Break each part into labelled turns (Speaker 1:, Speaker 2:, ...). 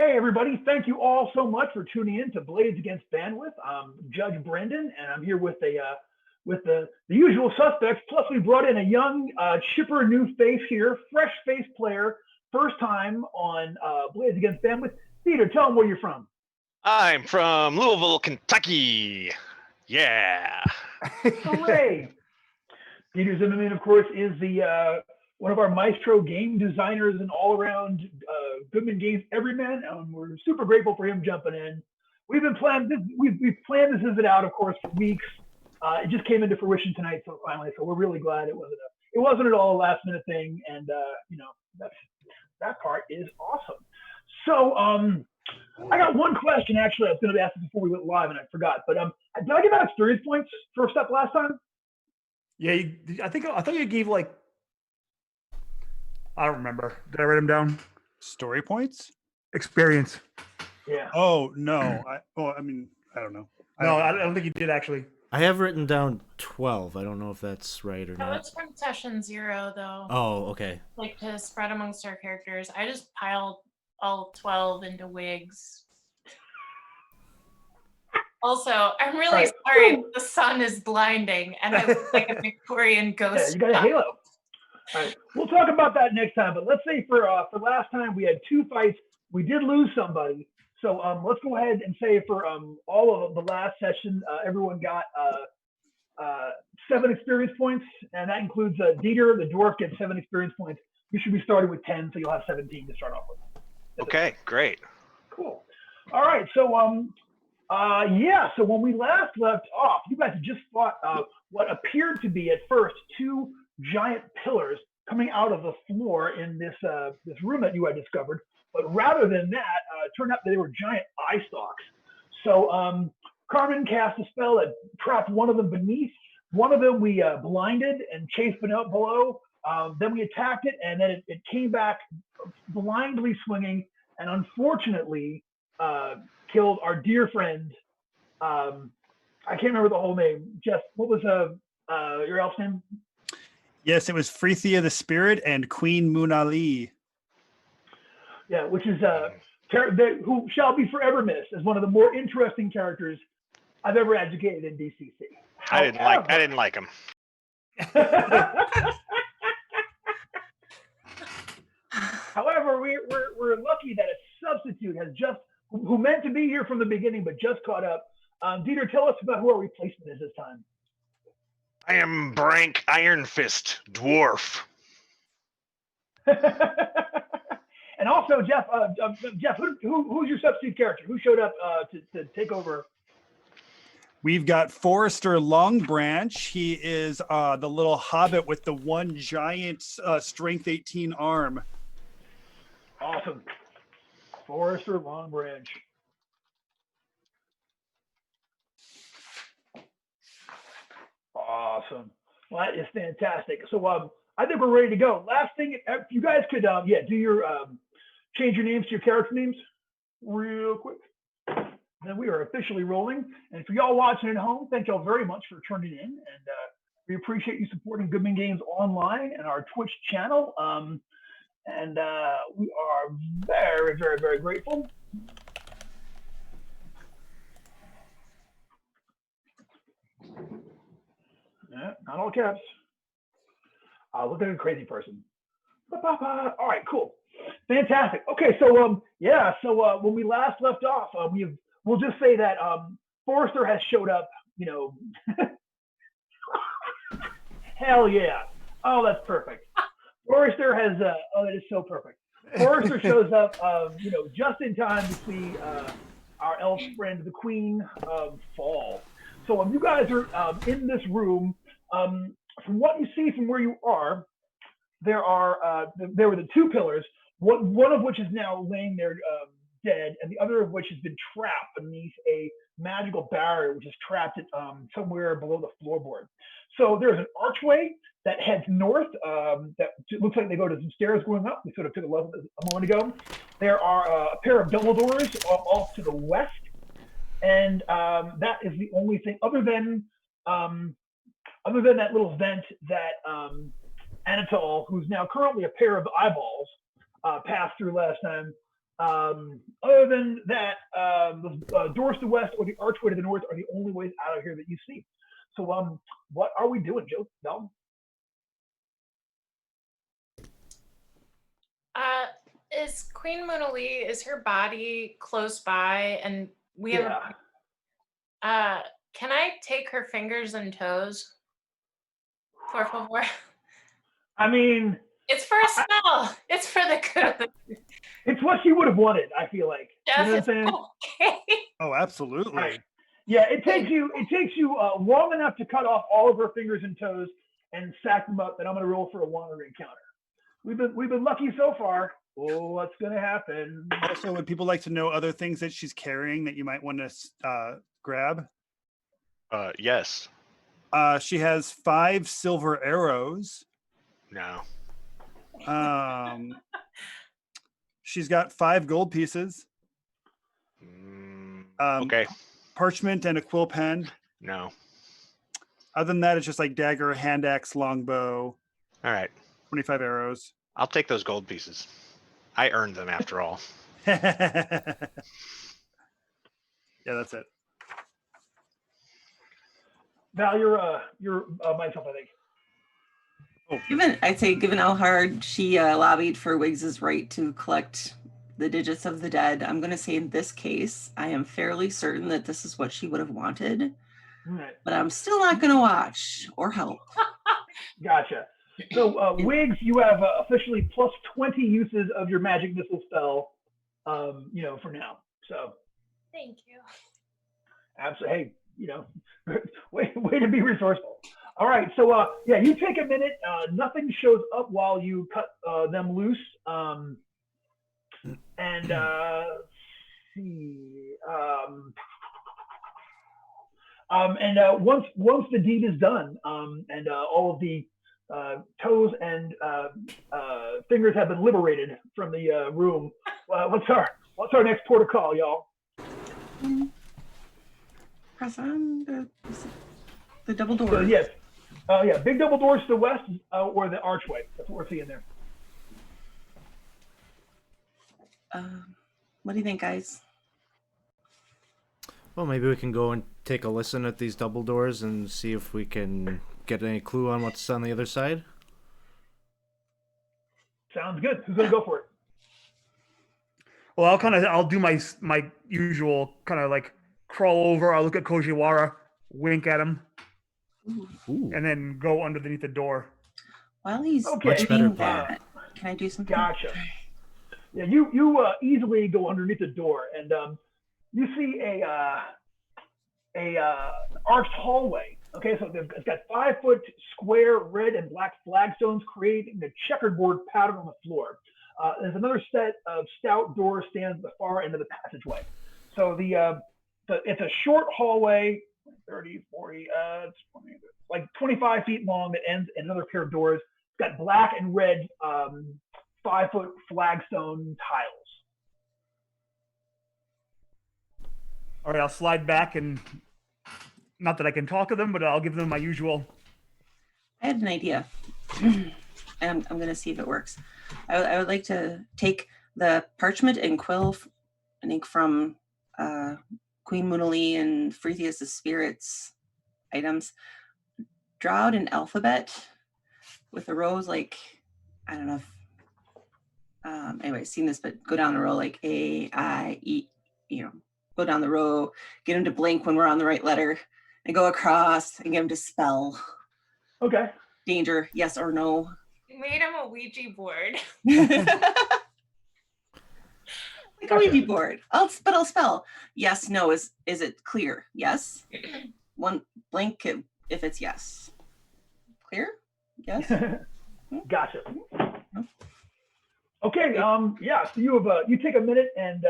Speaker 1: Hey everybody, thank you all so much for tuning in to Blades Against Bandwidth. I'm Judge Brendan, and I'm here with the usual suspects. Plus, we brought in a young, chipper new face here, fresh face player, first time on Blades Against Bandwidth. Peter, tell them where you're from.
Speaker 2: I'm from Louisville, Kentucky. Yeah.
Speaker 1: Hooray! Peter Zimmerman, of course, is the one of our maestro game designers and all-around Goodman Games everyman, and we're super grateful for him jumping in. We've planned this visit out, of course, for weeks. It just came into fruition tonight, so finally, so we're really glad it wasn't at all a last-minute thing, and that part is awesome. So I got one question actually. I was going to ask it before we went live, and I forgot. But did I give out experience points first up last time?
Speaker 3: Yeah, I thought you gave like. I don't remember. Did I write them down?
Speaker 4: Story points?
Speaker 3: Experience.
Speaker 1: Yeah.
Speaker 4: Oh no. I don't know.
Speaker 3: I don't think you did actually.
Speaker 5: I have written down 12. I don't know if that's right or not.
Speaker 6: No, it's from session 0 though.
Speaker 5: Oh, okay.
Speaker 6: Like to spread amongst our characters. I just piled all 12 into wigs. Also, I'm really sorry. The sun is blinding, and I look like a Victorian ghost.
Speaker 1: Yeah, you got a halo. All right, we'll talk about that next time. But let's say for last time we had 2 fights. We did lose somebody. So let's go ahead and say for all of the last session, everyone got 7 experience points, and that includes Dieter, the dwarf, gets 7 experience points. You should be starting with 10, so you'll have 17 to start off with.
Speaker 2: Okay, great.
Speaker 1: Cool. All right, so so when we last left off, you guys had just fought what appeared to be at first 2 giant pillars coming out of the floor in this room that you had discovered. But rather than that, it turned out that they were giant eye stalks. So Carmen cast a spell that trapped one of them beneath. One of them we blinded and chased out below. Then we attacked it, and then it came back blindly swinging, and unfortunately killed our dear friend. I can't remember the whole name. Jeff, what was your elf's name?
Speaker 4: Yes, it was Frethia the Spirit and Queen Munali.
Speaker 1: Yeah, which is who shall be forever missed as one of the more interesting characters I've ever educated in DCC.
Speaker 2: I didn't like him.
Speaker 1: However, we're lucky that a substitute has who meant to be here from the beginning but just caught up. Dieter, tell us about who our replacement is this time.
Speaker 2: I am Brank Iron Fist Dwarf.
Speaker 1: And also, Jeff, who's your substitute character? Who showed up to take over?
Speaker 4: We've got Forrester Longbranch. He is the little hobbit with the one giant strength 18 arm.
Speaker 1: Awesome. Forrester Longbranch. Awesome. Well, that is fantastic. So I think we're ready to go. Last thing, if you guys could do your change your names to your character names real quick. Then we are officially rolling. And for y'all watching at home, thank y'all very much for tuning in. And we appreciate you supporting Goodman Games online and our Twitch channel. And we are very, very, very grateful. Yeah, not all caps. Look at a crazy person. All right, cool. Fantastic. Okay, so when we last left off, we'll just say that Forrester has showed up, hell yeah. Oh, that's perfect. Forrester has that is so perfect. Forrester shows up just in time to see our elf friend, the Queen, fall. So you guys are in this room. From what you see from where you are, there were the 2 pillars, one of which is now laying there dead, and the other of which has been trapped beneath a magical barrier, which is trapped at, somewhere below the floorboard. So there's an archway that heads north. That looks like they go to some stairs going up. We sort of took a look a moment ago. There are a pair of double doors off to the west, and that is the only thing other than that little vent that Anatole, who's now currently a pair of eyeballs, passed through last time. Other than that, the doors to the west or the archway to the north are the only ways out of here that you see. So, what are we doing, Joe? No?
Speaker 6: Is Queen Mona Lee, is her body close by? And we have, can I take her fingers and toes? Por favor.
Speaker 1: I mean,
Speaker 6: it's for a smell. It's for the good of the.
Speaker 1: It's what she would have wanted, I feel like.
Speaker 6: Jeff,
Speaker 1: you know what I'm saying?
Speaker 6: Okay.
Speaker 4: Oh, absolutely.
Speaker 1: Right. Yeah, it takes you long enough to cut off all of her fingers and toes and sack them up, and I'm gonna roll for a wandering encounter. We've been lucky so far. Oh, what's gonna happen?
Speaker 4: Also, would people like to know other things that she's carrying that you might want to grab?
Speaker 2: Yes.
Speaker 4: She has 5 silver arrows.
Speaker 2: No.
Speaker 4: She's got 5 gold pieces.
Speaker 2: Okay.
Speaker 4: Parchment and a quill pen.
Speaker 2: No.
Speaker 4: Other than that, it's just like dagger, hand axe, longbow.
Speaker 2: All right.
Speaker 4: 25 arrows.
Speaker 2: I'll take those gold pieces. I earned them after all.
Speaker 4: Yeah, that's it.
Speaker 1: Val, you're myself, I think.
Speaker 7: Given how hard she lobbied for Wiggs's right to collect the digits of the dead, I'm going to say in this case, I am fairly certain that this is what she would have wanted.
Speaker 1: Right.
Speaker 7: But I'm still not going to watch or help.
Speaker 1: Gotcha. So, Wiggs, you have officially plus 20 uses of your magic missile spell, for now. So.
Speaker 6: Thank you.
Speaker 1: Absolutely. Hey, way to be resourceful. All right. So, you take a minute. Nothing shows up while you cut them loose. Let's see. Once the deed is done, and all of the toes and fingers have been liberated from the room, what's our next port of call, y'all?
Speaker 7: Press on the double door.
Speaker 1: So, yes. Big double doors to the west or the archway. That's what we're seeing there.
Speaker 7: What do you think, guys?
Speaker 5: Well, maybe we can go and take a listen at these double doors and see if we can get any clue on what's on the other side.
Speaker 1: Sounds good. Who's gonna go for it?
Speaker 3: Well, I'll do my usual kind of like crawl over. I'll look at Kojiwara, wink at him,
Speaker 5: Ooh.
Speaker 3: and then go underneath the door.
Speaker 7: While he's
Speaker 1: Okay.
Speaker 7: doing that, can I do something?
Speaker 1: Gotcha. Yeah, you easily go underneath the door, and you see a arched hallway. Okay, so it's got 5-foot square red and black flagstones creating a checkerboard pattern on the floor. There's another set of stout doors stands at the far end of the passageway. So it's a short hallway, 30, 40, 20, like 25 feet long, that ends in another pair of doors. It's got black and red 5-foot flagstone tiles.
Speaker 3: All right, I'll slide back, and not that I can talk to them, but I'll give them my usual.
Speaker 7: I had an idea, and I'm going to see if it works. I would like to take the parchment and quill ink from Queen Mona Lee and Fretheus' spirits items, draw out an alphabet with the rows like, I don't know if, anyway, seen this, but go down the row like A, I, E, go down the row, get them to blink when we're on the right letter, and go across and get them to spell.
Speaker 1: Okay.
Speaker 7: Danger, yes or no.
Speaker 6: We made him a Ouija board.
Speaker 7: Like a Ouija board. I'll spell. Yes, no. Is it clear? Yes. One blank if it's yes. Clear? Yes.
Speaker 1: Gotcha. Okay. So you take a minute and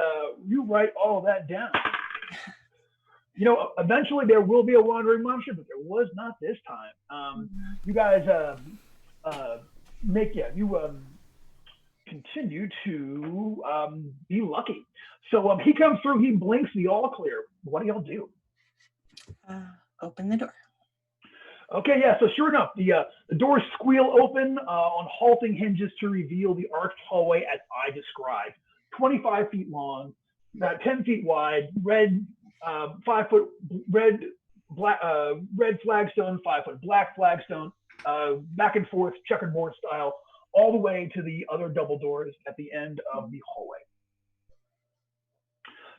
Speaker 1: you write all of that down. Eventually there will be a wandering monster, but there was not this time. You guys continue to be lucky. So he comes through, he blinks, the all clear. What do y'all do?
Speaker 7: Open the door.
Speaker 1: Okay, yeah, so sure enough, the doors squeal open on halting hinges to reveal the arched hallway as I described. 25 feet long, about 10 feet wide, red 5 foot red flagstone, 5 foot black flagstone, back and forth checkerboard style, all the way to the other double doors at the end of the hallway.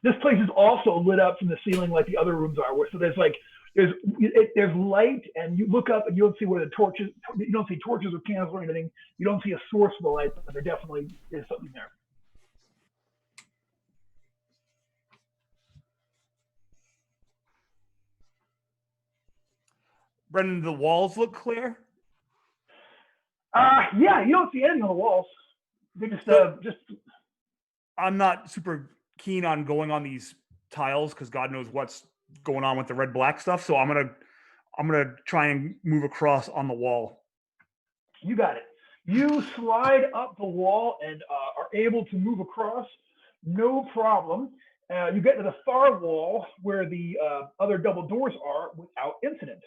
Speaker 1: This place is also lit up from the ceiling like the other rooms are. So there's light, and you look up and you don't see where the torches. You don't see torches or candles or anything. You don't see a source of the light, but there definitely is something there.
Speaker 3: Brendan, the walls look clear.
Speaker 1: Yeah, you don't see anything on the walls. They just
Speaker 3: I'm not super keen on going on these tiles because God knows what's going on with the red black stuff. So I'm gonna try and move across on the wall.
Speaker 1: You got it. You slide up the wall and are able to move across, no problem. You get to the far wall where the other double doors are without incident.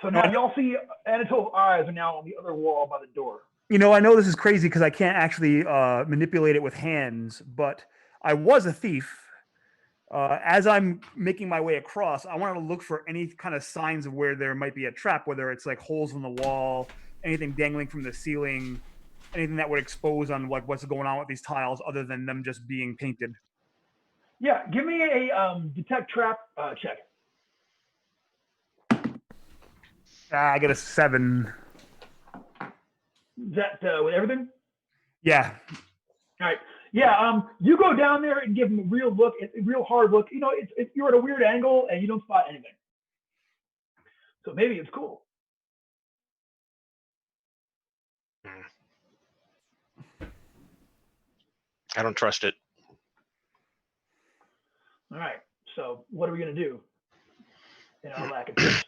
Speaker 1: So now y'all see Anatol's eyes are now on the other wall by the door.
Speaker 3: You know, I know this is crazy because I can't actually manipulate it with hands, but I was a thief. As I'm making my way across, I want to look for any kind of signs of where there might be a trap, whether it's like holes in the wall, anything dangling from the ceiling, anything that would expose on what's going on with these tiles other than them just being painted.
Speaker 1: Yeah, give me a detect trap check.
Speaker 3: I get a 7.
Speaker 1: Is that with everything?
Speaker 3: Yeah.
Speaker 1: All right. Yeah. You go down there and give them a real look, a real hard look. You know, you're at a weird angle and you don't spot anything. So maybe it's cool.
Speaker 2: I don't trust it.
Speaker 1: All right. So what are we gonna do in our lack of trust?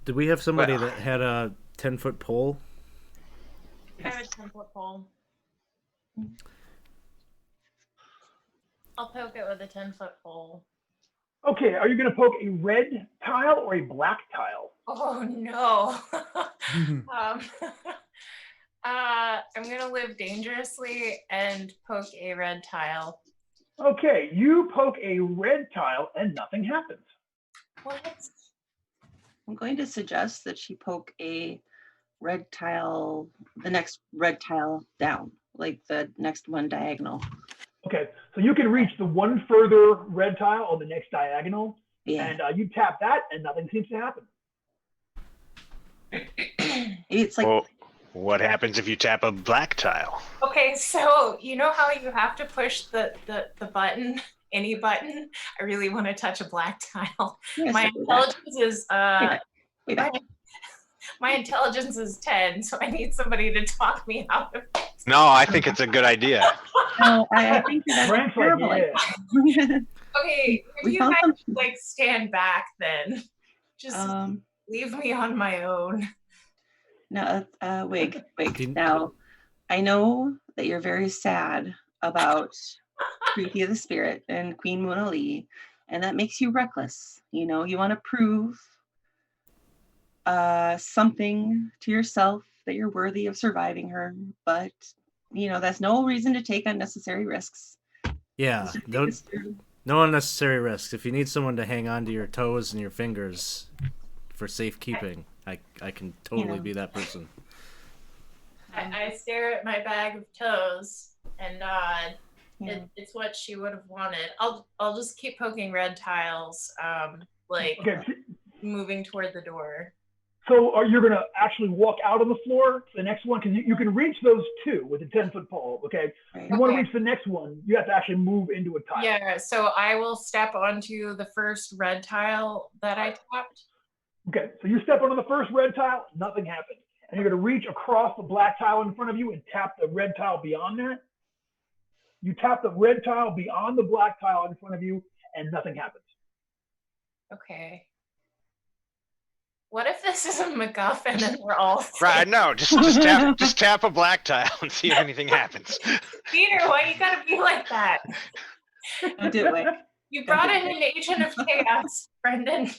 Speaker 5: Did we have somebody that had a 10-foot pole?
Speaker 6: I have a 10-foot pole. I'll poke it with a 10-foot pole.
Speaker 1: Okay. Are you gonna poke a red tile or a black tile?
Speaker 6: Oh no. I'm gonna live dangerously and poke a red tile.
Speaker 1: Okay. You poke a red tile and nothing happens.
Speaker 6: What?
Speaker 7: I'm going to suggest that she poke a red tile, the next red tile down, like the next one diagonal.
Speaker 1: Okay. So you can reach the one further red tile on the next diagonal,
Speaker 7: Yeah.
Speaker 1: and you tap that, and nothing seems to happen.
Speaker 7: It's like,
Speaker 2: Well, what happens if you tap a black tile?
Speaker 6: Okay, so you know how you have to push the button, any button? I really want to touch a black tile.
Speaker 7: yes,
Speaker 6: My intelligence is
Speaker 7: way back.
Speaker 6: my intelligence is 10, so I need somebody to talk me out of it.
Speaker 2: No, I think it's a good idea.
Speaker 7: No, I think that's
Speaker 1: Frank's like,
Speaker 7: terrible.
Speaker 1: yeah.
Speaker 6: Okay, if
Speaker 7: We
Speaker 6: you
Speaker 7: found
Speaker 6: guys
Speaker 7: some-
Speaker 6: like stand back then. Just leave me on my own.
Speaker 7: No, Wig.
Speaker 5: Didn't-
Speaker 7: Now, I know that you're very sad about Treaty of the Spirit and Queen Mona Lee, and that makes you reckless. You know, you want to prove something to yourself that you're worthy of surviving her, but you know that's no reason to take unnecessary risks.
Speaker 5: Yeah,
Speaker 7: Let's just take
Speaker 5: don't,
Speaker 7: this through.
Speaker 5: no unnecessary risks. If you need someone to hang on to your toes and your fingers for safekeeping, I can totally be that person.
Speaker 6: I stare at my bag of toes and nod.
Speaker 7: Yeah.
Speaker 6: It's what she would have wanted. I'll just keep poking red tiles, like
Speaker 1: Okay.
Speaker 6: moving toward the door.
Speaker 1: So you're going to actually walk out on the floor to the next one? Because you can reach those two with a 10-foot pole, okay?
Speaker 7: Right.
Speaker 1: You want to
Speaker 6: Okay.
Speaker 1: reach the next one, you have to actually move into a tile.
Speaker 6: Yeah, so I will step onto the first red tile that I tapped.
Speaker 1: Okay, so you step onto the first red tile, nothing happens. And you're going to reach across the black tile in front of you and tap the red tile beyond that. You tap the red tile beyond the black tile in front of you, and nothing happens.
Speaker 6: Okay. What if this is a MacGuffin and we're all safe?
Speaker 2: Right, no, just tap a black tile and see if anything happens.
Speaker 6: Peter, why you gotta be like that?
Speaker 7: Don't do it, Wick.
Speaker 6: You brought in an agent of chaos, Brendan.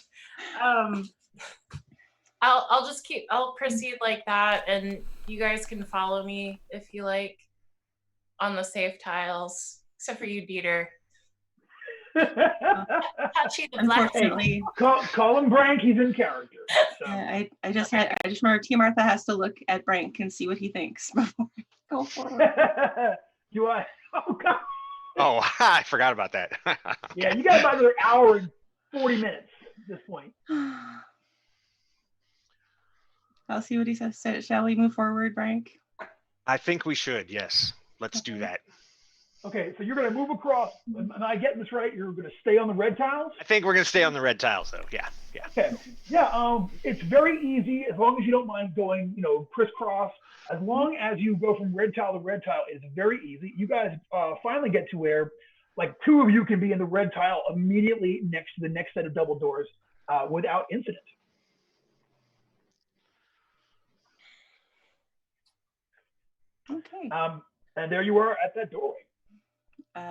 Speaker 6: I'll proceed like that, and you guys can follow me if you like on the safe tiles, except for you, Dieter. Touchy the black tile.
Speaker 7: Unfortunately,
Speaker 1: Call him Brank. He's in character. So.
Speaker 7: I just remember T. Martha has to look at Brank and see what he thinks before we go forward.
Speaker 1: Do I? Oh God.
Speaker 2: Oh, I forgot about that.
Speaker 1: Yeah, you got about another hour and 40 minutes at this point.
Speaker 7: I'll see what he says. So, shall we move forward, Brank?
Speaker 2: I think we should, yes. Let's do that.
Speaker 1: Okay, so you're going to move across. Am I getting this right? You're going to stay on the red tiles?
Speaker 2: I think we're going to stay on the red tiles, though. Yeah.
Speaker 1: Okay. Yeah, it's very easy as long as you don't mind going, crisscross. As long as you go from red tile to red tile, it's very easy. You guys finally get to where, like, two of you can be in the red tile immediately next to the next set of double doors without incident.
Speaker 7: Okay.
Speaker 1: And there you are at that doorway.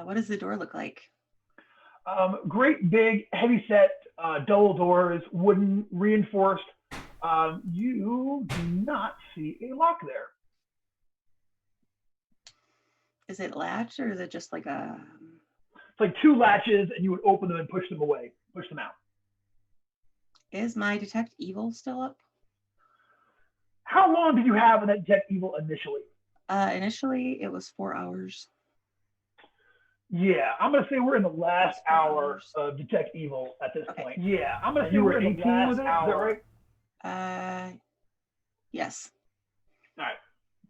Speaker 7: What does the door look like?
Speaker 1: Great big, heavy set, double doors, wooden, reinforced. You do not see a lock there.
Speaker 7: Is it latched or is it just like a?
Speaker 1: It's like two latches, and you would open them and push them away, push them out.
Speaker 7: Is my detect evil still up?
Speaker 1: How long did you have in that detect evil initially?
Speaker 7: Initially, it was 4 hours.
Speaker 1: Yeah, I'm gonna say we're in the last hour of detect evil at this point. Yeah, I'm gonna say we're in the last hour. Is that right?
Speaker 7: Yes.
Speaker 1: All right.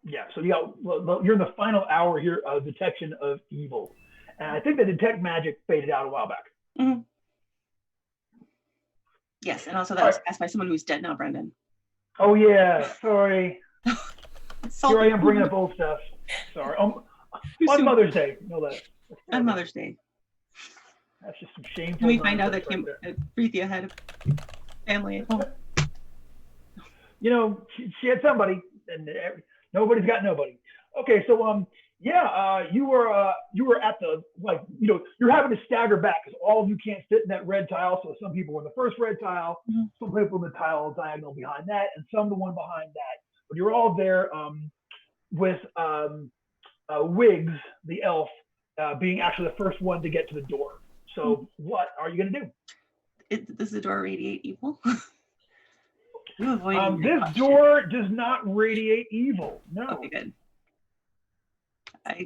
Speaker 1: Yeah, so you're in the final hour here of detection of evil, and I think the detect magic faded out a while back.
Speaker 7: Mm-hmm. Yes, and also that was cast by someone who's dead now, Brendan.
Speaker 1: Oh yeah, sorry. Here I am bringing up old stuff. Sorry. On Mother's Day, no less.
Speaker 7: On Mother's Day.
Speaker 1: That's just some shameful.
Speaker 7: Can we find out that Preethia had a family at home?
Speaker 1: She had somebody, and nobody's got nobody. Okay, so you were at the you're having to stagger back because all of you can't fit in that red tile. So some people were in the first red tile, some people in the tile diagonal behind that, and some the one behind that. But you're all there with Wiggs, the elf, being actually the first one to get to the door. So what are you going to do?
Speaker 7: Does the door radiate evil?
Speaker 1: This door does not radiate evil. No.
Speaker 7: Okay, good. I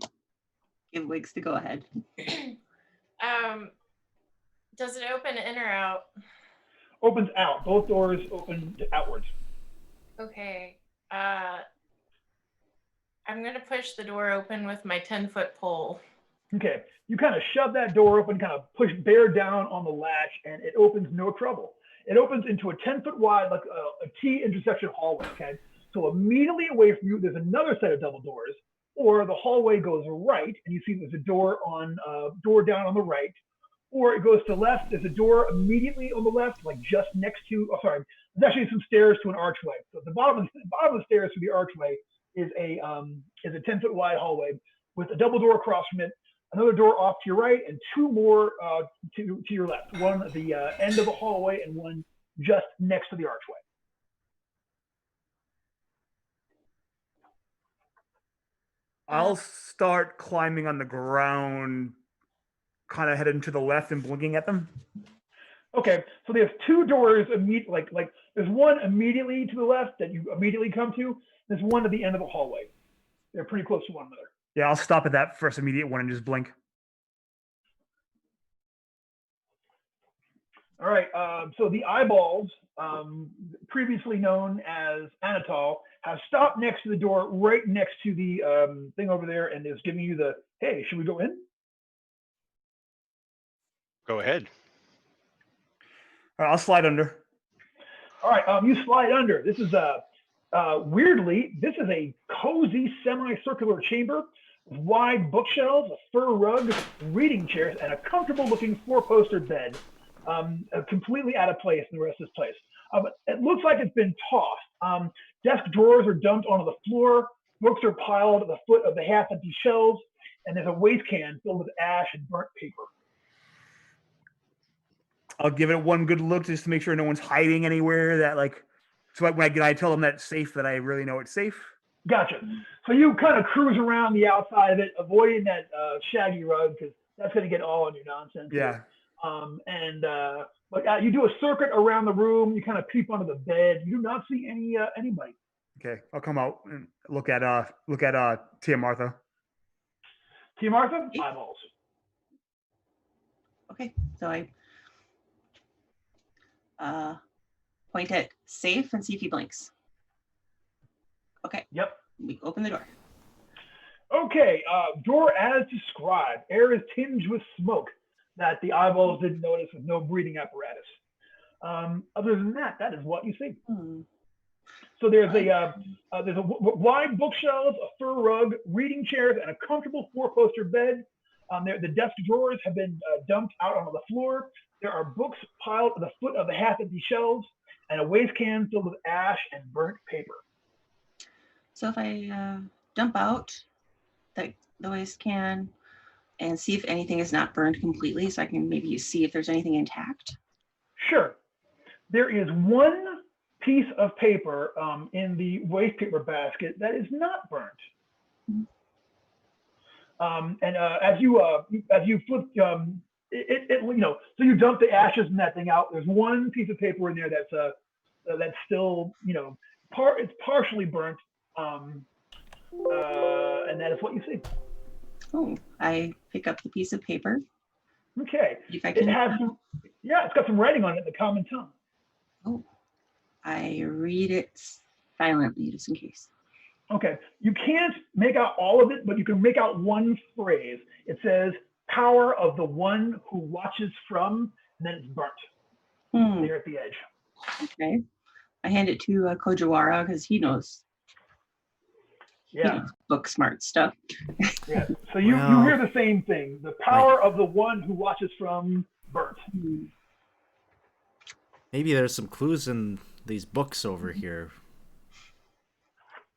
Speaker 7: give Wiggs to go ahead.
Speaker 6: Does it open in or out?
Speaker 1: Opens out. Both doors open outwards.
Speaker 6: Okay. I'm gonna push the door open with my 10-foot pole.
Speaker 1: Okay. You kind of shove that door open, kind of bear down on the latch, and it opens no trouble. It opens into a 10-foot wide, like a T intersection hallway. Okay. So immediately away from you, there's another set of double doors, or the hallway goes right, and you see there's a door down on the right, or it goes to the left. There's a door immediately on the left, like just next to. Oh, sorry. There's actually some stairs to an archway. So at the bottom of the stairs to the archway is a 10-foot wide hallway with a double door across from it, another door off to your right, and two more to your left. One at the end of the hallway and one just next to the archway.
Speaker 3: I'll start climbing on the ground, kind of heading to the left and blinking at them.
Speaker 1: Okay, so there's two doors like there's one immediately to the left that you immediately come to. There's one at the end of the hallway. They're pretty close to one another.
Speaker 3: Yeah, I'll stop at that first immediate one and just blink.
Speaker 1: All right, so the eyeballs, previously known as Anatol, have stopped next to the door, right next to the thing over there, and is giving you the, hey, should we go in?
Speaker 2: Go ahead.
Speaker 3: All right, I'll slide under.
Speaker 1: All right, you slide under. This is weirdly, this is a cozy semicircular chamber with wide bookshelves, a fur rug, reading chairs, and a comfortable-looking four-poster bed. completely out of place in the rest of this place. It looks like it's been tossed. Desk drawers are dumped onto the floor. Books are piled at the foot of the half-empty shelves, and there's a waste can filled with ash and burnt paper.
Speaker 3: I'll give it one good look just to make sure no one's hiding anywhere. That like, so when I tell them that it's safe, that I really know it's safe.
Speaker 1: Gotcha. So you kind of cruise around the outside of it, avoiding that shaggy rug because that's going to get all in your nonsense.
Speaker 3: Yeah.
Speaker 1: But you do a circuit around the room. You kind of peep under the bed. You do not see anybody.
Speaker 3: Okay, I'll come out and look at Tia Martha.
Speaker 1: Tia Martha, eyeballs.
Speaker 7: Okay, so I point at safe and see if he blinks. Okay.
Speaker 1: Yep.
Speaker 7: We open the door.
Speaker 1: Okay, door as described. Air is tinged with smoke that the eyeballs didn't notice with no breathing apparatus. Other than that, that is what you see. So there's a wide bookshelves, a fur rug, reading chairs, and a comfortable four-poster bed. The desk drawers have been dumped out onto the floor. There are books piled at the foot of the half-empty shelves, and a waste can filled with ash and burnt paper.
Speaker 7: So if I dump out the waste can and see if anything is not burned completely, so I can maybe see if there's anything intact.
Speaker 1: Sure. There is one piece of paper in the waste paper basket that is not burnt. As you flip, so you dump the ashes and that thing out. There's one piece of paper in there that's still, it's partially burnt, and that is what you see.
Speaker 7: Oh, I pick up the piece of paper.
Speaker 1: Okay.
Speaker 7: If I can,
Speaker 1: it's got some writing on it in the common tongue.
Speaker 7: Oh, I read it silently just in case.
Speaker 1: Okay. You can't make out all of it, but you can make out one phrase. It says, "Power of the one who watches from," and then it's burnt there at the edge.
Speaker 7: Okay. I hand it to Kojawara because he knows.
Speaker 1: Yeah.
Speaker 7: He knows book smart stuff.
Speaker 1: Yeah. So you hear the same thing. The power of the one who watches from, burnt.
Speaker 5: Maybe there's some clues in these books over here.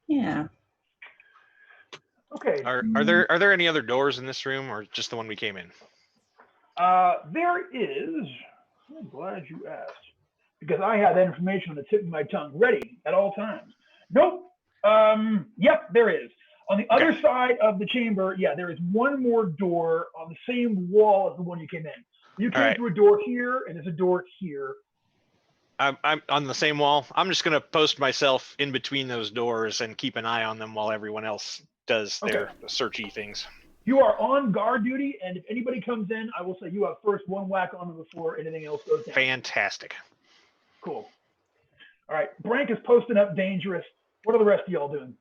Speaker 7: Yeah.
Speaker 1: Okay.
Speaker 2: Are there any other doors in this room, or just the one we came in?
Speaker 1: There is. I'm glad you asked, because I have that information on the tip of my tongue, ready at all times. Nope. Yep, there is. On the other side of the chamber, there is one more door on the same wall as the one you came in. You came through a door here, and there's a door here.
Speaker 2: I'm on the same wall. I'm just gonna post myself in between those doors and keep an eye on them while everyone else does their searchy things.
Speaker 1: You are on guard duty, and if anybody comes in, I will say you have first one whack onto the floor. Anything else goes down.
Speaker 2: Fantastic.
Speaker 1: Cool. All right, Brank is posting up dangerous. What are the rest of y'all doing?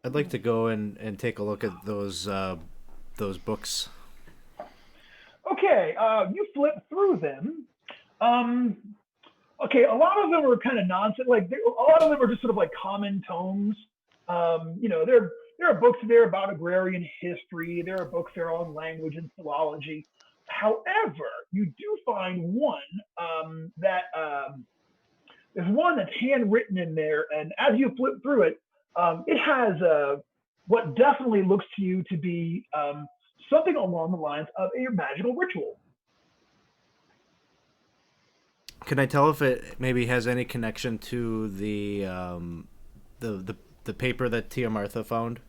Speaker 5: I'd like to go and take a look at those books.
Speaker 1: Okay, you flip through them. Okay, a lot of them are kind of nonsense. Like a lot of them are just sort of like common tomes. There are books there about agrarian history. There are books there on language and philology. However, you do find one there's one that's handwritten in there, and as you flip through it, it has what definitely looks to you to be something along the lines of a magical ritual.
Speaker 5: Can I tell if it maybe has any connection to the paper that Tia Martha found?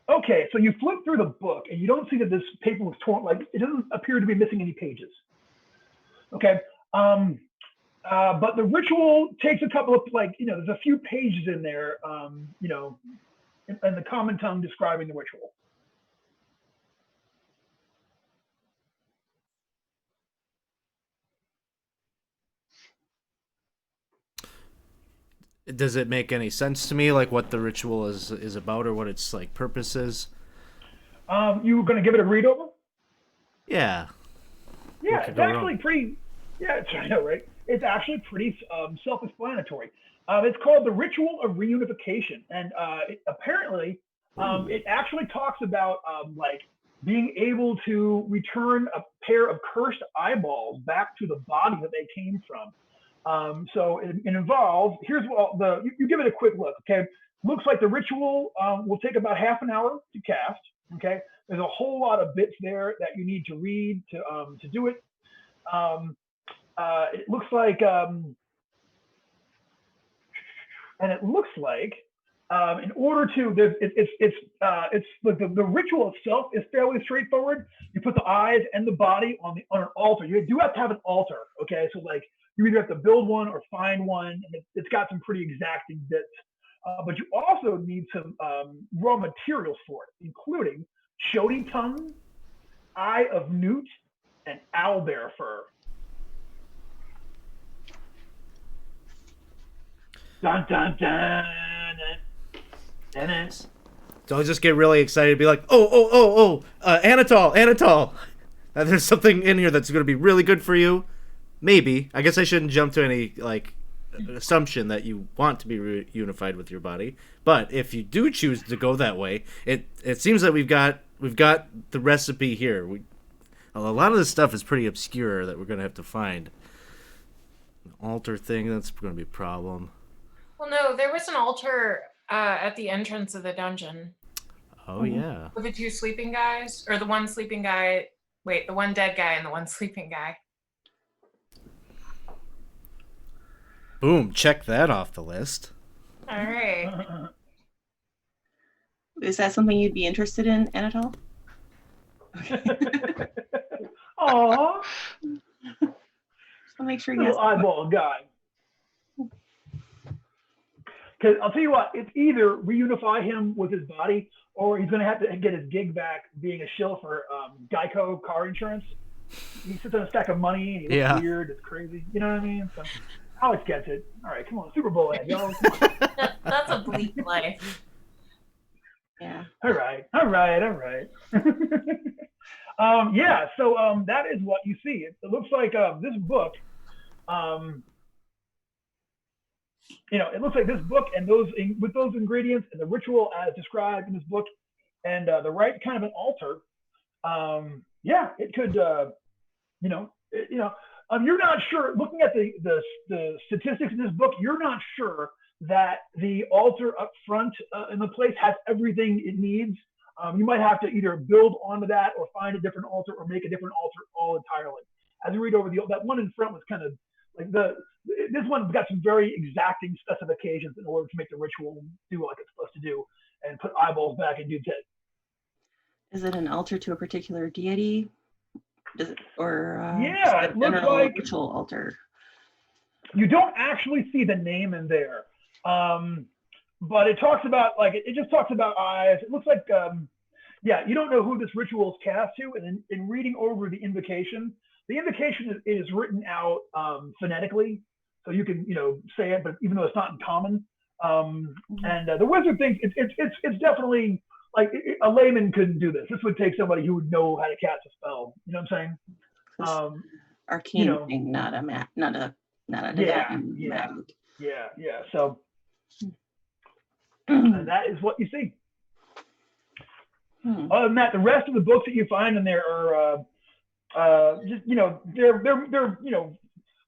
Speaker 1: Okay, so you flip through the book and you don't see that this paper was torn. Like, it doesn't appear to be missing any pages. Okay, but the ritual takes a couple of, there's a few pages in there, in the common tongue describing the ritual.
Speaker 5: Does it make any sense to me, like what the ritual is about or what its like purpose is?
Speaker 1: You were going to give it a read over?
Speaker 5: Yeah.
Speaker 1: Yeah, it's actually pretty. Yeah, I know, right? It's actually pretty self-explanatory. It's called the Ritual of Reunification, and apparently, it actually talks about being able to return a pair of cursed eyeballs back to the body that they came from. So it involves, here's what you give it a quick look, okay? Looks like the ritual will take about half an hour to cast, okay? There's a whole lot of bits there that you need to read to do it. It looks like, in order to, the ritual itself is fairly straightforward. You put the eyes and the body on an altar. You do have to have an altar, okay? So like you either have to build one or find one, and it's got some pretty exacting bits. But you also need some raw materials for it, including Chody tongue, eye of newt, and owlbear fur. Dun dun dun.
Speaker 5: So I'll just get really excited and be like, Anatol. There's something in here that's going to be really good for you. Maybe. I guess I shouldn't jump to any, like, assumption that you want to be reunified with your body. But if you do choose to go that way, it seems that we've got the recipe here. A lot of this stuff is pretty obscure that we're going to have to find. The altar thing, that's going to be a problem.
Speaker 6: Well, no, there was an altar at the entrance of the dungeon.
Speaker 5: Oh, yeah.
Speaker 6: With the two sleeping guys, or the one sleeping guy. Wait, the one dead guy and the one sleeping guy.
Speaker 5: Boom, check that off the list.
Speaker 6: All right.
Speaker 7: Is that something you'd be interested in, Anatol?
Speaker 1: Aww.
Speaker 7: Just to make sure you
Speaker 1: Little eyeball guy. Because I'll tell you what, it's either reunify him with his body, or he's going to have to get his gig back being a shill for Geico car insurance. He sits on a stack of money, and he looks weird, it's crazy. You know what I mean? So, Alex gets it. All right, come on, Super Bowl ad, y'all.
Speaker 6: That's a bleak life.
Speaker 7: Yeah.
Speaker 1: All right. Yeah, so that is what you see. It looks like this book, it looks like this book and with those ingredients and the ritual as described in this book and the right kind of an altar, it could, you're not sure, looking at the statistics in this book, you're not sure that the altar up front in the place has everything it needs. You might have to either build onto that or find a different altar or make a different altar all entirely. As you read over that one in front was kind of like this one's got some very exacting specifications in order to make the ritual do what it's supposed to do and put eyeballs back in dude's head.
Speaker 7: Is it an altar to a particular deity? Does it, or
Speaker 1: it looks like
Speaker 7: ritual altar?
Speaker 1: You don't actually see the name in there, but it talks about it just talks about eyes. It looks like you don't know who this ritual is cast to, and in reading over the invocation is written out phonetically, so you can say it, but even though it's not in common. And the wizard thinks it's definitely like a layman couldn't do this. This would take somebody who would know how to cast a spell. You know what I'm saying?
Speaker 7: Arcane thing, not a divine magic.
Speaker 1: Yeah. So that is what you see. Other than that, the rest of the books that you find in there are they're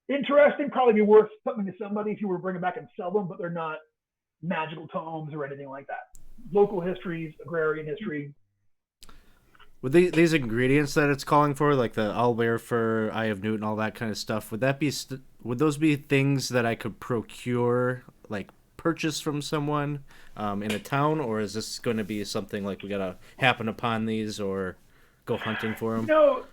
Speaker 1: interesting. Probably be worth something to somebody if you were to bring them back and sell them, but they're not magical tomes or anything like that. Local histories, agrarian history.
Speaker 5: Would these ingredients that it's calling for, like the owlbear fur, eye of newt, and all that kind of stuff, would those be things that I could procure, like purchase from someone in a town, or is this going to be something like we gotta happen upon these or go hunting for them?
Speaker 1: No,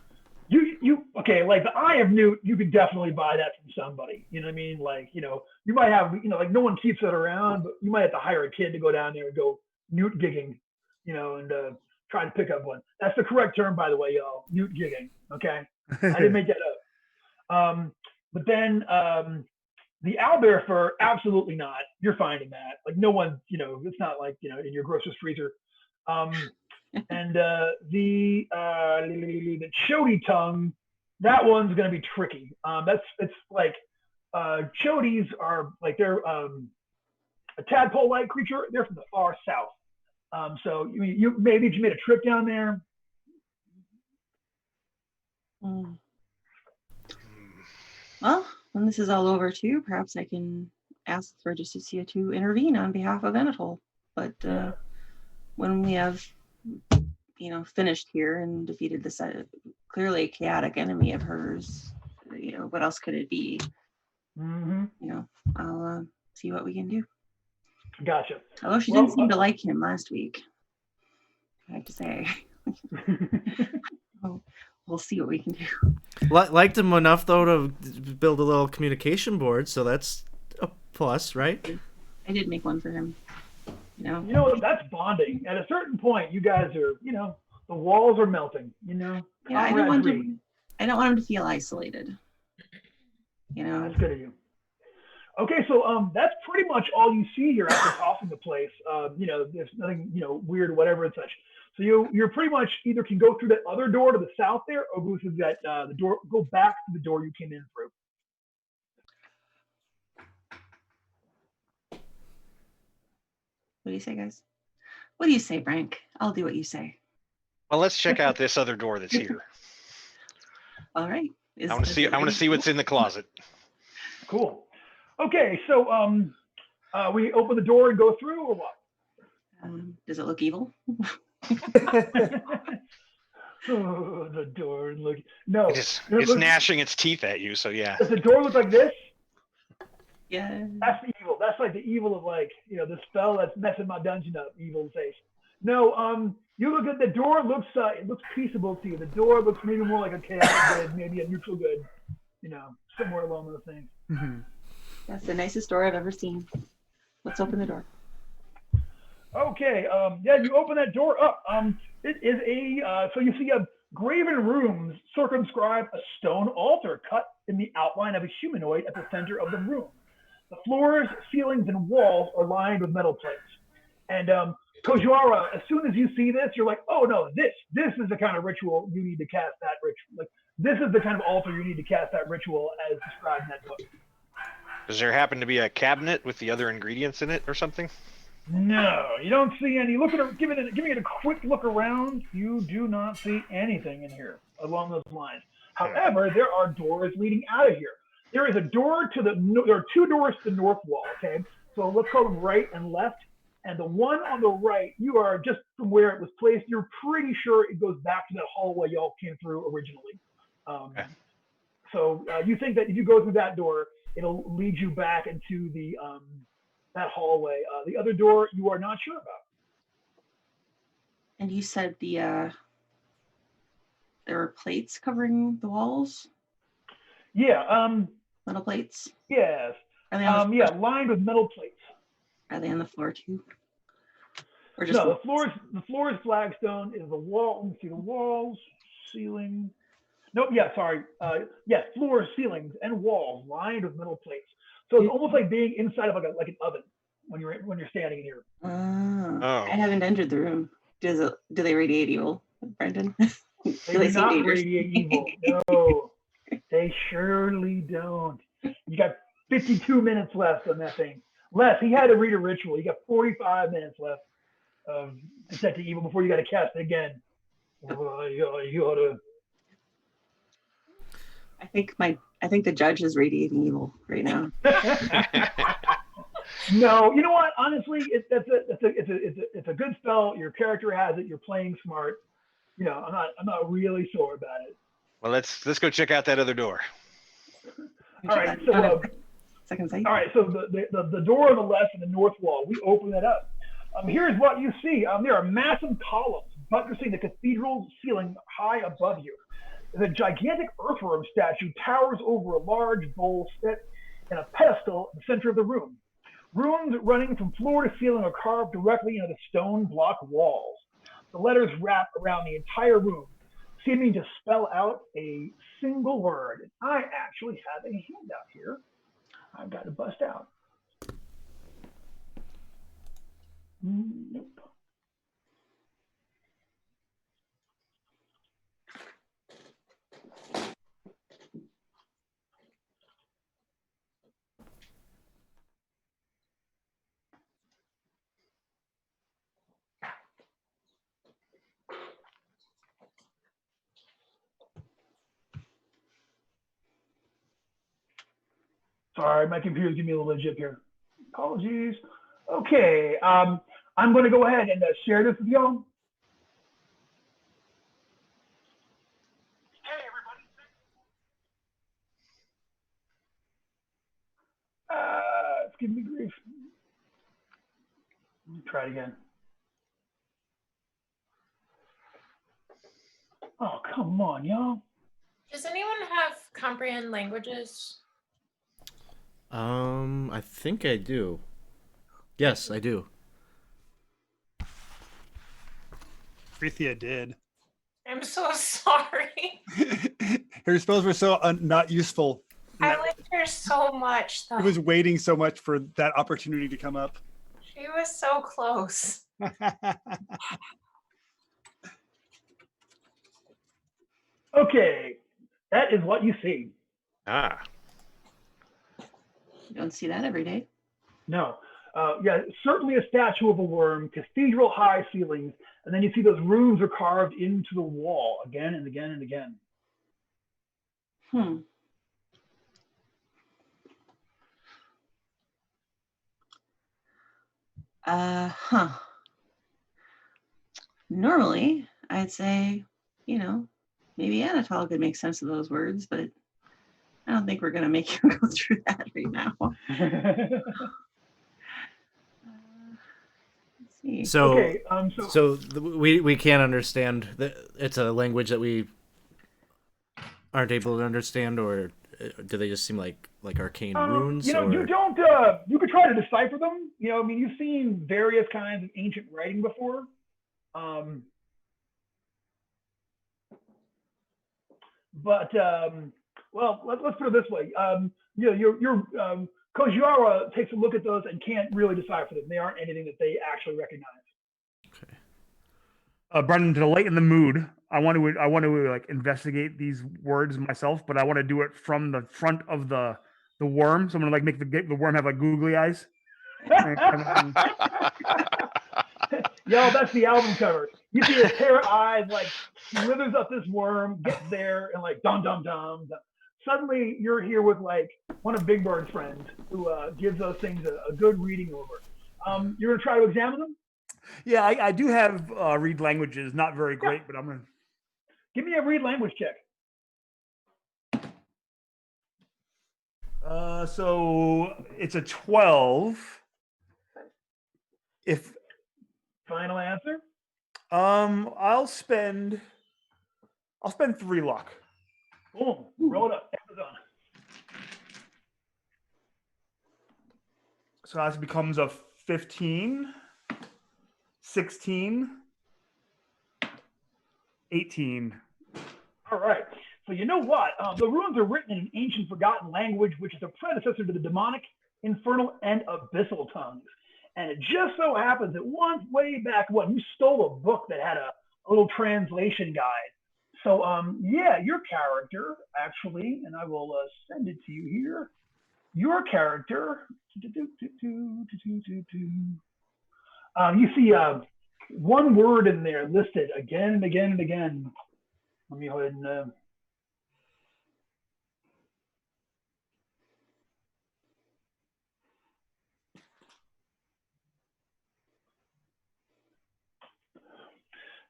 Speaker 1: okay, like the eye of newt, you could definitely buy that from somebody. You know what I mean? Like, you might have, like no one keeps it around, but you might have to hire a kid to go down there and go newt gigging, and try to pick up one. That's the correct term, by the way, y'all. Newt gigging. Okay, I didn't make that up. But then the owlbear fur, absolutely not. You're finding that. Like no one, it's not like in your grocer's freezer. And the Chody tongue, that one's going to be tricky. It's like Chodys are like they're a tadpole-like creature. They're from the far south. So you maybe if you made a trip down there,
Speaker 7: Well, when this is all over too, perhaps I can ask for Justicia to intervene on behalf of Anatole. But when we have, finished here and defeated this clearly chaotic enemy of hers, what else could it be? I'll see what we can do.
Speaker 1: Gotcha.
Speaker 7: Although she didn't seem to like him last week, I have to say. We'll see what we can do.
Speaker 5: Liked him enough though to build a little communication board, so that's a plus, right?
Speaker 7: I did make one for him.
Speaker 1: That's bonding. At a certain point, you guys are, the walls are melting.
Speaker 7: Yeah, I don't want him to feel isolated.
Speaker 1: That's good of you. Okay, so that's pretty much all you see here after tossing the place. There's nothing, weird or whatever and such. So you're pretty much either can go through that other door to the south there, or go through that the door, go back to the door you came in through.
Speaker 7: What do you say, guys? What do you say, Frank? I'll do what you say.
Speaker 2: Well, let's check out this other door that's here.
Speaker 7: All right.
Speaker 2: I want to see what's in the closet.
Speaker 1: Cool. Okay, so we open the door and go through, or what?
Speaker 7: Does it look evil?
Speaker 1: Oh, the door and look. No,
Speaker 2: it's gnashing its teeth at you. So yeah.
Speaker 1: Does the door look like this?
Speaker 7: Yeah.
Speaker 1: That's the evil. That's like the evil of the spell that's messing my dungeon up. Evil face. No, you look at the door. It looks peaceable to you. The door looks maybe more like a chaotic good, maybe a neutral good. Somewhere along those things.
Speaker 3: Mm-hmm.
Speaker 7: That's the nicest door I've ever seen. Let's open the door.
Speaker 1: Okay, you open that door up. It is so you see a graven rooms circumscribe a stone altar cut in the outline of a humanoid at the center of the room. The floors, ceilings, and walls are lined with metal plates. And Kojiwara, as soon as you see this, you're like, oh no, this is the kind of ritual you need to cast that ritual. Like, this is the kind of altar you need to cast that ritual as described in that book.
Speaker 2: Does there happen to be a cabinet with the other ingredients in it or something?
Speaker 1: No, you don't see any. Giving it a quick look around, you do not see anything in here along those lines. However, there are doors leading out of here. There is a door there are two doors to the north wall, okay? So let's call them right and left. And the one on the right, you are just from where it was placed, you're pretty sure it goes back to that hallway y'all came through originally. So you think that if you go through that door, it'll lead you back into the that hallway. The other door, you are not sure about.
Speaker 7: And you said there were plates covering the walls?
Speaker 1: Yeah.
Speaker 7: Metal plates?
Speaker 1: Yes.
Speaker 7: Are they on the floor?
Speaker 1: Lined with metal plates.
Speaker 7: Are they on the floor too? Or just
Speaker 1: no, the floor is flagstone. Is the wall? Let me see the walls, ceiling. Nope. Yeah. Sorry. Yes. Floor, ceilings, and walls lined with metal plates. So it's almost like being inside of like an oven when you're standing in here.
Speaker 7: I haven't entered the room. Do they radiate evil, Brendan?
Speaker 1: They do not radiate evil. No, they surely don't. You got 52 minutes left on that thing. He had to read a ritual. You got 45 minutes left of detecting evil before you got to cast it again. You ought to.
Speaker 7: I think the judge is radiating evil right now.
Speaker 1: No, you know what? Honestly, it's a good spell. Your character has it. You're playing smart. I'm not really sore about it.
Speaker 2: Well, let's go check out that other door.
Speaker 1: All right. So
Speaker 7: second sight.
Speaker 1: All right. So the door on the left and the north wall. We open that up. Here's what you see. There are massive columns buttressing the cathedral ceiling high above you. The gigantic earthworm statue towers over a large bowl set in a pedestal in the center of the room. Runes running from floor to ceiling are carved directly into the stone block walls. The letters wrap around the entire room, seeming to spell out a single word. And I actually have a handout here I've got to bust out. Nope. Sorry, my computer's giving me a little jip here. Apologies. Okay, I'm going to go ahead and share this with y'all. Hey, everybody. It's giving me grief. Let me try it again. Oh, come on, y'all.
Speaker 6: Does anyone have comprehend languages?
Speaker 5: I think I do. Yes, I do.
Speaker 4: Frithia did.
Speaker 6: I'm so sorry.
Speaker 4: Her spells were so not useful.
Speaker 6: I liked her so much, though.
Speaker 4: He was waiting so much for that opportunity to come up.
Speaker 6: She was so close.
Speaker 1: Okay, that is what you see.
Speaker 2: Ah.
Speaker 7: You don't see that every day.
Speaker 1: No. Yeah, certainly a statue of a worm, cathedral high ceilings, and then you see those runes are carved into the wall again and again and again.
Speaker 7: Normally, I'd say, maybe Anatole could make sense of those words, but I don't think we're going to make you go through that right now. Let's see.
Speaker 5: So,
Speaker 1: Okay,
Speaker 5: we can't understand. It's a language that we aren't able to understand, or do they just seem like arcane runes?
Speaker 1: You don't. You could try to decipher them. You've seen various kinds of ancient writing before. Well, let's put it this way. Your Kojiara takes a look at those and can't really decipher them. They aren't anything that they actually recognize.
Speaker 3: Okay. Brendan, to lighten the mood, I want to like investigate these words myself, but I want to do it from the front of the worm. So I'm gonna like make the worm have like googly eyes.
Speaker 1: Yo, that's the album cover. You see a pair of eyes like slithers up this worm, gets there, and like dum dum dum. Suddenly, you're here with like one of Big Bird's friends who gives those things a good reading over. You're gonna try to examine them.
Speaker 3: Yeah, I do have read languages, not very great, but I'm gonna
Speaker 1: give me a read language check.
Speaker 3: So it's a 12. If
Speaker 1: final answer,
Speaker 3: I'll spend 3 luck.
Speaker 1: Boom, roll it up. Amazon.
Speaker 3: So that becomes a 15, 16, 18.
Speaker 1: All right. So you know what? The runes are written in an ancient forgotten language, which is a predecessor to the demonic, infernal, and abyssal tongues. And it just so happens that once way back when, you stole a book that had a little translation guide. So yeah, your character actually, and I will send it to you here. Your character, you see one word in there listed again and again and again. Let me go ahead and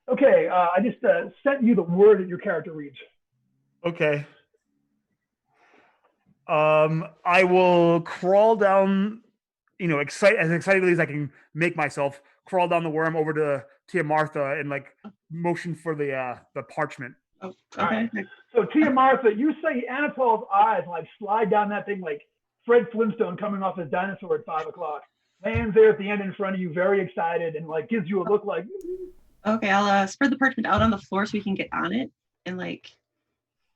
Speaker 1: okay, I just sent you the word that your character reads.
Speaker 3: Okay. I will crawl down, as excitedly as I can make myself, crawl down the worm over to Tia Martha and like motion for the parchment.
Speaker 7: Oh, okay.
Speaker 1: All right. So Tia Martha, you say Anatole's eyes like slide down that thing like Fred Flintstone coming off his dinosaur at 5 o'clock. Lands there at the end in front of you, very excited, and like gives you a look like.
Speaker 7: Okay, I'll spread the parchment out on the floor so we can get on it and like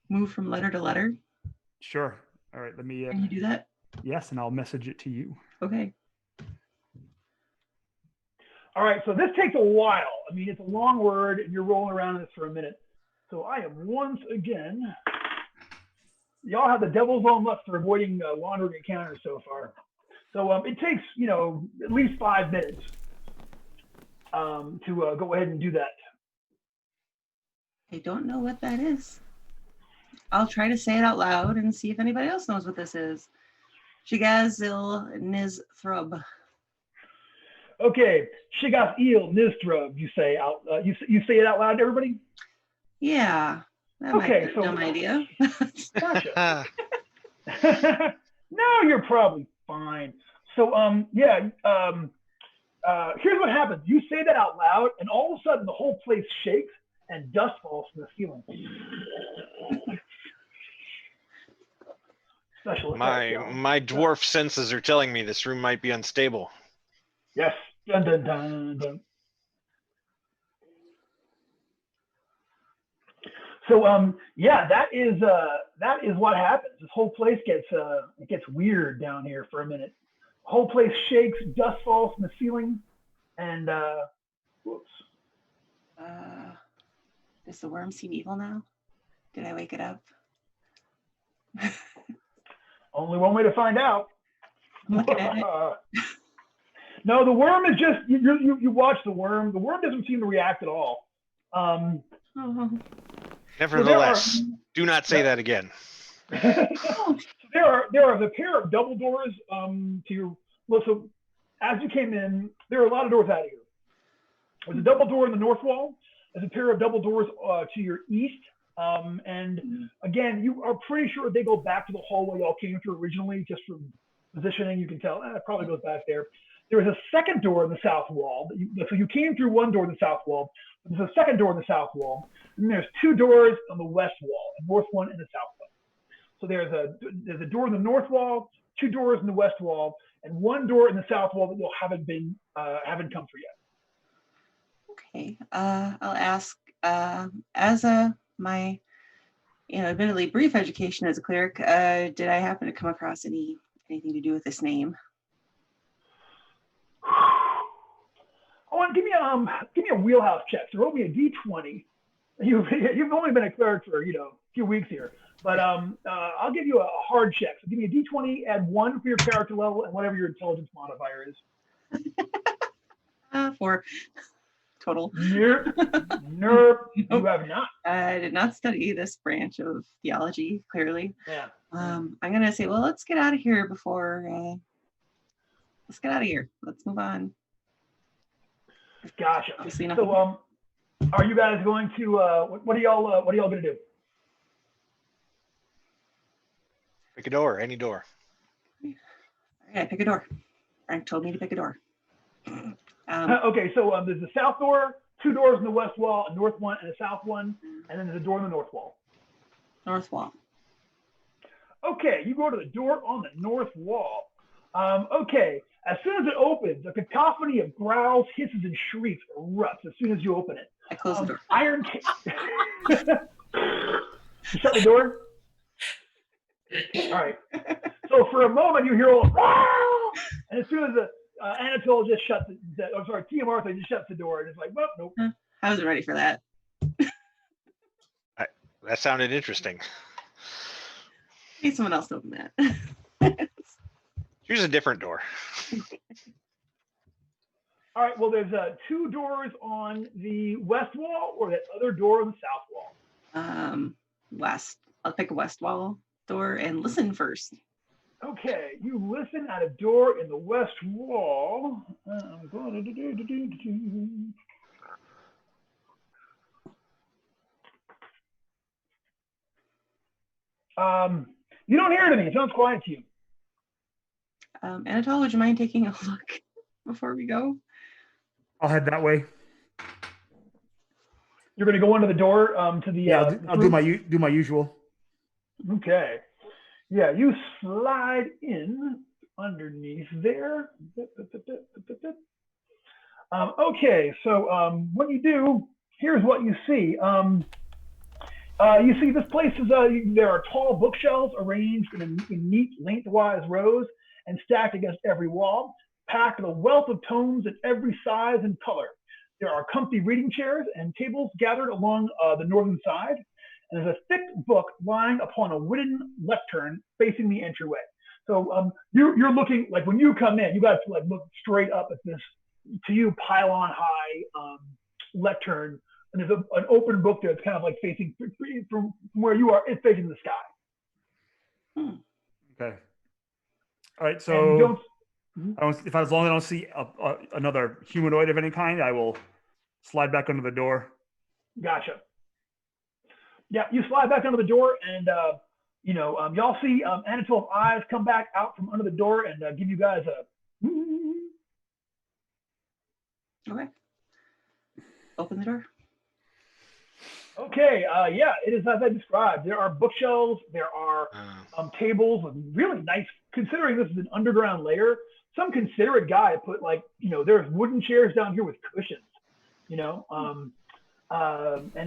Speaker 7: move from letter to letter.
Speaker 3: Sure. All right. Let me.
Speaker 7: Can you do that?
Speaker 3: Yes, and I'll message it to you.
Speaker 7: Okay.
Speaker 1: All right. So this takes a while. I mean, it's a long word, and you're rolling around in this for a minute. So I am once again. Y'all have the devil's own luck for avoiding wandering encounters so far. So it takes at least 5 minutes to go ahead and do that.
Speaker 7: I don't know what that is. I'll try to say it out loud and see if anybody else knows what this is. Shigazil Nizthrub.
Speaker 1: Okay, Shigas Eel Niztrub. You say out. You say it out loud to everybody.
Speaker 7: Yeah, that might
Speaker 1: Okay,
Speaker 7: be a
Speaker 1: so
Speaker 7: dumb idea.
Speaker 1: gotcha. No, you're probably fine. So here's what happens. You say that out loud, and all of a sudden the whole place shakes and dust falls from the ceiling. Special effects, y'all.
Speaker 2: My dwarf senses are telling me this room might be unstable.
Speaker 1: Yes. Dun dun dun dun. So that is what happens. This whole place gets weird down here for a minute. The whole place shakes, dust falls from the ceiling, and whoops.
Speaker 7: Does the worm seem evil now? Did I wake it up?
Speaker 1: Only one way to find out.
Speaker 7: I'm looking at it.
Speaker 1: No, the worm is just you watch the worm. The worm doesn't seem to react at all.
Speaker 7: Oh.
Speaker 2: Nevertheless, do not say that again.
Speaker 1: There are a pair of double doors to your. Well, so as you came in, there are a lot of doors out of here. There's a double door in the north wall. There's a pair of double doors to your east. And again, you are pretty sure they go back to the hallway y'all came through originally, just from positioning. You can tell it probably goes back there. There is a second door in the south wall. So you came through one door in the south wall. There's a second door in the south wall. And there's two doors on the west wall, a north one and a south one. So there's a door in the north wall, two doors in the west wall, and one door in the south wall that you haven't come through yet.
Speaker 7: Okay. I'll ask. As my, admittedly brief education as a cleric, did I happen to come across anything to do with this name?
Speaker 1: Oh, and give me a wheelhouse check. So roll me a d20. You've only been a cleric for a few weeks here, but I'll give you a hard check. So give me a d20, add 1 for your character level and whatever your intelligence modifier is.
Speaker 7: 4 total.
Speaker 1: Nope. You have not.
Speaker 7: I did not study this branch of theology, clearly.
Speaker 1: Yeah.
Speaker 7: I'm gonna say, well, let's get out of here before. Let's get out of here. Let's move on.
Speaker 1: Gotcha.
Speaker 7: Obviously nothing.
Speaker 1: So, are you guys going to? What are y'all gonna do?
Speaker 2: Pick a door, any door.
Speaker 7: All right, I pick a door. Frank told me to pick a door.
Speaker 1: Okay, so there's the south door, 2 doors in the west wall, a north one and a south one, and then there's a door in the north wall.
Speaker 7: North wall.
Speaker 1: Okay, you go to the door on the north wall. Okay, as soon as it opens, a cacophony of growls, hisses, and shrieks erupts as soon as you open it.
Speaker 7: I close the door.
Speaker 1: Iron. You shut the door? All right. So for a moment, you hear all, "Wow!" And as soon as Anatole just shuts Tia Martha just shuts the door, and it's like, well, nope.
Speaker 7: I wasn't ready for that.
Speaker 2: That sounded interesting.
Speaker 7: Need someone else to open that.
Speaker 2: Here's a different door.
Speaker 1: All right, well, there's 2 doors on the west wall or that other door on the south wall.
Speaker 7: West. I'll pick a west wall door and listen first.
Speaker 1: Okay, you listen at a door in the west wall. You don't hear anything. It sounds quiet to you.
Speaker 7: Anatole, would you mind taking a look before we go?
Speaker 3: I'll head that way.
Speaker 1: You're going to go into the door to the.
Speaker 3: Yeah, I'll do my usual.
Speaker 1: Okay. Yeah, you slide in underneath there. Okay, so when you do, here's what you see. You see this place is, there are tall bookshelves arranged in neat lengthwise rows and stacked against every wall, packed with a wealth of tomes in every size and color. There are comfy reading chairs and tables gathered along the northern side. And there's a thick book lying upon a wooden lectern facing the entryway. So you're looking, like when you come in, you got to like look straight up at this, to you, pylon high lectern. And there's an open book there. It's kind of like facing from where you are, it's facing the sky.
Speaker 3: Okay. All right,
Speaker 1: And
Speaker 3: so
Speaker 1: don't.
Speaker 3: as long as I don't see another humanoid of any kind, I will slide back under the door.
Speaker 1: Gotcha. Yeah, you slide back under the door, and y'all see Anatol's eyes come back out from under the door and give you guys a.
Speaker 7: Okay. Open the door.
Speaker 1: Okay, yeah, it is as I described. There are bookshelves, there are tables with really nice, considering this is an underground layer, some considerate guy put there's wooden chairs down here with cushions, and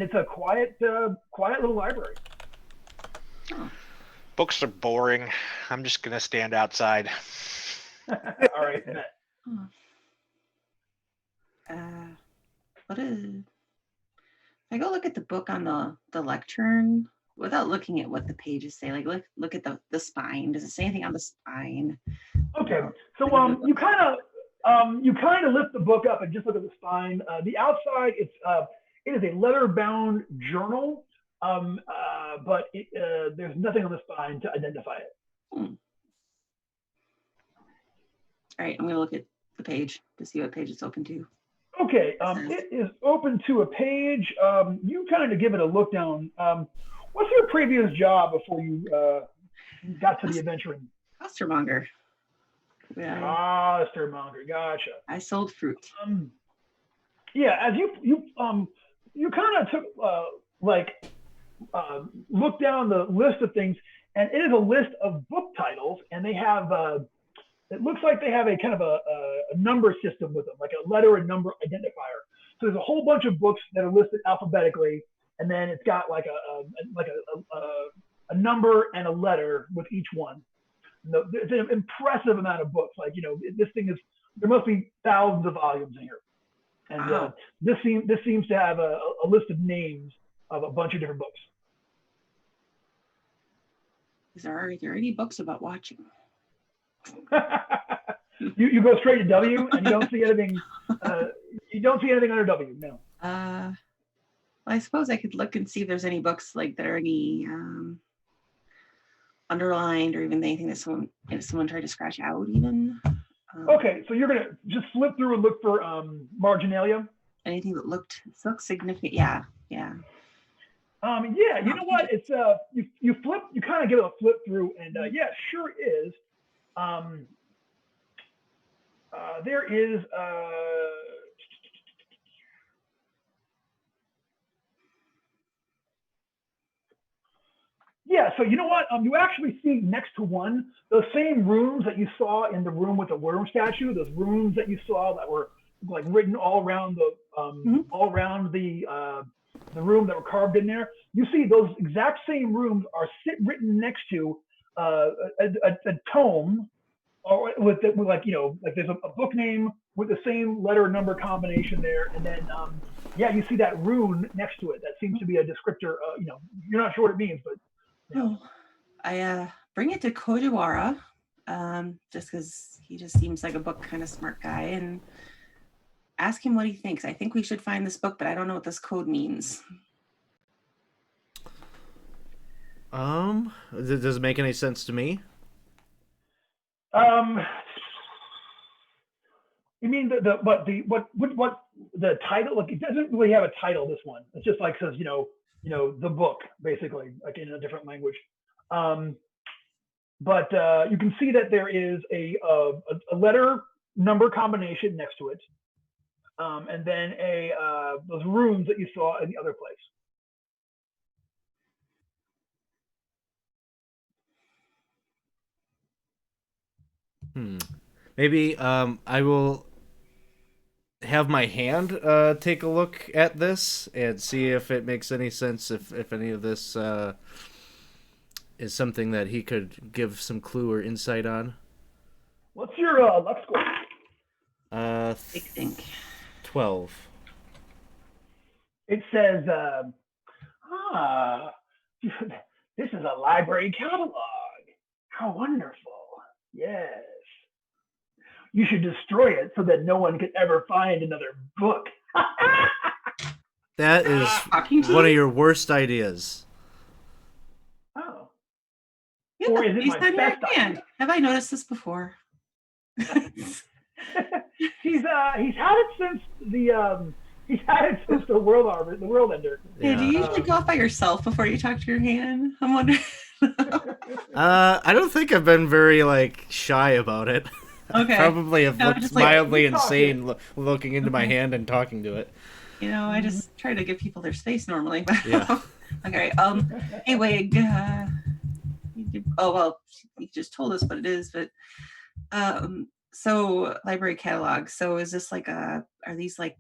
Speaker 1: it's a quiet little library.
Speaker 2: Books are boring. I'm just gonna stand outside.
Speaker 1: All right.
Speaker 7: What is? I go look at the book on the lectern without looking at what the pages say. Like look at the spine. Does it say anything on the spine?
Speaker 1: Okay, so you kind of lift the book up and just look at the spine. The outside, it is a leather-bound journal, but there's nothing on the spine to identify it.
Speaker 7: All right, I'm gonna look at the page to see what page it's open to.
Speaker 1: Okay, it is open to a page. You kind of give it a look down. What's your previous job before you got to the adventuring?
Speaker 7: Costermonger. Yeah.
Speaker 1: Costermonger, gotcha.
Speaker 7: I sold fruit.
Speaker 1: Yeah, as you kind of took look down the list of things, and it is a list of book titles, and they have it looks like they have a kind of a number system with them, like a letter and number identifier. So there's a whole bunch of books that are listed alphabetically, and then it's got like a number and a letter with each one. It's an impressive amount of books. This thing is, there must be thousands of volumes in here. And this seems to have a list of names of a bunch of different books.
Speaker 7: Are there any books about watching?
Speaker 1: You go straight to W, and you don't see anything. You don't see anything under W. No.
Speaker 7: Well, I suppose I could look and see if there's any books that are any underlined, or even anything that someone tried to scratch out even.
Speaker 1: Okay, so you're gonna just flip through and look for marginalia.
Speaker 7: Anything that looked significant? Yeah.
Speaker 1: Yeah, you know what? It's you kind of give it a flip through, and yeah, sure is. There is yeah, so you know what? You actually see next to one, those same rooms that you saw in the room with the worm statue, those rooms that you saw that were written all around the the room that were carved in there. You see those exact same rooms are written next to a tome, or there's a book name with the same letter and number combination there, and then you see that rune next to it. That seems to be a descriptor. You're not sure what it means, but.
Speaker 7: I bring it to Kojiwara, just because he just seems like a book kind of smart guy, and ask him what he thinks. I think we should find this book, but I don't know what this code means.
Speaker 5: Does it make any sense to me?
Speaker 1: You mean what the title? Like, it doesn't really have a title. This one, it's just says the book, basically, in a different language. But you can see that there is a letter number combination next to it, and then those runes that you saw in the other place.
Speaker 5: Maybe I will have my hand take a look at this and see if it makes any sense, if any of this is something that he could give some clue or insight on.
Speaker 1: What's your luck score?
Speaker 7: Big think.
Speaker 5: 12.
Speaker 1: It says, this is a library catalog. How wonderful. Yes. You should destroy it so that no one can ever find another book.
Speaker 5: That is one of your worst ideas.
Speaker 1: Oh. Or is it
Speaker 7: He's
Speaker 1: my
Speaker 7: on your
Speaker 1: best
Speaker 7: hand. Have I noticed this before?
Speaker 1: He's had it since the world ender.
Speaker 7: Hey, do you
Speaker 5: Yeah.
Speaker 7: usually go off by yourself before you talk to your hand? I'm wondering.
Speaker 5: I don't think I've been very like shy about it.
Speaker 7: Okay.
Speaker 5: Probably have
Speaker 7: No,
Speaker 5: looked
Speaker 7: just like-
Speaker 5: mildly
Speaker 1: You talk
Speaker 5: insane looking into my hand and talking to it.
Speaker 7: You know, I just try to give people their space normally. But
Speaker 5: Yeah.
Speaker 7: okay. Hey, Wig. Oh well, you just told us what it is, but so library catalog. So is this like are these like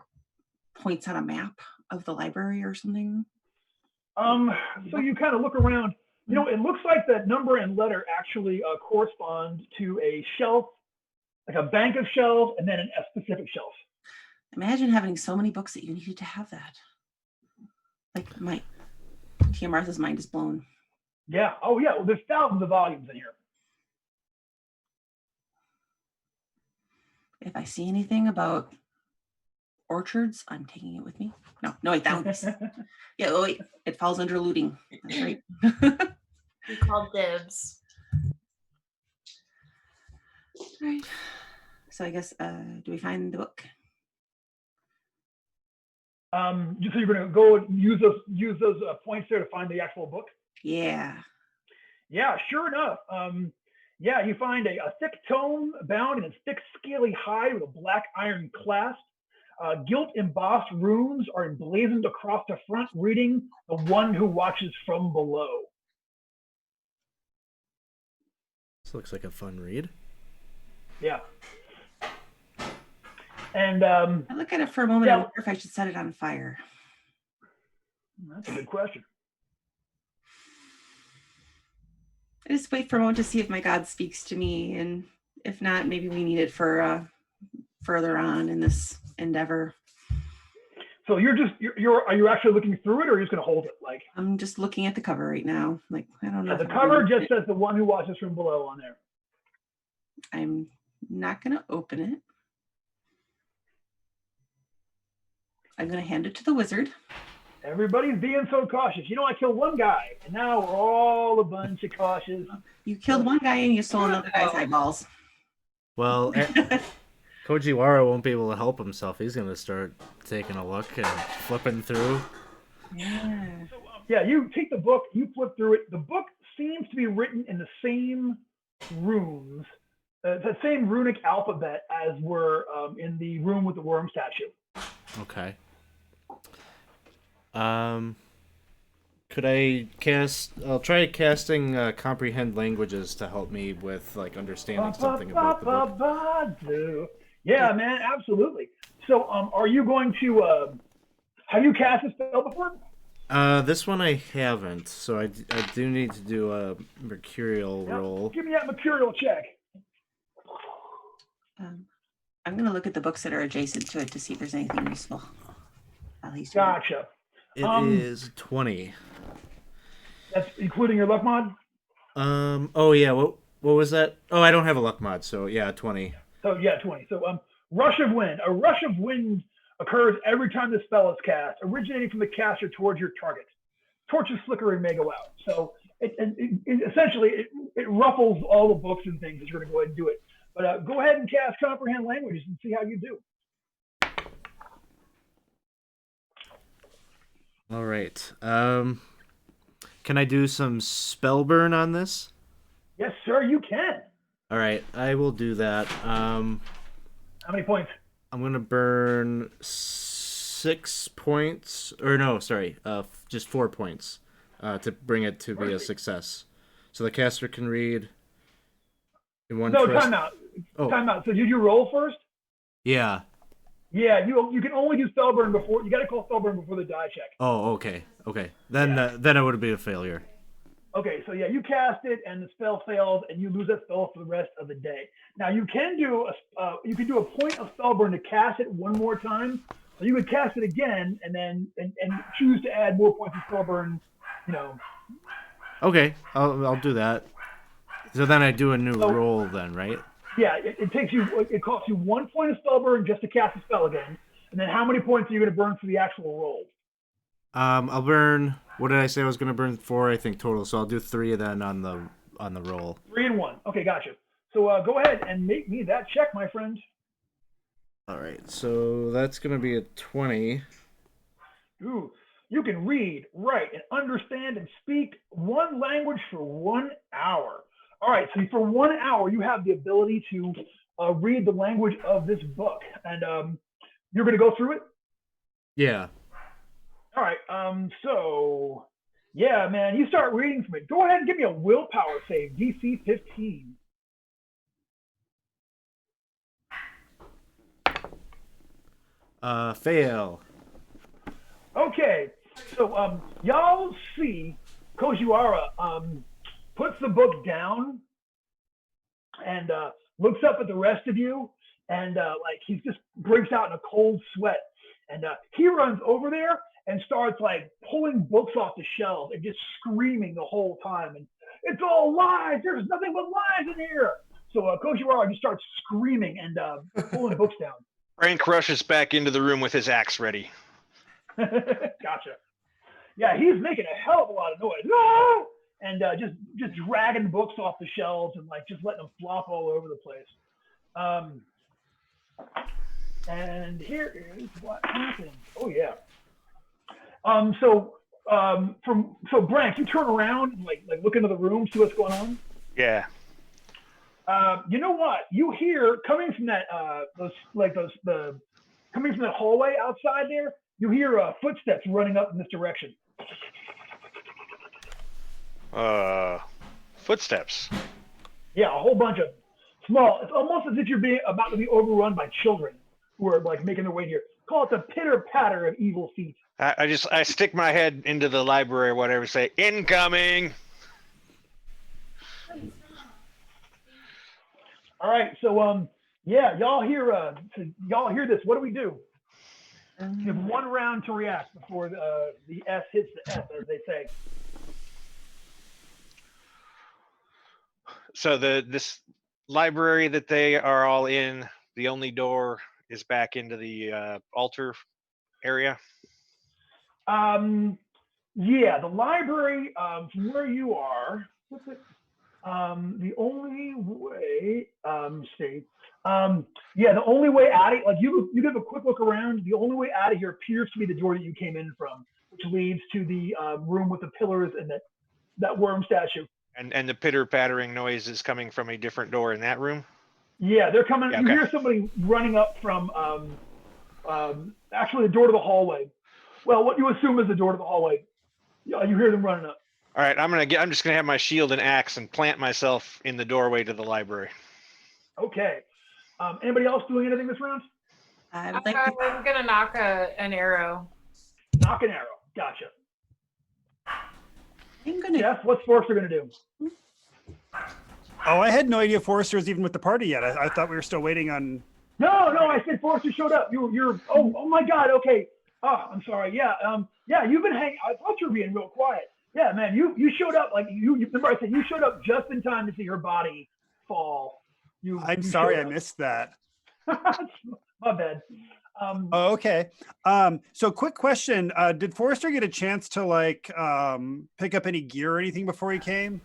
Speaker 7: points on a map of the library or something?
Speaker 1: So you kind of look around. You know, it looks like that number and letter actually correspond to a shelf, like a bank of shelves, and then a specific shelf.
Speaker 7: Imagine having so many books that you needed to have that. Like my Tia Martha's mind is blown.
Speaker 1: Yeah. Oh, yeah. Well, there's thousands of volumes in here.
Speaker 7: If I see anything about orchards, I'm taking it with me. No, wait, that one's yeah. Oh wait, it falls under looting. That's right.
Speaker 6: We called dibs.
Speaker 7: Right. So I guess do we find the book?
Speaker 1: So you're going to go and use those points there to find the actual book.
Speaker 7: Yeah.
Speaker 1: Yeah, sure enough. Yeah, you find a thick tome bound in a thick, scaly hide with a black iron clasp. Gilt embossed runes are emblazoned across the front, reading "The One Who Watches from Below."
Speaker 5: This looks like a fun read.
Speaker 1: Yeah. And
Speaker 7: I look at it for a moment.
Speaker 1: Yeah.
Speaker 7: I wonder if I should set it on fire.
Speaker 1: that's a good question.
Speaker 7: I just wait for a moment to see if my God speaks to me, and if not, maybe we need it for further on in this endeavor.
Speaker 1: So are you actually looking through it, or are you just going to hold it? Like,
Speaker 7: I'm just looking at the cover right now. Like, I don't know.
Speaker 1: the
Speaker 7: if I
Speaker 1: cover
Speaker 7: really-
Speaker 1: just says "The One Who Watches from Below" on there.
Speaker 7: I'm not going to open it. I'm going to hand it to the wizard.
Speaker 1: Everybody's being so cautious. You know, I killed one guy, and now we're all a bunch of cautious.
Speaker 7: You killed one guy and you stole another guy's eyeballs.
Speaker 5: Well, Kojiwara won't be able to help himself. He's gonna start taking a look and flipping through.
Speaker 7: Yeah.
Speaker 1: Yeah, you take the book, you flip through it. The book seems to be written in the same runes, the same runic alphabet as were in the room with the worm statue.
Speaker 5: Okay. Could I cast? I'll try casting comprehend languages to help me with like understanding something about the book.
Speaker 1: Yeah, man, absolutely. So, are you going to? Have you cast a spell before?
Speaker 5: This one I haven't, so I do need to do a mercurial roll.
Speaker 1: Give me that mercurial check.
Speaker 7: I'm going to look at the books that are adjacent to it to see if there's anything useful. At least.
Speaker 1: Gotcha.
Speaker 5: It is 20.
Speaker 1: That's including your luck mod.
Speaker 5: Oh yeah. What was that? Oh, I don't have a luck mod, so yeah, 20.
Speaker 1: So yeah, 20. So rush of wind. A rush of wind occurs every time the spell is cast, originating from the caster towards your target. Torches flicker and may go out. So essentially it ruffles all the books and things as you're going to go ahead and do it. But go ahead and cast comprehend languages and see how you do.
Speaker 5: All right. Can I do some spell burn on this?
Speaker 1: Yes, sir, you can.
Speaker 5: All right, I will do that.
Speaker 1: How many points?
Speaker 5: I'm gonna burn 6 points, or no, sorry, just 4 points, to bring it to be a success. So the caster can read in one.
Speaker 1: No,
Speaker 5: twist.
Speaker 1: time out.
Speaker 5: Oh.
Speaker 1: Time out. So did you roll first?
Speaker 5: Yeah.
Speaker 1: Yeah, you can only do spell burn before. You got to call spell burn before the die check.
Speaker 5: Oh, okay. Then it would be a failure.
Speaker 1: Okay, so yeah, you cast it and the spell fails, and you lose that spell for the rest of the day. Now you can do a point of spell burn to cast it one more time. So you could cast it again, and then and choose to add more points of spell burn. You know.
Speaker 5: Okay, I'll do that. So then I do a new roll then, right?
Speaker 1: Yeah, it costs you 1 point of spell burn just to cast a spell again, and then how many points are you going to burn for the actual roll?
Speaker 5: I'll burn. What did I say I was going to burn? 4, I think total. So I'll do 3 then on the on the roll.
Speaker 1: 3 and 1. Okay, gotcha. So go ahead and make me that check, my friend.
Speaker 5: All right, so that's gonna be a 20.
Speaker 1: Ooh, you can read, write, and understand and speak one language for 1 hour. All right, so for 1 hour, you have the ability to read the language of this book, and you're going to go through it.
Speaker 5: Yeah.
Speaker 1: All right. So yeah, man, you start reading from it. Go ahead and give me a willpower save, DC 15.
Speaker 5: Fail.
Speaker 1: Okay, so y'all see Kojiwara puts the book down and looks up at the rest of you, and like he just breaks out in a cold sweat, and he runs over there and starts like pulling books off the shelves and just screaming the whole time, and it's all lies. There's nothing but lies in here. So Kojiwara just starts screaming and pulling books down.
Speaker 2: Frank rushes back into the room with his axe ready.
Speaker 1: Gotcha. Yeah, he's making a hell of a lot of noise. Ah! And just dragging books off the shelves and like just letting them flop all over the place. And here is what happens. Oh yeah. So Brank, you turn around and like look into the room, see what's going on.
Speaker 2: Yeah.
Speaker 1: You know what? You hear coming from that coming from that hallway outside there. You hear footsteps running up in this direction.
Speaker 2: Footsteps.
Speaker 1: Yeah, a whole bunch of small. It's almost as if you're about to be overrun by children who are like making their way here. Call it the pitter patter of evil feet.
Speaker 2: I stick my head into the library or whatever, say incoming.
Speaker 1: All right, so yeah, y'all hear this. What do we do? You have 1 round to react before the S hits the F, as they say.
Speaker 2: So this library that they are all in, the only door is back into the altar area.
Speaker 1: Yeah, the library from where you are. What's it? The only way. Yeah, the only way out of like you give a quick look around. The only way out of here appears to be the door that you came in from, which leads to the room with the pillars and that worm statue.
Speaker 2: And the pitter pattering noise is coming from a different door in that room.
Speaker 1: Yeah, they're coming.
Speaker 2: Yeah,
Speaker 1: You
Speaker 2: okay.
Speaker 1: hear somebody running up from actually the door to the hallway. Well, what you assume is the door to the hallway. Yeah, you hear them running up.
Speaker 2: All right, I'm just gonna have my shield and axe and plant myself in the doorway to the library.
Speaker 1: Okay. Anybody else doing anything this round?
Speaker 7: I would like to.
Speaker 6: I'm gonna knock an arrow.
Speaker 1: Knock an arrow. Gotcha.
Speaker 7: I'm gonna.
Speaker 1: Jeff, what's Forrester gonna do?
Speaker 4: Oh, I had no idea Forrester was even with the party yet. I thought we were still waiting on.
Speaker 1: No, I said Forrester showed up. You're. Oh my God. Okay. I'm sorry. Yeah. Yeah. You've been hanging. I thought you were being real quiet. Yeah, man. You showed up like you. Remember I said you showed up just in time to see her body fall.
Speaker 4: I'm sorry, I missed that.
Speaker 1: My bad.
Speaker 4: Oh, okay. So quick question. Did Forrester get a chance to like pick up any gear or anything before he came?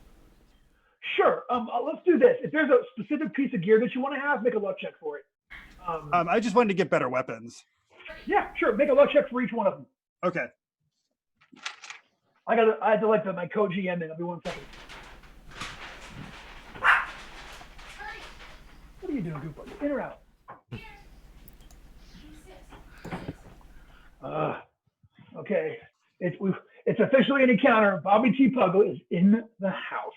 Speaker 1: Sure. Let's do this. If there's a specific piece of gear that you want to have, make a luck check for it.
Speaker 4: I just wanted to get better weapons.
Speaker 1: Yeah, sure. Make a luck check for each one of them.
Speaker 4: Okay.
Speaker 1: I had to let my co-GM in. I'll be 1 second. What are you doing, Goopbug? In or out? Okay. It's officially an encounter. Bobby T. Puggle is in the house.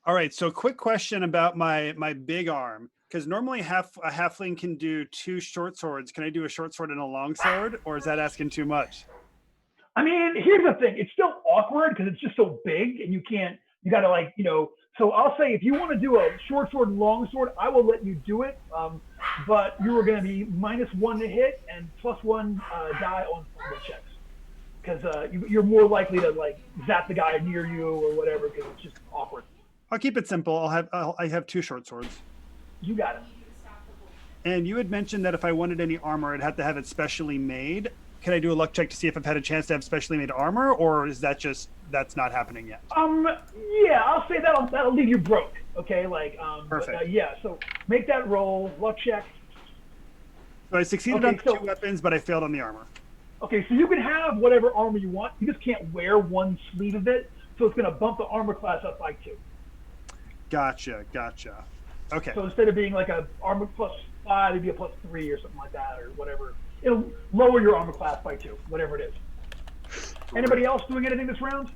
Speaker 4: All right. So quick question about my big arm. Because normally a halfling can do 2 short swords. Can I do a short sword and a long sword? Or is that asking too much?
Speaker 1: I mean, here's the thing. It's still awkward because it's just so big and you got to like, so I'll say if you want to do a short sword and long sword, I will let you do it. But you are going to be -1 to hit and +1 die on fumble checks. Because you're more likely to like zap the guy near you or whatever because it's just awkward.
Speaker 4: I'll keep it simple. I have 2 short swords.
Speaker 1: You got it.
Speaker 4: And you had mentioned that if I wanted any armor, I'd have to have it specially made. can I do a luck check to see if I've had a chance to have specially made armor, or is that that's not happening yet?
Speaker 1: Yeah, I'll say that'll leave you broke. Okay, like
Speaker 4: Perfect.
Speaker 1: But, yeah, so make that roll, luck check.
Speaker 4: So I succeeded
Speaker 1: Okay,
Speaker 4: on the 2 weapons, but I failed on the armor.
Speaker 1: Okay, so you can have whatever armor you want. You just can't wear one sleeve of it, so it's going to bump the armor class up by 2.
Speaker 4: Gotcha. Okay.
Speaker 1: So instead of being like a armor +5, it'd be a +3 or something like that, or whatever. It'll lower your armor class by 2, whatever it is. Anybody else doing anything this round?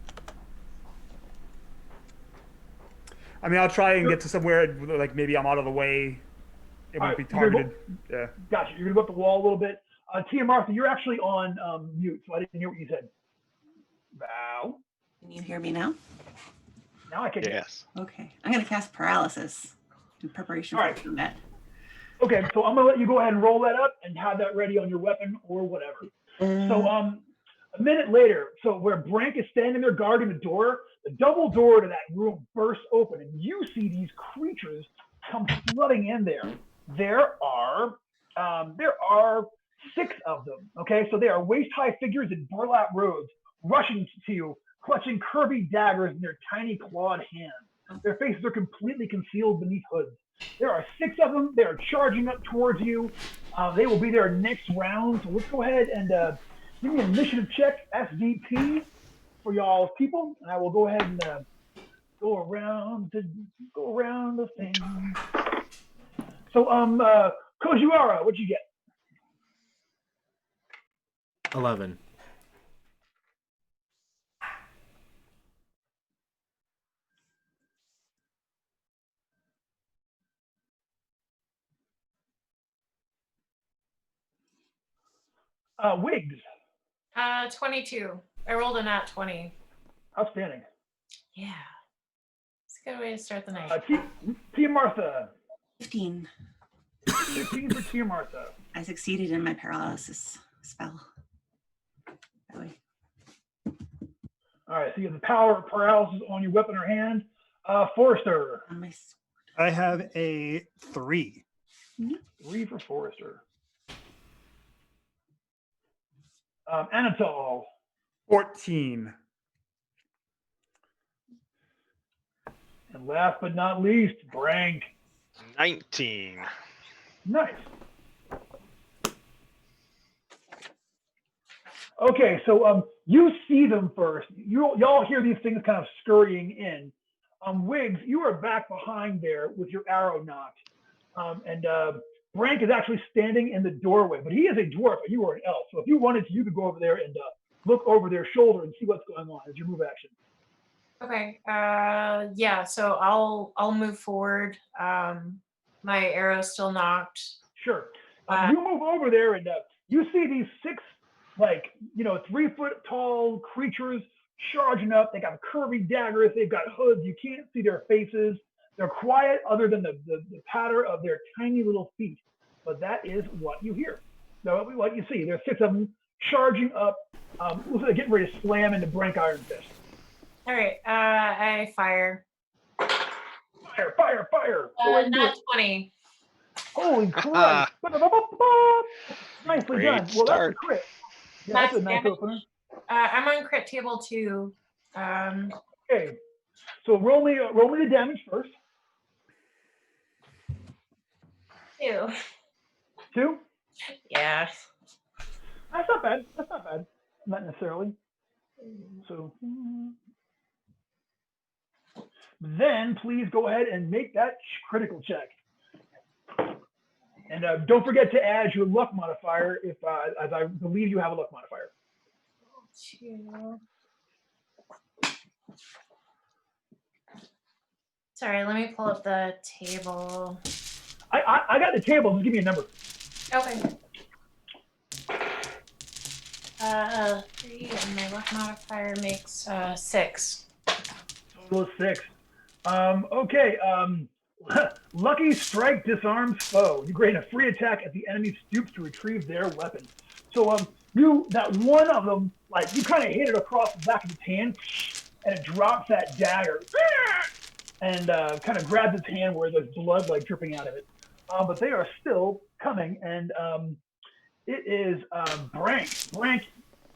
Speaker 3: I mean, I'll try and get to somewhere like maybe I'm out of the way. It won't be targeted. Yeah.
Speaker 1: Gotcha. You're gonna go up the wall a little bit. Tia Martha, you're actually on mute, so I didn't hear what you said. Val.
Speaker 7: Can you hear me now?
Speaker 1: Now I can.
Speaker 2: Yes.
Speaker 7: Okay. I'm going to cast paralysis in preparation
Speaker 1: All
Speaker 7: for
Speaker 1: right.
Speaker 7: combat.
Speaker 1: Okay, so I'm gonna let you go ahead and roll that up and have that ready on your weapon or whatever. So a minute later, so where Brank is standing there guarding the door, the double door to that room bursts open, and you see these creatures come flooding in there. There are 6 of them. Okay, so they are waist-high figures in burlap robes, rushing to you, clutching curvy daggers in their tiny clawed hands. Their faces are completely concealed beneath hoods. There are 6 of them. They are charging up towards you. They will be there next round. So let's go ahead and give me an initiative check, SVP, for y'all's people, and I will go ahead and go around the thing. So Kojiwara, what'd you get?
Speaker 5: 11.
Speaker 1: Wiggs.
Speaker 6: 22. I rolled a nat 20.
Speaker 1: Outstanding.
Speaker 6: Yeah. It's a good way to start the night.
Speaker 1: Tia Martha.
Speaker 7: 15.
Speaker 1: 15 for Tia Martha.
Speaker 7: I succeeded in my paralysis spell. That way.
Speaker 1: All right, so you have the power of paralysis on your weapon or hand. Forrester.
Speaker 7: On my
Speaker 4: I have a 3.
Speaker 1: 3 for Forrester. Anatol.
Speaker 3: 14.
Speaker 1: And last but not least, Brank.
Speaker 2: 19.
Speaker 1: Nice. Okay, so you see them first. Y'all hear these things kind of scurrying in. Wiggs, you are back behind there with your arrow knocked. And Brank is actually standing in the doorway, but he is a dwarf and you are an elf. So if you wanted to, you could go over there and look over their shoulder and see what's going on as your move action.
Speaker 6: Okay. Yeah. So I'll move forward. My arrow's still knocked.
Speaker 1: Sure. You move over there and you see these 6, 3-foot tall creatures charging up. They got curvy daggers. They've got hoods. You can't see their faces. They're quiet other than the patter of their tiny little feet. But that is what you hear. No, what you see. There's 6 of them charging up. Looks like they're getting ready to slam into Brank Iron Fist.
Speaker 6: All right. I fire.
Speaker 1: Fire. Go ahead and do
Speaker 6: Not
Speaker 1: it.
Speaker 6: 20.
Speaker 1: Holy Christ. Nicely
Speaker 2: Great
Speaker 1: done. Well, that's a
Speaker 2: start.
Speaker 1: crit. Yeah,
Speaker 6: Max
Speaker 1: that's a nice
Speaker 6: damage.
Speaker 1: opener.
Speaker 6: I'm on crit table 2.
Speaker 1: Okay. So roll me the damage first.
Speaker 6: 2.
Speaker 1: 2?
Speaker 6: Yeah.
Speaker 1: That's not bad. Not necessarily. So then please go ahead and make that critical check. And don't forget to add your luck modifier if, as I believe you have a luck modifier.
Speaker 6: 2. Sorry, let me pull up the table.
Speaker 1: I got the table. Just give me a number.
Speaker 6: Okay. 3, and my luck modifier makes 6.
Speaker 1: Total of 6. Okay. Lucky Strike disarms foe. You grant a free attack as the enemy stoops to retrieve their weapon. So that one of them, like, you kind of hit it across the back of its hand, and it drops that dagger, and kind of grabs its hand where there's blood like dripping out of it. But they are still coming, and It is Brank. Brank,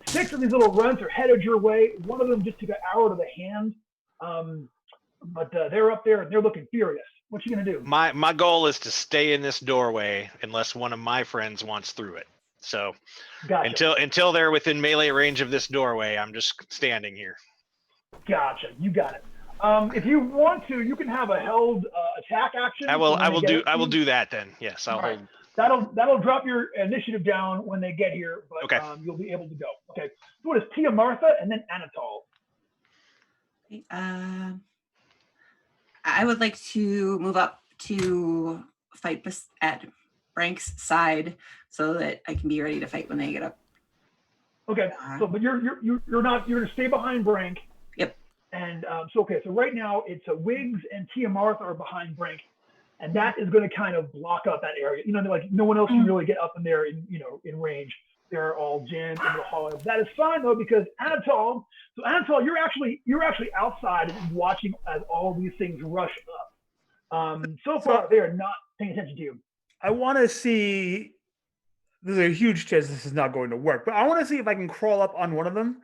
Speaker 1: 6 of these little runts are headed your way. One of them just took an arrow to the hand. But they're up there and they're looking furious. What you gonna do?
Speaker 2: My goal is to stay in this doorway unless one of my friends wants through it. So
Speaker 1: Gotcha.
Speaker 2: until they're within melee range of this doorway, I'm just standing here.
Speaker 1: Gotcha. You got it. If you want to, you can have a held attack action.
Speaker 2: I will do that then. Yes, I'll
Speaker 1: Right.
Speaker 2: hold.
Speaker 1: That'll drop your initiative down when they get here, but
Speaker 2: Okay.
Speaker 1: You'll be able to go. Okay. So what is Tia Martha and then Anatol?
Speaker 7: I would like to move up to fight at Brank's side so that I can be ready to fight when they get up.
Speaker 1: Okay. So, but you're not. You're gonna stay behind Brank.
Speaker 7: Yep.
Speaker 1: And so right now it's Wiggs and Tia Martha are behind Brank, and that is going to kind of block up that area. Like no one else can really get up in there in range. They're all jammed into the hallway. That is fine though, because Anatol. So Anatol, you're actually outside and watching as all these things rush up. So far they are not paying attention to you.
Speaker 3: I want to see. There's a huge chance this is not going to work, but I want to see if I can crawl up on one of them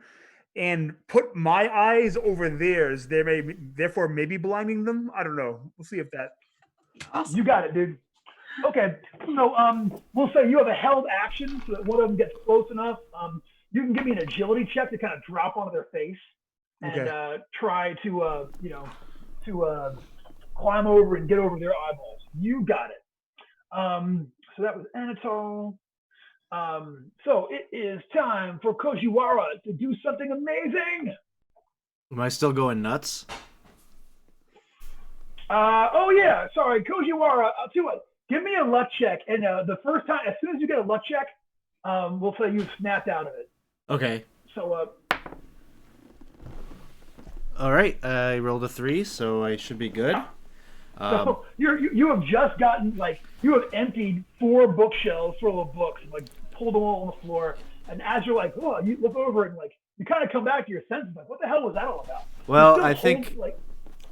Speaker 3: and put my eyes over theirs. Therefore maybe blinding them. I don't know. We'll see if that.
Speaker 7: Awesome.
Speaker 1: You got it, dude. Okay, so we'll say you have a held action, so that one of them gets close enough. You can give me an agility check to kind of drop onto their face and try to climb over and get over their eyeballs. You got it. So that was Anatol. So it is time for Kojiwara to do something amazing.
Speaker 5: Am I still going nuts?
Speaker 1: Oh yeah, sorry, Kojiwara. I'll tell you what. Give me a luck check, and the first time, as soon as you get a luck check, we'll say you've snapped out of it.
Speaker 5: Okay.
Speaker 1: So.
Speaker 5: All right. I rolled a 3, so I should be good.
Speaker 1: So you have just gotten you have emptied 4 bookshelves full of books and pulled them all on the floor, and as you're oh, you look over and you kind of come back to your senses, what the hell was that all about?
Speaker 5: Well,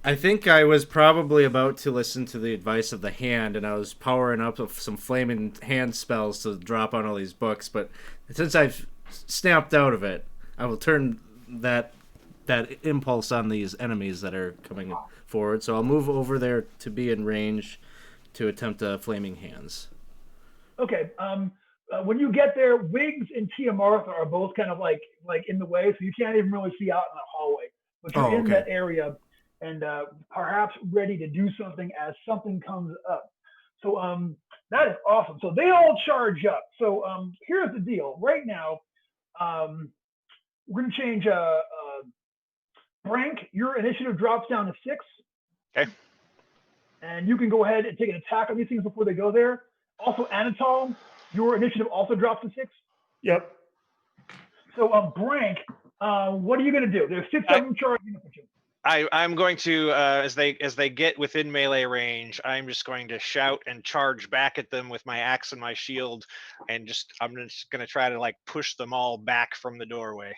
Speaker 5: I think I was probably about to listen to the advice of the hand, and I was powering up some flaming hand spells to drop on all these books. But since I've snapped out of it, I will turn that impulse on these enemies that are coming forward. So I'll move over there to be in range to attempt flaming hands.
Speaker 1: Okay. When you get there, Wiggs and Tia Martha are both kind of like in the way, so you can't even really see out in the hallway. But you're in that area. And perhaps ready to do something as something comes up. So that is awesome. So they all charge up. So here's the deal. Right now, we're going to change Brank. Your initiative drops down to 6.
Speaker 2: Okay.
Speaker 1: And you can go ahead and take an attack on these things before they go there. Also, Anatol, your initiative also drops to 6.
Speaker 3: Yep.
Speaker 1: So Brank, what are you going to do? There's 6 of them charging up at you.
Speaker 2: I'm going to as they get within melee range, I'm just going to shout and charge back at them with my axe and my shield, and I'm just going to try to push them all back from the doorway.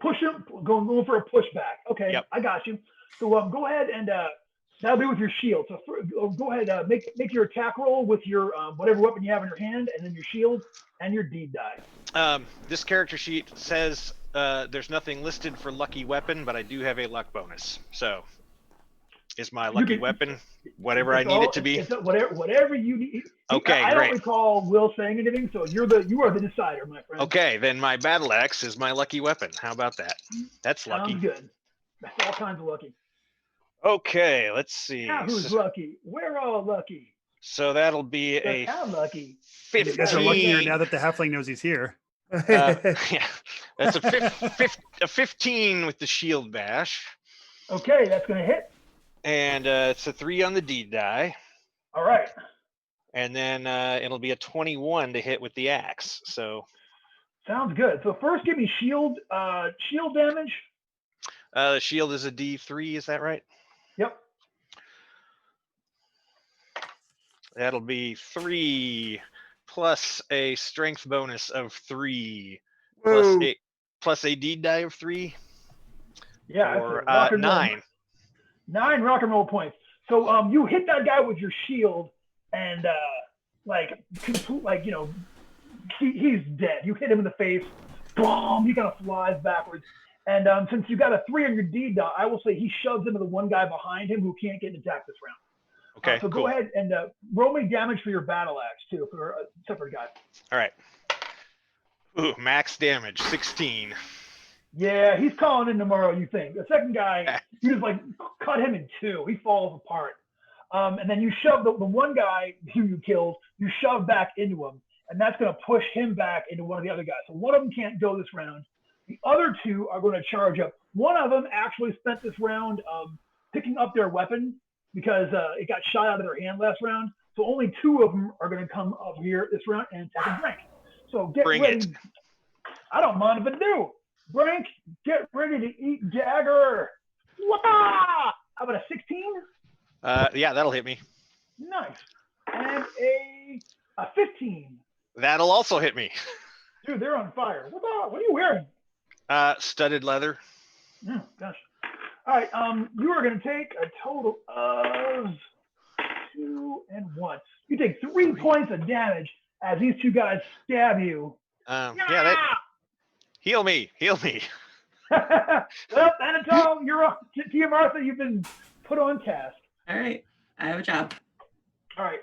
Speaker 1: Push them, going for a pushback. Okay,
Speaker 2: yep.
Speaker 1: I got you. So go ahead and that'll be with your shield. So go ahead, make your attack roll with your whatever weapon you have in your hand, and then your shield and your deed die.
Speaker 2: This character sheet says there's nothing listed for lucky weapon, but I do have a luck bonus. So is my lucky weapon whatever I need it to be?
Speaker 1: Whatever you need.
Speaker 2: Okay,
Speaker 1: I
Speaker 2: great.
Speaker 1: don't recall Will saying anything, so you are the decider, my friend.
Speaker 2: Okay, then my battle axe is my lucky weapon. How about that? That's lucky.
Speaker 1: Sounds good. That's all kinds of lucky.
Speaker 2: Okay, let's see.
Speaker 1: Now who's lucky? We're all lucky.
Speaker 2: So that'll be
Speaker 1: How lucky?
Speaker 2: 15.
Speaker 4: You guys are luckier now that the halfling knows he's here.
Speaker 2: Yeah, that's a 15 with the shield bash.
Speaker 1: Okay, that's going to hit.
Speaker 2: And it's a 3 on the deed die.
Speaker 1: All right.
Speaker 2: And then it'll be a 21 to hit with the axe. So
Speaker 1: sounds good. So first, give me shield damage.
Speaker 2: The shield is a D3. Is that right?
Speaker 1: Yep.
Speaker 2: That'll be 3 plus a strength bonus of 3 plus a deed die of 3.
Speaker 1: Yeah.
Speaker 2: Or 9.
Speaker 1: 9 rock and roll points. So you hit that guy with your shield and he's dead. You hit him in the face, boom, he kind of flies backwards. And since you got a 3 on your D dot, I will say he shoves into the one guy behind him who can't get an attack this round.
Speaker 2: Okay,
Speaker 1: So
Speaker 2: cool.
Speaker 1: go ahead and roll me damage for your battle axe too, for a separate guy.
Speaker 2: All right. Ooh, max damage, 16.
Speaker 1: Yeah, he's calling in tomorrow, you think. The second guy, you just like cut him in 2. He falls apart. And then you shove the one guy who you killed, you shove back into him, and that's going to push him back into one of the other guys. So one of them can't go this round. The other 2 are going to charge up. One of them actually spent this round picking up their weapon because it got shot out of their hand last round. So only 2 of them are going to come up here this round and attack a Brink. So get
Speaker 2: Bring
Speaker 1: ready.
Speaker 2: it.
Speaker 1: I don't mind if I do. Brink, get ready to eat dagger. Wah! How about a 16?
Speaker 2: Yeah, that'll hit me.
Speaker 1: Nice. And a 15.
Speaker 2: That'll also hit me.
Speaker 1: Dude, they're on fire. What are you wearing?
Speaker 2: Studded leather.
Speaker 1: Oh, gosh. All right. You are going to take a total of 2 and 1. You take 3 points of damage as these 2 guys stab you.
Speaker 2: Yeah, that. Heal me.
Speaker 1: Well, Anatole, you're on. Tia Martha, you've been put on task.
Speaker 7: All right, I have a job.
Speaker 1: All right.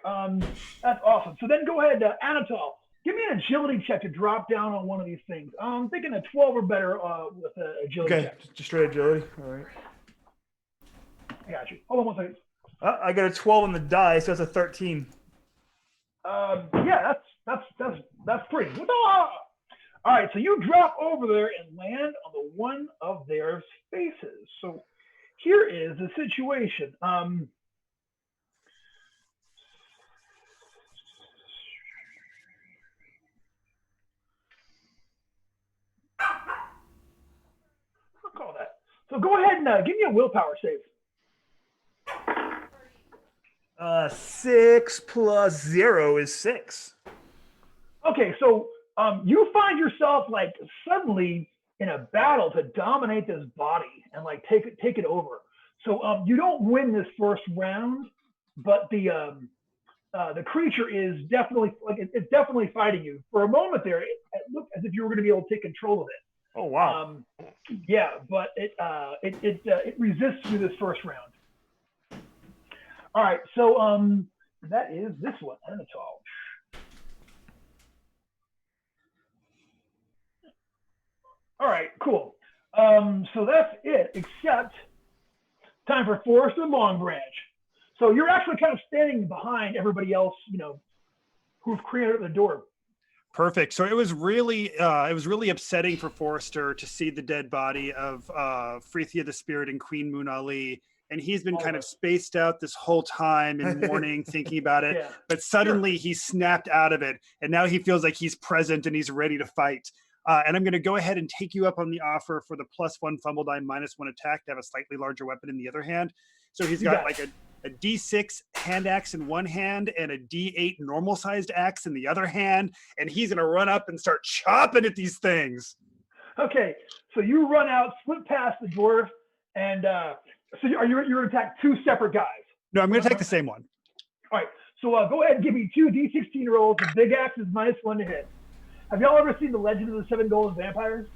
Speaker 1: That's awesome. So then go ahead, Anatole. Give me an agility check to drop down on one of these things. I'm thinking a 12 or better with an agility
Speaker 3: Okay,
Speaker 1: check.
Speaker 3: just straight agility. All right.
Speaker 1: I got you. Hold on 1 second.
Speaker 3: I got a 12 on the die, so that's a 13.
Speaker 1: Yeah, that's pretty. All right, so you drop over there and land on the one of their faces. So here is the situation. I'll call that. So go ahead and give me a willpower save.
Speaker 3: 6 plus 0 is 6.
Speaker 1: Okay, so you find yourself like suddenly in a battle to dominate this body and like take it over. So you don't win this first round, but the creature is definitely it's definitely fighting you. For a moment there, it looked as if you were going to be able to take control of it.
Speaker 3: Oh wow!
Speaker 1: Yeah, but it resists you this first round. All right, so that is this one, Anatole. All right, cool. So that's it, except time for Forrester Long Branch. So you're actually kind of standing behind everybody else, who've created the door.
Speaker 4: Perfect. So it was really upsetting for Forrester to see the dead body of Frithia the Spirit and Queen Moon Ali. And he's been kind of spaced out this whole time in mourning, thinking about it.
Speaker 1: Yeah.
Speaker 4: But suddenly he snapped out of it. And now he feels like he's present and he's ready to fight. And I'm going to go ahead and take you up on the offer for the +1 fumble die, -1 attack to have a slightly larger weapon in the other hand. So he's got like a D6 hand axe in one hand and a D8 normal sized axe in the other hand. And he's going to run up and start chopping at these things.
Speaker 1: Okay, so you run out, slip past the dwarf, and so you're going to attack 2 separate guys.
Speaker 4: No, I'm going to take the same one.
Speaker 1: All right, so go ahead and give me 2 D16 rolls. The big axe is -1 to hit. Have y'all ever seen The Legend of the 7 Golden Vampires?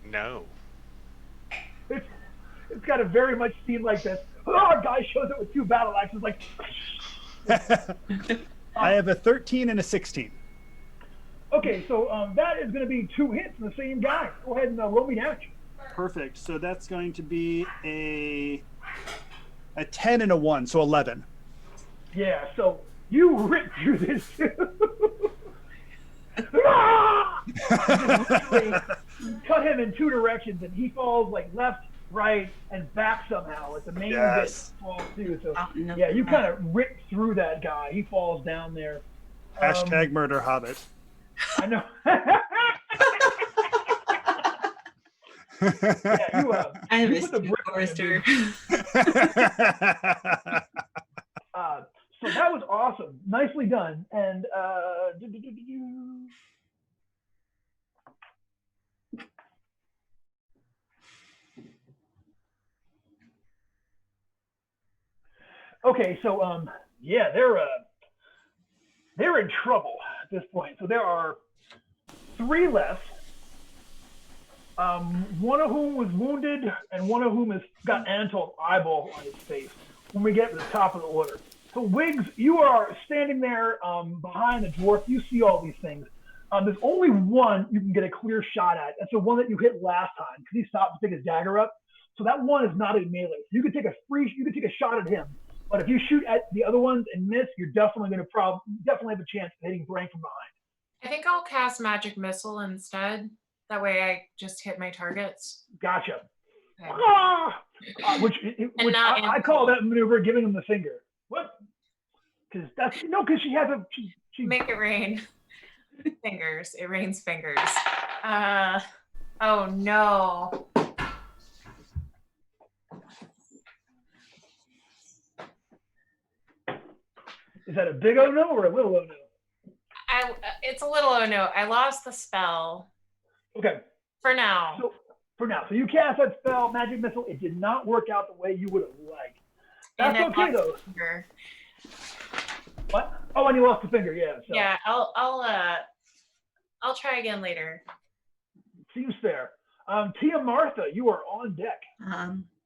Speaker 2: No.
Speaker 1: It's got to very much seem like this. Oh, a guy shows up with 2 battle axes, like.
Speaker 4: I have a 13 and a 16.
Speaker 1: Okay, so that is going to be 2 hits from the same guy. Go ahead and roll me damage.
Speaker 4: Perfect. So that's going to be a 10 and a 1, so 11.
Speaker 1: Yeah, so you rip through this. Cut him in 2 directions, and he falls like left, right, and back somehow. Like the main bit falls too. So yeah, you kind of rip through that guy. He falls down there.
Speaker 4: Hashtag murder hobbit.
Speaker 1: I know. Yeah,
Speaker 7: I
Speaker 1: you
Speaker 7: missed
Speaker 1: put the
Speaker 7: you,
Speaker 1: brick in,
Speaker 7: Forrester.
Speaker 1: So that was awesome. Nicely done. And okay, so yeah, they're in trouble at this point. So there are 3 left. One of whom was wounded, and one of whom has got Anatol's eyeball on his face. When we get to the top of the order, so Wiggs, you are standing there behind the dwarf. You see all these things. There's only one you can get a clear shot at. That's the one that you hit last time because he stopped to pick his dagger up. So that one is not in melee. So you can take a shot at him. But if you shoot at the other ones and miss, you're definitely going to definitely have a chance of hitting Brank from behind.
Speaker 6: I think I'll cast Magic Missile instead. That way I just hit my targets.
Speaker 1: Gotcha.
Speaker 6: Okay.
Speaker 1: Which I call that maneuver giving him the finger. What? Because she has a she
Speaker 6: Make it rain. Fingers. It rains fingers. Oh no.
Speaker 1: Is that a big oh no or a little oh no?
Speaker 6: It's a little oh no. I lost the spell.
Speaker 1: Okay.
Speaker 6: For now.
Speaker 1: So you cast that spell, Magic Missile. It did not work out the way you would have liked. That's okay though. What? Oh, and you lost the finger. Yeah. So.
Speaker 6: Yeah. I'll try again later.
Speaker 1: Seems fair. Tia Martha, you are on deck.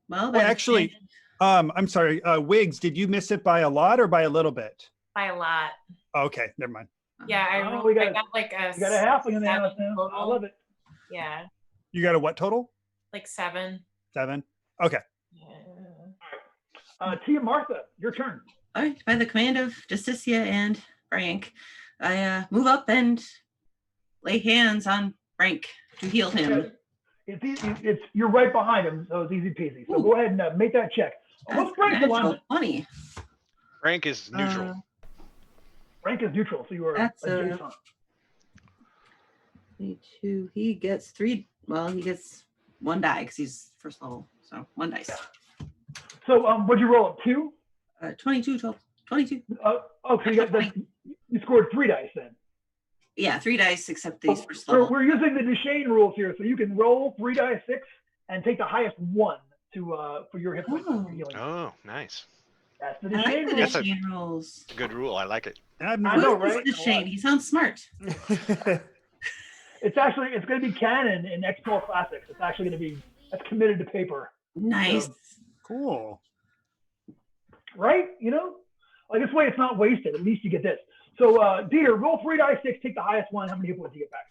Speaker 7: Well,
Speaker 4: actually, I'm sorry, Wiggs, did you miss it by a lot or by a little bit?
Speaker 6: By a lot.
Speaker 4: Okay, never mind.
Speaker 6: Yeah, I got like a.
Speaker 1: You got a halfling in the house now.
Speaker 6: Total.
Speaker 1: I love it.
Speaker 6: Yeah.
Speaker 4: You got a what total?
Speaker 6: Like 7.
Speaker 4: 7. Okay.
Speaker 6: Yeah.
Speaker 1: Tia Martha, your turn.
Speaker 7: All right, by the command of Justicia and Brank, I move up and lay hands on Brank to heal him.
Speaker 1: It's easy. You're right behind him, so it's easy peasy. So go ahead and make that check. What's Brank's alignment?
Speaker 7: 20.
Speaker 2: Rank is neutral.
Speaker 1: Rank is neutral, so you are adjacent.
Speaker 7: 22. He gets 3. Well, he gets 1 die because he's first level. So 1 dice.
Speaker 1: So what'd you roll? 2?
Speaker 7: 22 total. 22.
Speaker 1: So you scored 3 dice then.
Speaker 7: Yeah, 3 dice except these first level.
Speaker 1: We're using the Deschane rules here, so you can roll 3 dice 6 and take the highest 1 for your hit points.
Speaker 2: Oh, nice.
Speaker 1: That's the
Speaker 7: I like
Speaker 1: Deschane
Speaker 7: the
Speaker 1: rule.
Speaker 7: Deschane rules.
Speaker 2: Good rule. I like it.
Speaker 1: I know, right?
Speaker 7: Deschane. He sounds smart.
Speaker 1: It's going to be canon in X12 Classics. It's actually going to be committed to paper.
Speaker 7: Nice.
Speaker 1: So,
Speaker 4: Cool.
Speaker 1: right? Like this way it's not wasted. At least you get this. So Dieter, roll 3 dice 6, take the highest one. How many hit points do you get back?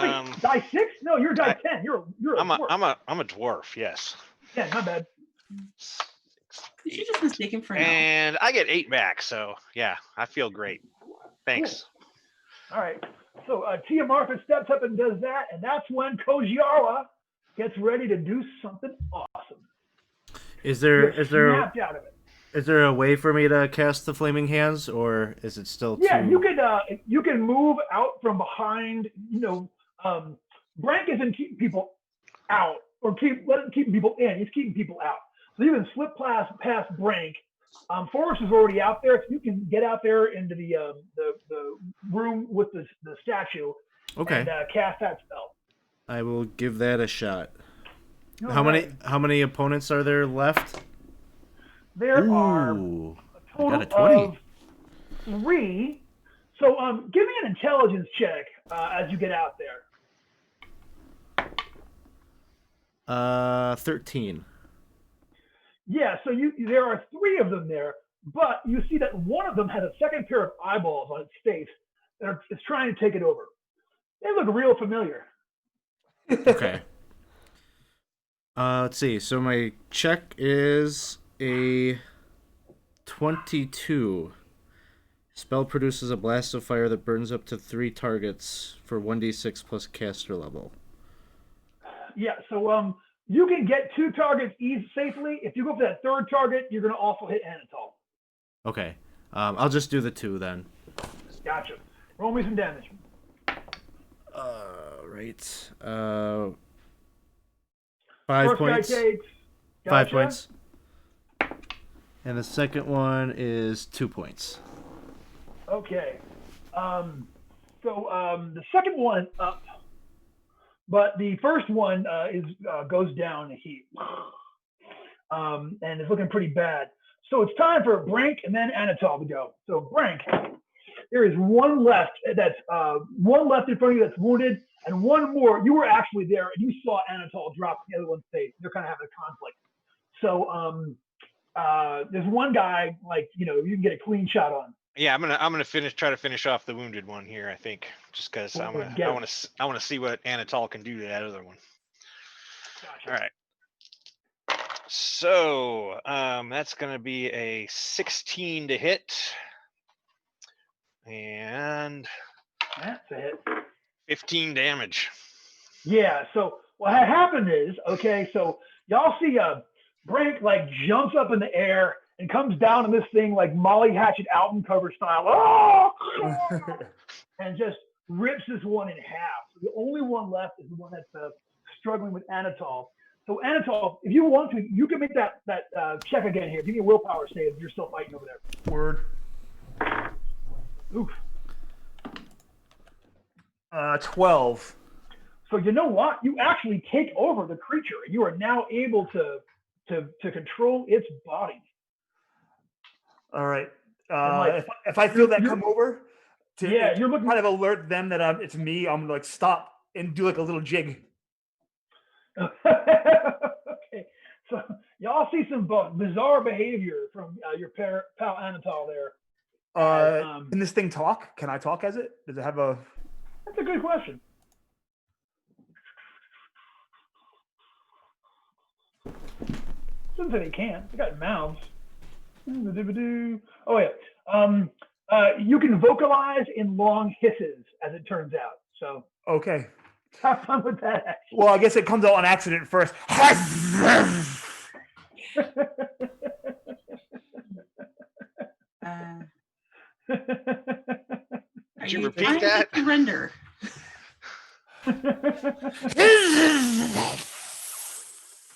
Speaker 1: Wait, die 6? No, you're die 10. You're a dwarf.
Speaker 2: I'm a dwarf. Yes.
Speaker 1: Yeah, not bad.
Speaker 7: Could you just mistake him for an elf?
Speaker 2: And I get 8 back. So yeah, I feel great. Thanks.
Speaker 1: Cool. All right. So Tia Martha steps up and does that, and that's when Kojiara gets ready to do something awesome.
Speaker 5: Is there
Speaker 1: snapped out of it.
Speaker 5: Is there a way for me to cast the flaming hands, or is it still?
Speaker 1: Yeah, you can move out from behind. Brank isn't keeping people out or keeping people in. He's keeping people out. So you can slip past Brank. Forrest is already out there, so you can get out there into the room with the statue.
Speaker 5: Okay.
Speaker 1: And cast that spell.
Speaker 5: I will give that a shot.
Speaker 1: All
Speaker 5: How
Speaker 1: right.
Speaker 5: many opponents are there left?
Speaker 1: There are
Speaker 5: Ooh,
Speaker 1: a total
Speaker 5: I got a 20.
Speaker 1: of 3. So give me an intelligence check as you get out there.
Speaker 5: 13.
Speaker 1: Yeah, so there are 3 of them there, but you see that one of them has a second pair of eyeballs on its face that is trying to take it over. They look real familiar.
Speaker 5: Okay. Let's see. So my check is a 22. Spell produces a blast of fire that burns up to 3 targets for 1d6 plus caster level.
Speaker 1: Yeah, so you can get 2 targets safely. If you go for that 3rd target, you're going to also hit Anatol.
Speaker 5: Okay. I'll just do the 2 then.
Speaker 1: Gotcha. Roll me some damage.
Speaker 5: Right. 5
Speaker 1: First
Speaker 5: points.
Speaker 1: guy takes.
Speaker 5: 5 points. And the second one is 2 points.
Speaker 1: Okay. The second one up, but the first one goes down a heap, and it's looking pretty bad. So it's time for Brank and then Anatol to go. So Brank, there is one left that's one left in front of you that's wounded, and one more. You were actually there, and you saw Anatol drop the other one's face. They're kind of having a conflict. So there's one guy, like, you can get a clean shot on.
Speaker 2: Yeah, I'm gonna try to finish off the wounded one here. I think just because I want to see what Anatol can do to that other one.
Speaker 1: Gotcha.
Speaker 2: All right. So that's gonna be a 16 to hit, and
Speaker 1: That's a hit.
Speaker 2: 15 damage.
Speaker 1: Yeah. So what had happened is, okay, so y'all see Brink like jumps up in the air and comes down on this thing like Molly Hatchet album cover style, and just rips this one in half. So the only one left is the one that's struggling with Anatol. So Anatol, if you want to, you can make that check again here. Give me a willpower save if you're still fighting over there.
Speaker 3: Word.
Speaker 1: Oof.
Speaker 3: 12.
Speaker 1: So you know what? You actually take over the creature. You are now able to control its body.
Speaker 3: All right.
Speaker 1: like,
Speaker 3: if I feel that come over,
Speaker 1: you're looking
Speaker 3: kind of alert them that it's me. I'm gonna like stop and do like a little jig.
Speaker 1: Okay, so y'all see some bizarre behavior from your pal Anatol there.
Speaker 3: Can this thing talk? Can I talk as it? Does it have a?
Speaker 1: That's a good question. Doesn't say they can't. They got mouths. Oh yeah. You can vocalize in long hisses, as it turns out. So
Speaker 3: Okay.
Speaker 1: have fun with that. Actually.
Speaker 3: Well, I guess it comes out on accident first.
Speaker 2: Did you repeat that?
Speaker 7: Surrender.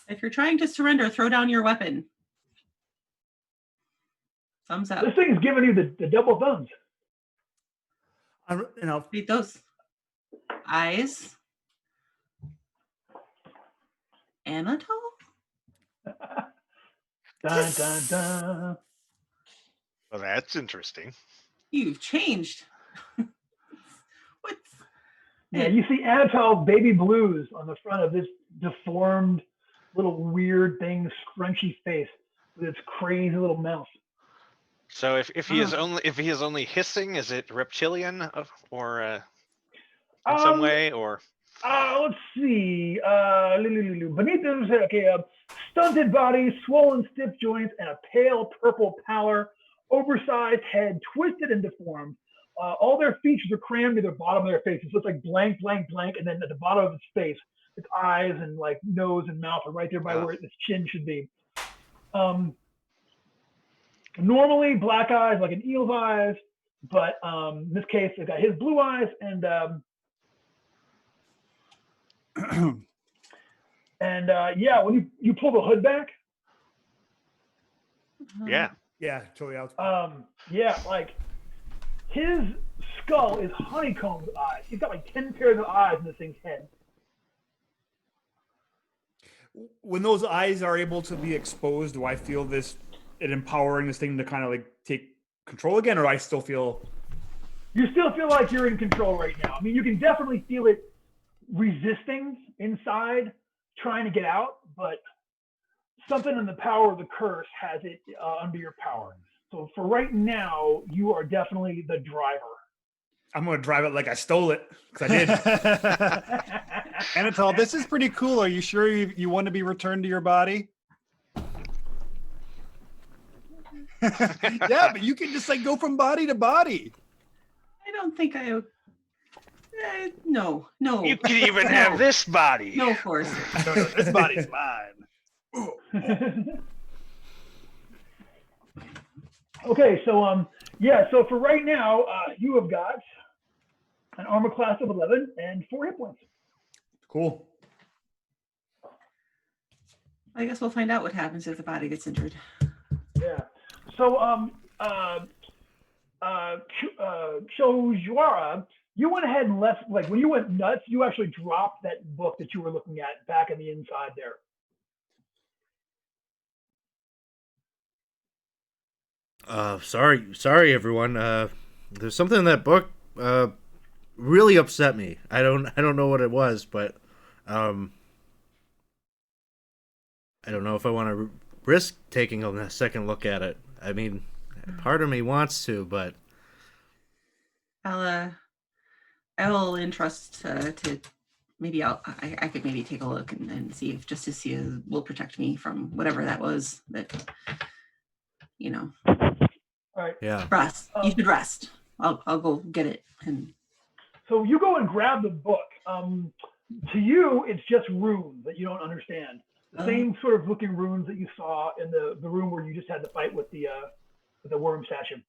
Speaker 7: If you're trying to surrender, throw down your weapon. Thumbs up.
Speaker 1: This thing's giving you the double thumbs.
Speaker 7: Read those. Eyes. Anatol?
Speaker 1: Dun, dun, dun.
Speaker 2: Well, that's interesting.
Speaker 7: You've changed. What?
Speaker 1: Yeah, you see Anatol's baby blues on the front of this deformed little weird thing, scrunchy face with its crazy little mouth.
Speaker 2: So if he is only hissing, is it reptilian or in some way or?
Speaker 1: Let's see. Beneath them, okay, stunted body, swollen stiff joints, and a pale purple pallor. Oversized head, twisted and deformed. All their features are crammed to the bottom of their faces. So it's like blank, blank, blank, and then at the bottom of its face, its eyes and like nose and mouth are right there by where its chin should be. Normally black eyes, like an eel's eyes, but in this case, it's got his blue eyes and yeah, when you pull the hood back.
Speaker 2: Yeah.
Speaker 3: Yeah, totally out.
Speaker 1: Yeah, like his skull is honeycombed with eyes. He's got like 10 pairs of eyes in this thing's head.
Speaker 3: When those eyes are able to be exposed, do I feel it empowering this thing to kind of like take control again, or I still feel?
Speaker 1: You still feel like you're in control right now. I mean, you can definitely feel it resisting inside, trying to get out, but something in the power of the curse has it under your power. So for right now, you are definitely the driver.
Speaker 3: I'm going to drive it like I stole it, because I did.
Speaker 4: Anatol, this is pretty cool. Are you sure you want to be returned to your body? Yeah, but you can just like go from body to body.
Speaker 7: I don't think no.
Speaker 2: You can even have this body.
Speaker 7: No force.
Speaker 4: No, this body's mine.
Speaker 1: Okay, so yeah, so for right now, you have got an armor class of 11 and 4 hit points.
Speaker 3: Cool.
Speaker 7: I guess we'll find out what happens if the body gets injured.
Speaker 1: Yeah. So Shojuara, you went ahead and left, like when you went nuts, you actually dropped that book that you were looking at back in the inside there.
Speaker 5: Sorry everyone. there's something in that book really upset me. I don't know what it was, but I don't know if I want to risk taking a second look at it. I mean, part of me wants to, but
Speaker 7: I will entrust to maybe I could maybe take a look and see if Justicia will protect me from whatever that was that,
Speaker 1: All right.
Speaker 5: yeah.
Speaker 7: rest. You should rest. I'll go get it. And
Speaker 1: So you go and grab the book. To you, it's just runes that you don't understand. The same sort of looking runes that you saw in the room where you just had the fight with the worm statue.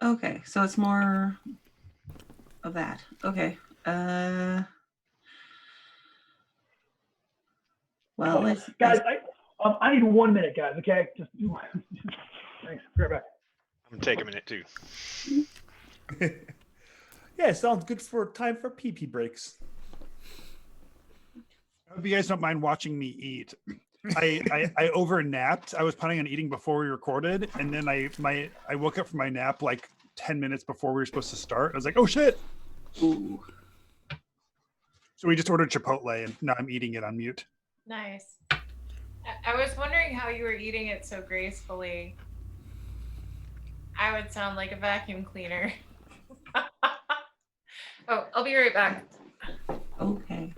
Speaker 7: okay, so it's more of that. Okay. Well,
Speaker 1: Guys, I need 1 minute, guys. Okay, just thanks. Be right back.
Speaker 2: I'm taking a minute too.
Speaker 3: Yeah, sounds good for time for pee breaks.
Speaker 4: I hope you guys don't mind watching me eat. I over napped. I was planning on eating before we recorded, and then I woke up from my nap like 10 minutes before we were supposed to start. I was like, oh shit.
Speaker 7: ooh.
Speaker 4: So we just ordered Chipotle, and now I'm eating it on mute.
Speaker 6: Nice. I was wondering how you were eating it so gracefully. I would sound like a vacuum cleaner. Oh, I'll be right back.
Speaker 7: Okay.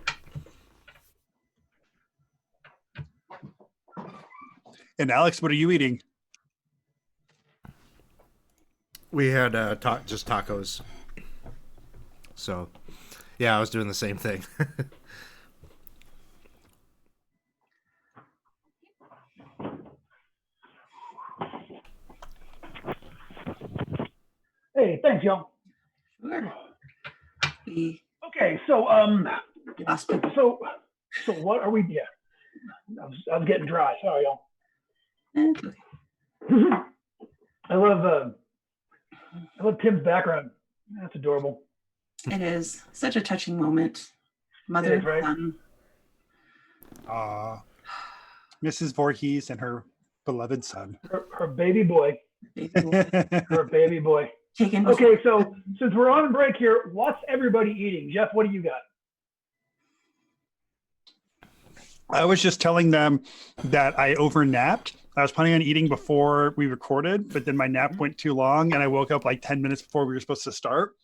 Speaker 4: And Alex, what are you eating?
Speaker 5: We had just tacos. So, yeah, I was doing the same thing.
Speaker 1: Hey, thanks, y'all.
Speaker 7: Sure. We
Speaker 1: Okay, so
Speaker 7: lost people.
Speaker 1: so what are we? Yeah, I was getting dry. Sorry, y'all.
Speaker 7: It's okay.
Speaker 1: I love Tim's background. That's adorable.
Speaker 7: It is such a touching moment. Mother
Speaker 1: is, right?
Speaker 7: and
Speaker 4: Mrs. Voorhees and her beloved son.
Speaker 1: Her baby boy.
Speaker 7: son.
Speaker 1: Her baby boy.
Speaker 7: Taken.
Speaker 1: Okay, so since we're on break here, what's everybody eating? Jeff, what do you got?
Speaker 4: I was just telling them that I overnapped. I was planning on eating before we recorded, but then my nap went too long and I woke up like 10 minutes before we were supposed to start.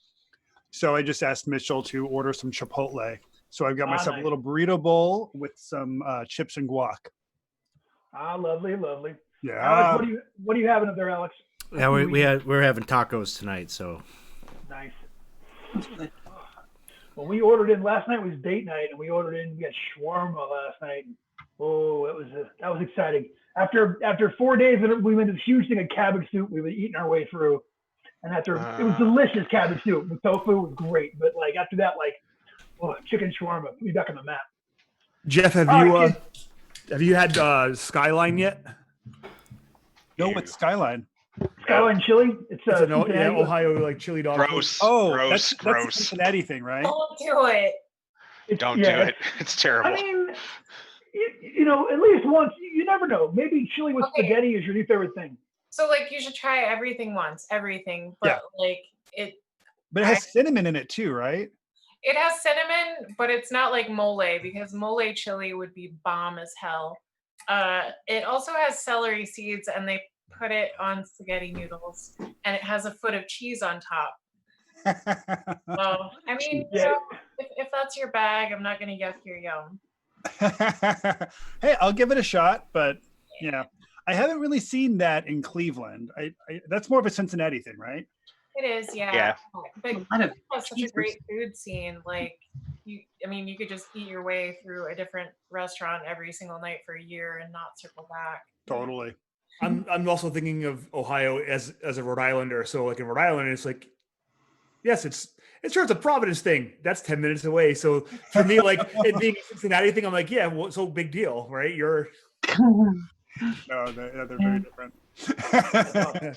Speaker 4: So I just asked Mitchell to order some Chipotle. So I've got myself
Speaker 1: nice.
Speaker 4: a little burrito bowl with some chips and guac.
Speaker 1: Lovely, lovely.
Speaker 4: Yeah.
Speaker 1: Alex, what are you having up there, Alex?
Speaker 5: Yeah, we're having tacos tonight, so
Speaker 1: Nice. When we ordered in last night was date night, and we got shawarma last night. Oh, that was exciting. After 4 days, we went to this huge thing of cabbage soup. We were eating our way through, and it was delicious cabbage soup. The tofu was great, but like after that, chicken shawarma put me back on the map.
Speaker 3: Jeff, have you had Skyline yet?
Speaker 4: No, it's Skyline.
Speaker 1: Skyline chili. It's
Speaker 3: It's
Speaker 1: Cincinnati.
Speaker 3: Ohio like chili dog.
Speaker 2: Gross.
Speaker 4: Oh,
Speaker 2: gross.
Speaker 4: that's the Cincinnati thing, right?
Speaker 6: Don't do it.
Speaker 2: Don't do it. It's terrible.
Speaker 1: I mean, at least once. You never know. Maybe chili with spaghetti is your new favorite thing.
Speaker 6: So like you should try everything once, everything. But like it
Speaker 4: But it has cinnamon in it too, right?
Speaker 6: it has cinnamon, but it's not like mole, because mole chili would be bomb as hell. It also has celery seeds, and they put it on spaghetti noodles, and it has a foot of cheese on top. So I mean, if that's your bag, I'm not gonna yuck your yum.
Speaker 4: Hey, I'll give it a shot, but I haven't really seen that in Cleveland. I that's more of a Cincinnati thing, right?
Speaker 6: It is,
Speaker 2: Yeah.
Speaker 6: But
Speaker 7: A lot of
Speaker 6: it has such a great food scene. Like you could just eat your way through a different restaurant every single night for a year and not circle back.
Speaker 4: Totally.
Speaker 3: I'm also thinking of Ohio as a Rhode Islander. So like in Rhode Island, it's like, yes, it's a Providence thing. That's 10 minutes away. So for me, like it being a Cincinnati thing, I'm like, yeah, well, so big deal, right? You're
Speaker 4: No, they're very different.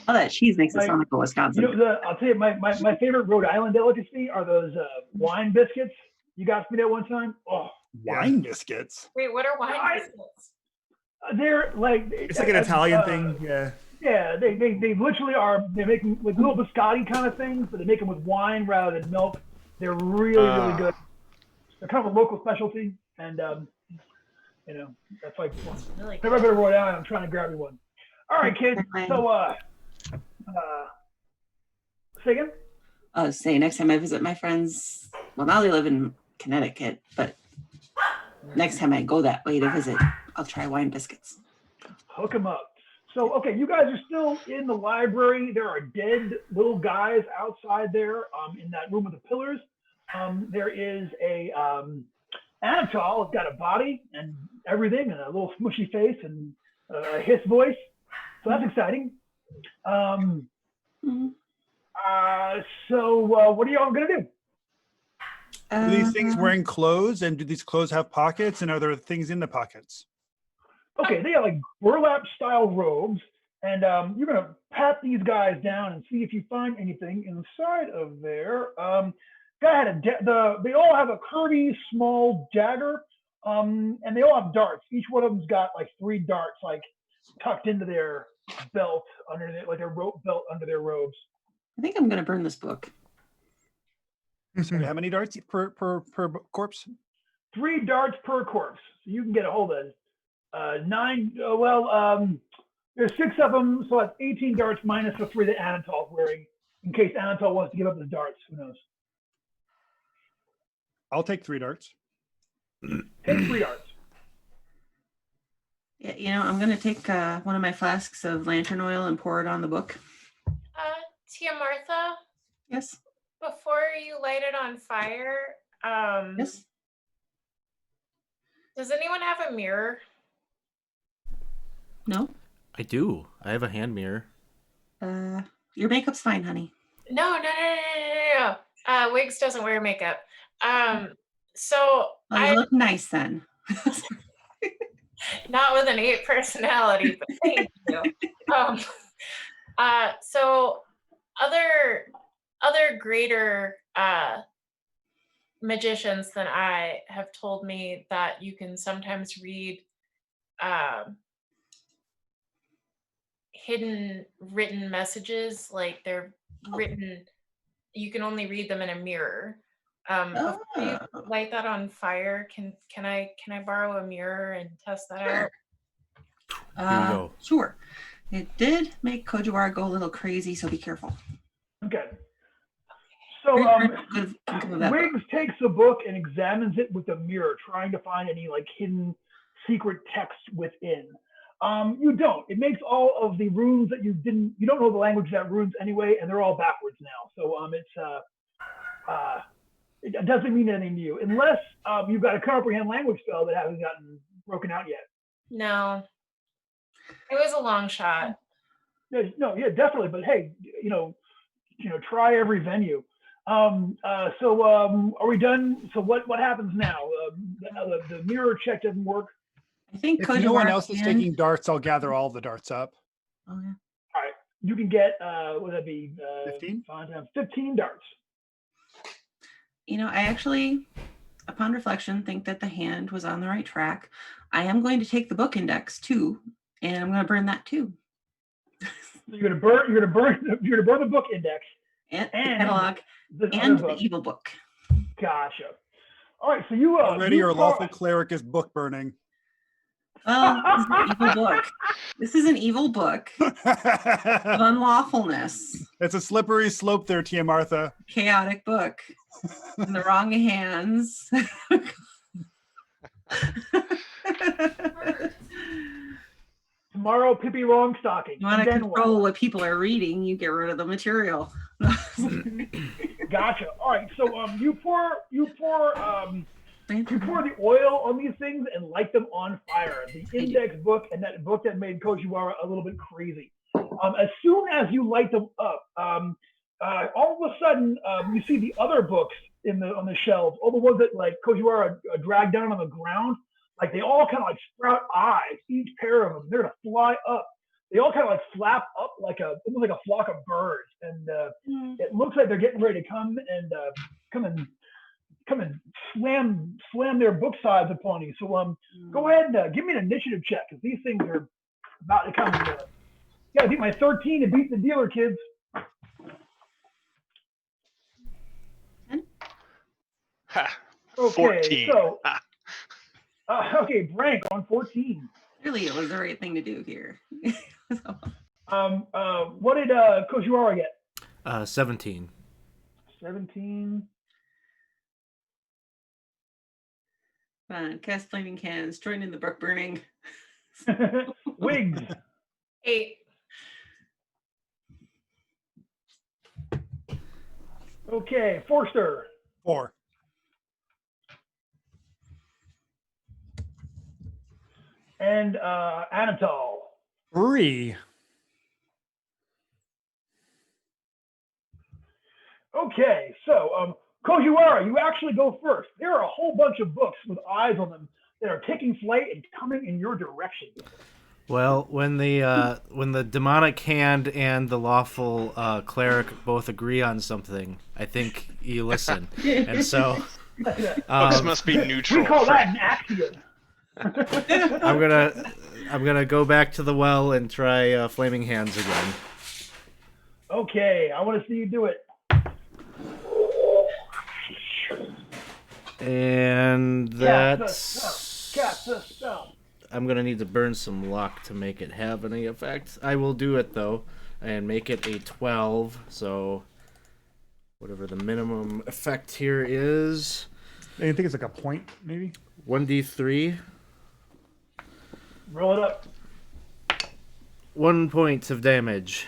Speaker 7: All that cheese makes it sound like a Wisconsin.
Speaker 1: I'll tell you, my favorite Rhode Island delicacy are those wine biscuits. You got me that one time? Oh,
Speaker 4: Wine biscuits.
Speaker 6: Wait, what are wine biscuits?
Speaker 1: they're like
Speaker 3: it's like an Italian thing. Yeah.
Speaker 1: Yeah, they literally are. They're making like little biscotti kind of things, but they make them with wine rather than milk. They're really good. They're kind of a local specialty, and you know, that's like
Speaker 6: Really
Speaker 1: if I go to Rhode Island, I'm trying to grab you one. All right, kids. So say again.
Speaker 7: I was saying next time I visit my friends, well, now they live in Connecticut, but next time I go that way to visit, I'll try wine biscuits.
Speaker 1: Hook them up. So, okay, you guys are still in the library. There are dead little guys outside there in that room with the pillars. There is a Anatol. It's got a body and everything and a little smushy face and a hiss voice. So that's exciting. So what are y'all going to do?
Speaker 4: Are these things wearing clothes, and do these clothes have pockets, and are there things in the pockets?
Speaker 1: Okay, they have like burlap style robes, and you're gonna pat these guys down and see if you find anything inside of there. Guy had they all have a curvy small dagger, and they all have darts. Each one of them's got like 3 darts like tucked into their belt like their rope belt under their robes.
Speaker 7: I think I'm going to burn this book.
Speaker 4: Sorry, how many darts per corpse?
Speaker 1: 3 darts per corpse. So you can get a hold of 9. There's 6 of them, so that's 18 darts minus the 3 that Anatol's wearing, in case Anatol wants to give up his darts. Who knows?
Speaker 4: I'll take 3 darts.
Speaker 1: Take 3 darts.
Speaker 7: Yeah, you know, I'm going to take one of my flasks of lantern oil and pour it on the book.
Speaker 6: Tia Martha,
Speaker 7: Yes.
Speaker 6: before you light it on fire,
Speaker 7: Yes.
Speaker 6: does anyone have a mirror?
Speaker 7: No.
Speaker 5: I do. I have a hand mirror.
Speaker 7: Your makeup's fine, honey.
Speaker 6: No. Wiggs doesn't wear makeup. So
Speaker 7: Well, you look nice then.
Speaker 6: not with an 8 personality, but thank you. So other greater magicians than I have told me that you can sometimes read hidden written messages, like they're written, you can only read them in a mirror. Before you light that on fire, can I borrow a mirror and test that out?
Speaker 5: Here you go.
Speaker 7: Sure. It did make Kojiwara go a little crazy, so be careful.
Speaker 1: Okay. So Wiggs takes the book and examines it with a mirror, trying to find any like hidden secret text within. You don't. It makes all of the runes that you don't know the language of that runes anyway, and they're all backwards now. So it doesn't mean anything to you unless you've got a comprehend language spell that hasn't gotten broken out yet.
Speaker 6: No. It was a long shot.
Speaker 1: Yeah, definitely. But hey, try every venue. So are we done? So what happens now? The mirror check doesn't work.
Speaker 7: I think
Speaker 4: If no one else is taking darts, I'll gather all the darts up.
Speaker 7: Oh, yeah.
Speaker 1: All right, you can get what would that be?
Speaker 4: 15?
Speaker 1: 15 darts.
Speaker 7: You know, I actually, upon reflection, think that the hand was on the right track. I am going to take the book index too, and I'm going to burn that too.
Speaker 1: You're gonna burn the book index
Speaker 7: And the catalog and the evil book.
Speaker 1: Gotcha. All right, so you
Speaker 4: already your lawful cleric is book burning.
Speaker 7: Well, this is an evil book. This is an evil book of unlawfulness.
Speaker 4: It's a slippery slope there, Tia Martha.
Speaker 7: Chaotic book in the wrong hands.
Speaker 1: Tomorrow, Pippi Longstocking.
Speaker 7: You want to control what people are reading, you get rid of the material.
Speaker 1: Gotcha. All right, so you pour the oil on these things and light them on fire. The index book and that book that made Kojiwara a little bit crazy. As soon as you light them up, all of a sudden you see the other books on the shelves, all the ones that like Kojiwara dragged down on the ground. Like they all kind of like sprout eyes, each pair of them. They're gonna fly up. They all kind of like flap up like almost like a flock of birds, and it looks like they're getting ready to come and slam their book sides upon you. So go ahead and give me an initiative check because these things are about to come Gotta beat my 13 to beat the dealer, kids.
Speaker 2: Ha,
Speaker 1: Okay,
Speaker 2: 14.
Speaker 1: so
Speaker 2: Ha.
Speaker 1: okay, Brank on 14.
Speaker 7: Really, it was the right thing to do here.
Speaker 1: What did Koshiwara get?
Speaker 5: 17.
Speaker 1: 17.
Speaker 7: Come on, cast flaming cannons, join in the brook burning.
Speaker 1: Wigs.
Speaker 6: 8.
Speaker 1: Okay, Forster.
Speaker 4: 4.
Speaker 1: And Anatol.
Speaker 3: 3.
Speaker 1: Okay, so Kojiwara, you actually go first. There are a whole bunch of books with eyes on them that are taking flight and coming in your direction.
Speaker 5: Well, when the demonic hand and the lawful cleric both agree on something, I think you listen. And so
Speaker 2: Books must be neutral.
Speaker 1: We call
Speaker 2: for-
Speaker 1: that an axiom.
Speaker 5: I'm gonna go back to the well and try flaming hands again.
Speaker 1: Okay, I want to see you do it.
Speaker 5: And that's
Speaker 1: Cast the spell.
Speaker 5: I'm gonna need to burn some luck to make it have any effect. I will do it though, and make it a 12. So whatever the minimum effect here is,
Speaker 3: I think it's like a point, maybe.
Speaker 5: 1d3.
Speaker 1: Roll it up.
Speaker 5: 1 point of damage.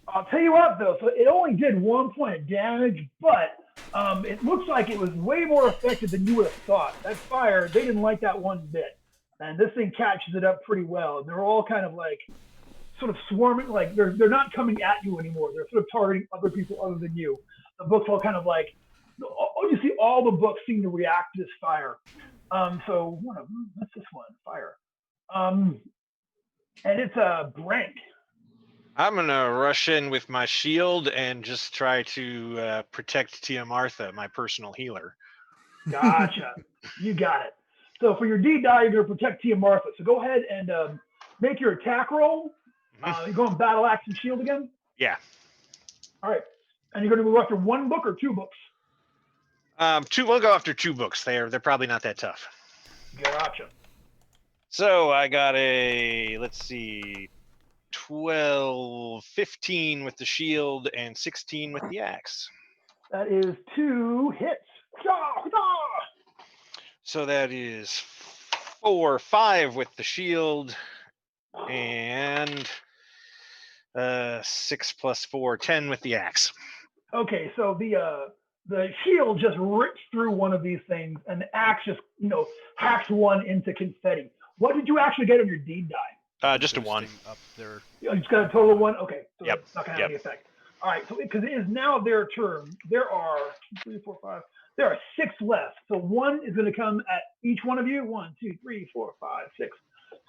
Speaker 1: I'll tell you what, though. So it only did 1 point of damage, but it looks like it was way more effective than you would have thought. That fire, they didn't like that one bit. And this thing catches it up pretty well. They're all kind of like, sort of swarming, like they're not coming at you anymore. They're sort of targeting other people other than you. The books all kind of like, you see all the books seem to react to this fire. So one of them, what's this one? Fire. And it's a Brank.
Speaker 2: I'm gonna rush in with my shield and just try to protect Tia Martha, my personal healer.
Speaker 1: Gotcha. You got it. So for your D die, you're going to protect Tia Martha. So go ahead and make your attack roll. You're going battle axe and shield again?
Speaker 2: Yeah.
Speaker 1: All right. And you're going to go after 1 book or 2 books?
Speaker 2: We'll go after 2 books. They're probably not that tough.
Speaker 1: Gotcha.
Speaker 2: So I got let's see, 12, 15 with the shield and 16 with the axe.
Speaker 1: That is 2 hits.
Speaker 2: So that is 4, 5 with the shield and 6 plus 4, 10 with the axe.
Speaker 1: Okay, so the shield just rips through one of these things, and the axe just, hacks one into confetti. What did you actually get on your deed die?
Speaker 2: Just a 1.
Speaker 8: Up there.
Speaker 1: You just got a total of 1? Okay, so
Speaker 2: Yep.
Speaker 1: it's not going to have any effect. All right, so because it is now their turn, there are 3, 4, 5. There are 6 left. So 1 is going to come at each one of you. 1, 2, 3, 4, 5, 6.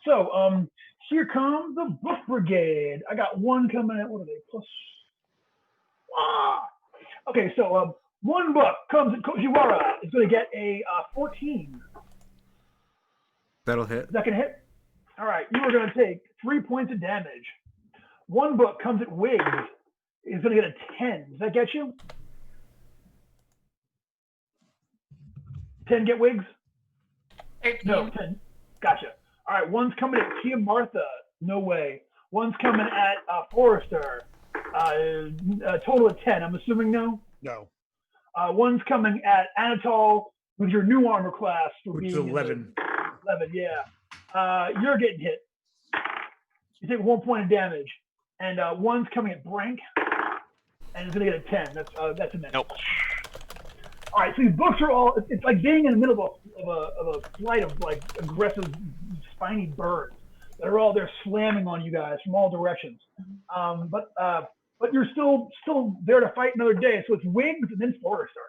Speaker 1: So here comes the book brigade. I got 1 coming at. What are they? Plus. Okay, so 1 book comes at Kojiwara. It's going to get a 14.
Speaker 5: That'll hit.
Speaker 1: Is that going to hit? All right, you are going to take 3 points of damage. 1 book comes at Wiggs. It's going to get a 10. Does that get you? 10 get Wiggs?
Speaker 6: 13.
Speaker 1: No, 10. Gotcha. All right, 1's coming at Tia Martha. No way. 1's coming at Forrester. A total of 10. I'm assuming no?
Speaker 4: No.
Speaker 1: 1's coming at Anatol with your new armor class. For
Speaker 3: Which is
Speaker 1: being
Speaker 3: 11.
Speaker 1: 11, yeah. You're getting hit. You take 1 point of damage. And 1's coming at Brank. And it's going to get a 10. That's a miss.
Speaker 2: Nope.
Speaker 1: All right, so these books are all, it's like being in the middle of a flight of like aggressive spiny birds that are all there slamming on you guys from all directions. But you're still there to fight another day. So it's Wiggs and then Forrester.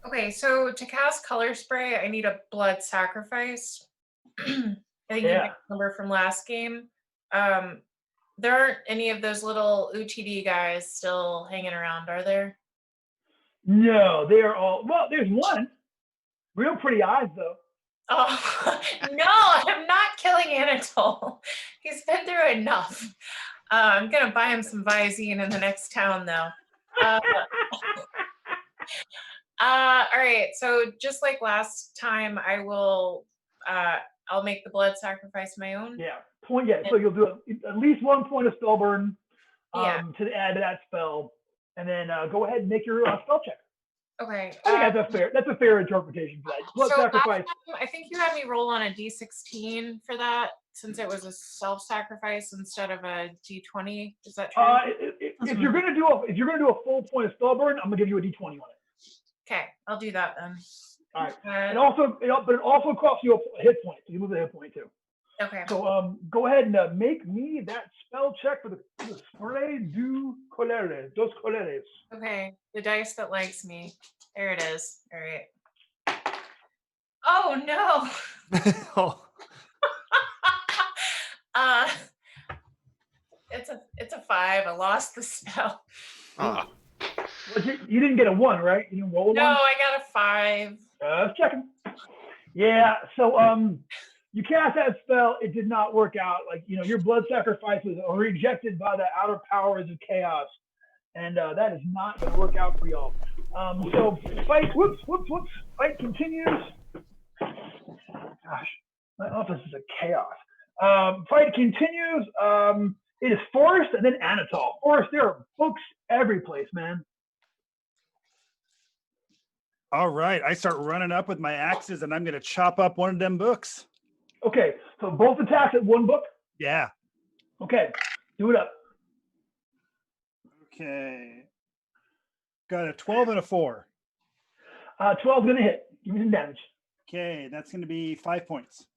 Speaker 6: Okay, so to cast color spray, I need a blood sacrifice. I think you remember from last game. There aren't any of those little UTD guys still hanging around, are there?
Speaker 1: No, they are all, well, there's one. Real pretty eyes, though.
Speaker 6: Oh no, I'm not killing Anatole. He's been through enough. I'm gonna buy him some Visine in the next town, though. All right. So just like last time, I will. I'll make the blood sacrifice my own.
Speaker 1: Yeah. So you'll do at least 1 point of spell burn
Speaker 6: Yeah.
Speaker 1: to add to that spell, and then go ahead and make your spell check.
Speaker 6: Okay.
Speaker 1: I think that's a fair interpretation for that. Blood
Speaker 6: So last
Speaker 1: sacrifice.
Speaker 6: time, I think you had me roll on a D16 for that, since it was a self-sacrifice instead of a D20. Is that true?
Speaker 1: If you're gonna do a full point of spell burn, I'm gonna give you a D20 on it.
Speaker 6: Okay, I'll do that then.
Speaker 1: All right. But it also costs you a hit point, so you lose a hit point too.
Speaker 6: Okay.
Speaker 1: So go ahead and make me that spell check for the spray dos colores.
Speaker 6: Okay, the dice that likes me. There it is. All right. Oh no.
Speaker 3: Oh,
Speaker 6: It's a 5. I lost the spell.
Speaker 2: Ah.
Speaker 1: You didn't get a 1, right? You didn't roll a 1?
Speaker 6: No, I got a 5.
Speaker 1: Just checking. Yeah. So you cast that spell. It did not work out. Like your blood sacrifice was rejected by the outer powers of chaos, and that is not going to work out for y'all. So fight. Whoops. Fight continues. Gosh, my office is a chaos. Fight continues. It is Forrest and then Anatole. Forrest, there are books every place, man.
Speaker 4: All right, I start running up with my axes, and I'm going to chop up one of them books.
Speaker 1: Okay, so both attacks at 1 book?
Speaker 4: Yeah.
Speaker 1: Okay, do it up.
Speaker 4: Okay. Got a 12 and a 4.
Speaker 1: 12 is going to hit. Give me some damage.
Speaker 4: Okay, that's going to be 5 points.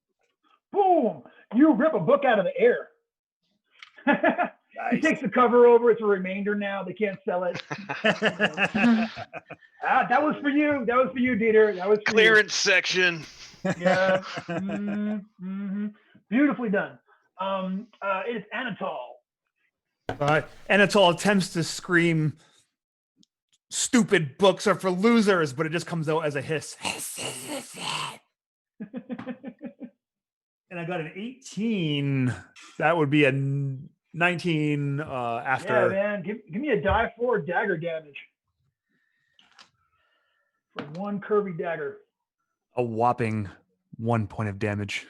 Speaker 1: Boom! You rip a book out of the air. He takes the cover over. It's a remainder now. They can't sell it. That was for you. That was for you, Dieter. That was for
Speaker 2: Clearance section.
Speaker 1: you. Yeah. Mm-hmm. Beautifully done. It is Anatole.
Speaker 3: Anatole attempts to scream, "Stupid books are for losers," but it just comes out as a hiss. And I got an 18. That would be a 19 after.
Speaker 1: Yeah, man. Give me a die 4 dagger damage. For 1 curvy dagger.
Speaker 3: A whopping 1 point of damage.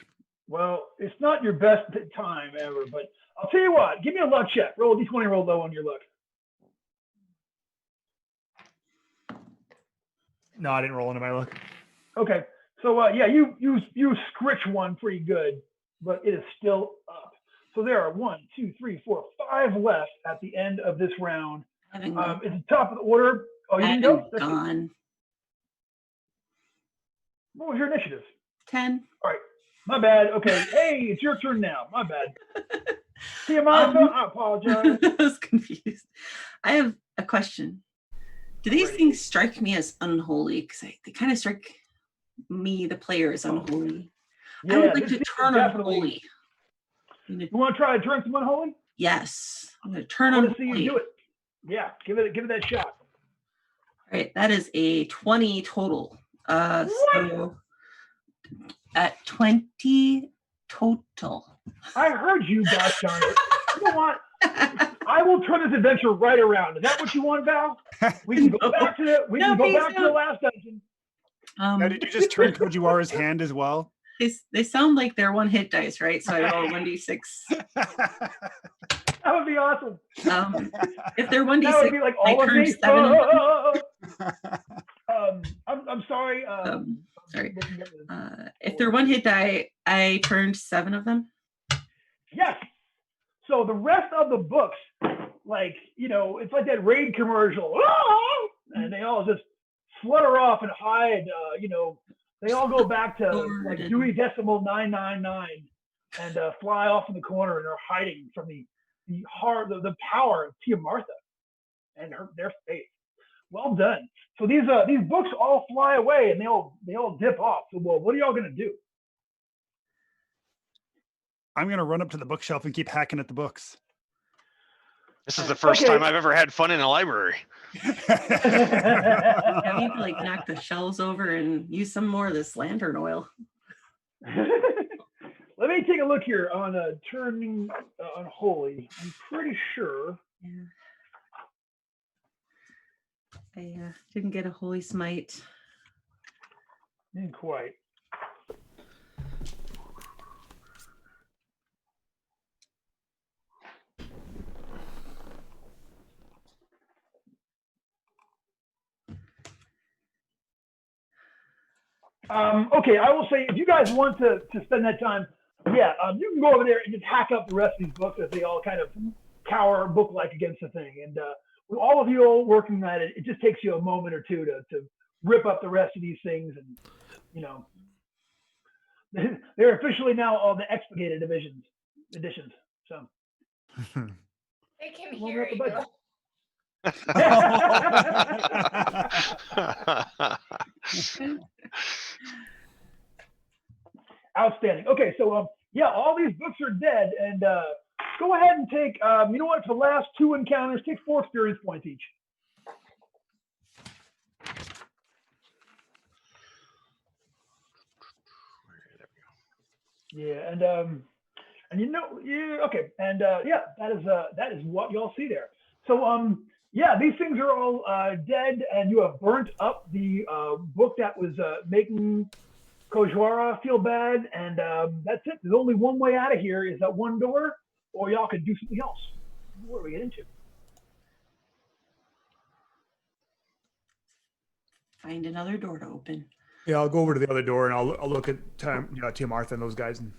Speaker 1: Well, it's not your best time ever, but I'll tell you what. Give me a luck check. Roll a D20, roll low on your luck.
Speaker 3: No, I didn't roll into my luck.
Speaker 1: Okay. So, you scritch one pretty good, but it is still up. So there are 1, 2, 3, 4, 5 left at the end of this round. It's the top of the order. Oh, you didn't go? That's
Speaker 7: gone.
Speaker 1: What was your initiative?
Speaker 7: 10.
Speaker 1: All right. My bad. Okay. Hey, it's your turn now. My bad. I apologize.
Speaker 7: I was confused. I have a question. Do these things strike me as unholy? Because they kind of strike me, the player, as unholy.
Speaker 1: Yeah,
Speaker 7: I would like to turn unholy.
Speaker 1: You want to try to turn some unholy?
Speaker 7: Yes. I'm going to turn
Speaker 1: I want to see
Speaker 7: unholy.
Speaker 1: you do it. Yeah, give it that shot.
Speaker 7: All right, that is a 20 total. So at 20 total.
Speaker 1: I heard you, gosh darn it. You know what? I will turn this adventure right around. Is that what you want, Val? We can go back to the last dungeon.
Speaker 4: Now, did you just turn Kojiwara's hand as well?
Speaker 7: They sound like they're 1-hit dice, right? So I roll 1d6.
Speaker 1: That would be awesome.
Speaker 7: If they're 1d6,
Speaker 1: that would be like all
Speaker 7: I
Speaker 1: of
Speaker 7: turn
Speaker 1: me.
Speaker 7: 7 of them.
Speaker 1: I'm sorry.
Speaker 7: Sorry. If they're 1-hit die, I turned 7 of them.
Speaker 1: Yes. So the rest of the books, it's like that raid commercial, and they all just flutter off and hide. They all go back to like Dewey Decimal 999 and fly off in the corner and are hiding from the power of Tia Martha and their faith. Well done. So these books all fly away and they all dip off. So what are y'all gonna do?
Speaker 4: I'm gonna run up to the bookshelf and keep hacking at the books.
Speaker 2: This is the first time I've ever had fun in a library.
Speaker 7: Yeah, you can knock the shelves over and use some more of this lantern oil.
Speaker 1: Let me take a look here on turning unholy. I'm pretty sure.
Speaker 7: Yeah. I didn't get a holy smite.
Speaker 1: Didn't quite. Okay, I will say if you guys want to spend that time, yeah, you can go over there and just hack up the rest of these books as they all kind of cower book-like against the thing. And with all of you all working at it, it just takes you a moment or two to rip up the rest of these things. And, you know, they're officially now all the expurgated editions. So
Speaker 6: They can
Speaker 1: Well,
Speaker 6: hear
Speaker 1: that's a
Speaker 6: you.
Speaker 1: budget. Outstanding. Okay, so yeah, all these books are dead, and go ahead and take. You know what? For the last 2 encounters, take 4 experience points each. Yeah, and you know, yeah, okay, and yeah, that is what y'all see there. So yeah, these things are all dead, and you have burnt up the book that was making Kojwara feel bad, and that's it. There's only one way out of here, is that one door, or y'all could do something else. What do we get into?
Speaker 7: Find another door to open.
Speaker 3: Yeah, I'll go over to the other door and I'll look at Tia Martha and those guys. And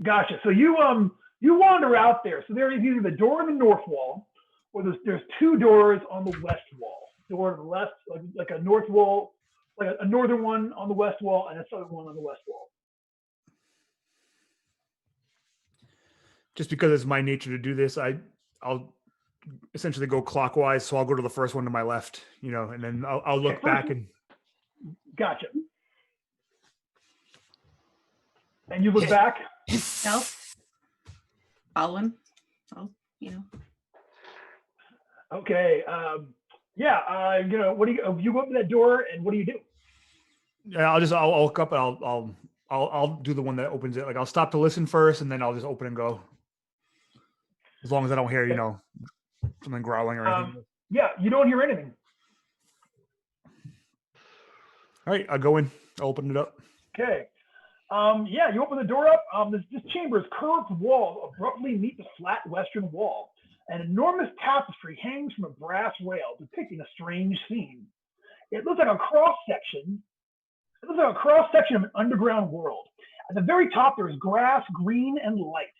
Speaker 1: Gotcha. So you wander out there. So there is either the door on the north wall, or there's 2 doors on the west wall. Door to the left, like a north wall, like a northern one on the west wall, and a southern one on the west wall.
Speaker 3: just because it's my nature to do this, I'll essentially go clockwise. So I'll go to the first one to my left, and then I'll look back and.
Speaker 1: Gotcha. And you look back?
Speaker 7: No. Follow him. Oh,
Speaker 1: Okay. Yeah. What do you go up to that door and what do you do?
Speaker 3: Yeah, I'll look up and I'll do the one that opens it. Like I'll stop to listen first, and then I'll just open and go. As long as I don't hear, something growling or anything.
Speaker 1: Yeah, you don't hear anything.
Speaker 3: All right, I'll go in. I'll open it up.
Speaker 1: Okay. Yeah, you open the door up. This chamber's curved walls abruptly meet the flat western wall. An enormous tapestry hangs from a brass rail, depicting a strange scene. It looks like a cross section. It looks like a cross section of an underground world. At the very top, there's grass, green and light.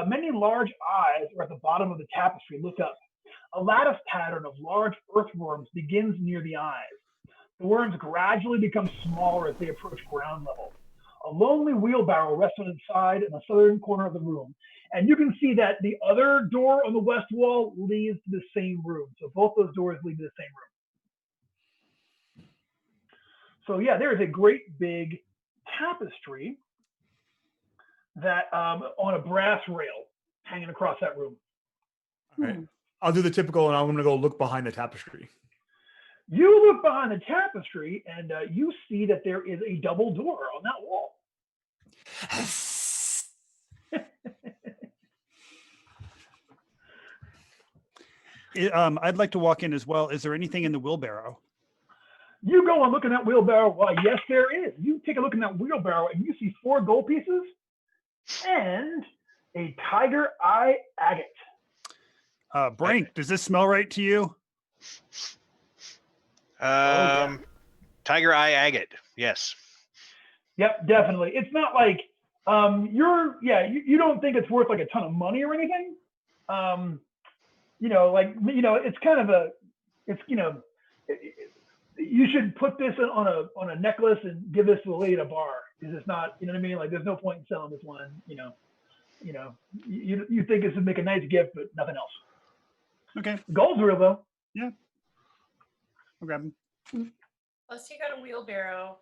Speaker 1: Many large eyes are at the bottom of the tapestry. Look up. A lattice pattern of large earthworms begins near the eyes. The worms gradually become smaller as they approach ground level. A lonely wheelbarrow rests on its side in the southern corner of the room. And you can see that the other door on the west wall leads to the same room. So both those doors lead to the same room. So yeah, there is a great big tapestry that on a brass rail hanging across that room.
Speaker 3: All right. I'll do the typical, and I'm going to go look behind the tapestry.
Speaker 1: You look behind the tapestry, and you see that there is a double door on that wall.
Speaker 4: I'd like to walk in as well. Is there anything in the wheelbarrow?
Speaker 1: You go and look in that wheelbarrow. Why, yes, there is. You take a look in that wheelbarrow, and you see 4 gold pieces and a tiger eye agate.
Speaker 4: Brink, does this smell right to you?
Speaker 1: Yeah.
Speaker 2: Tiger eye agate. Yes.
Speaker 1: Yep, definitely. It's not like you don't think it's worth like a ton of money or anything. It's kind of you should put this on a necklace and give this to a lady at a bar, because it's not, you know what I mean? Like there's no point in selling this one, you think this would make a nice gift, but nothing else.
Speaker 4: Okay.
Speaker 1: The gold's real though.
Speaker 4: Yeah. I'll grab them.
Speaker 6: Plus, you got a wheelbarrow.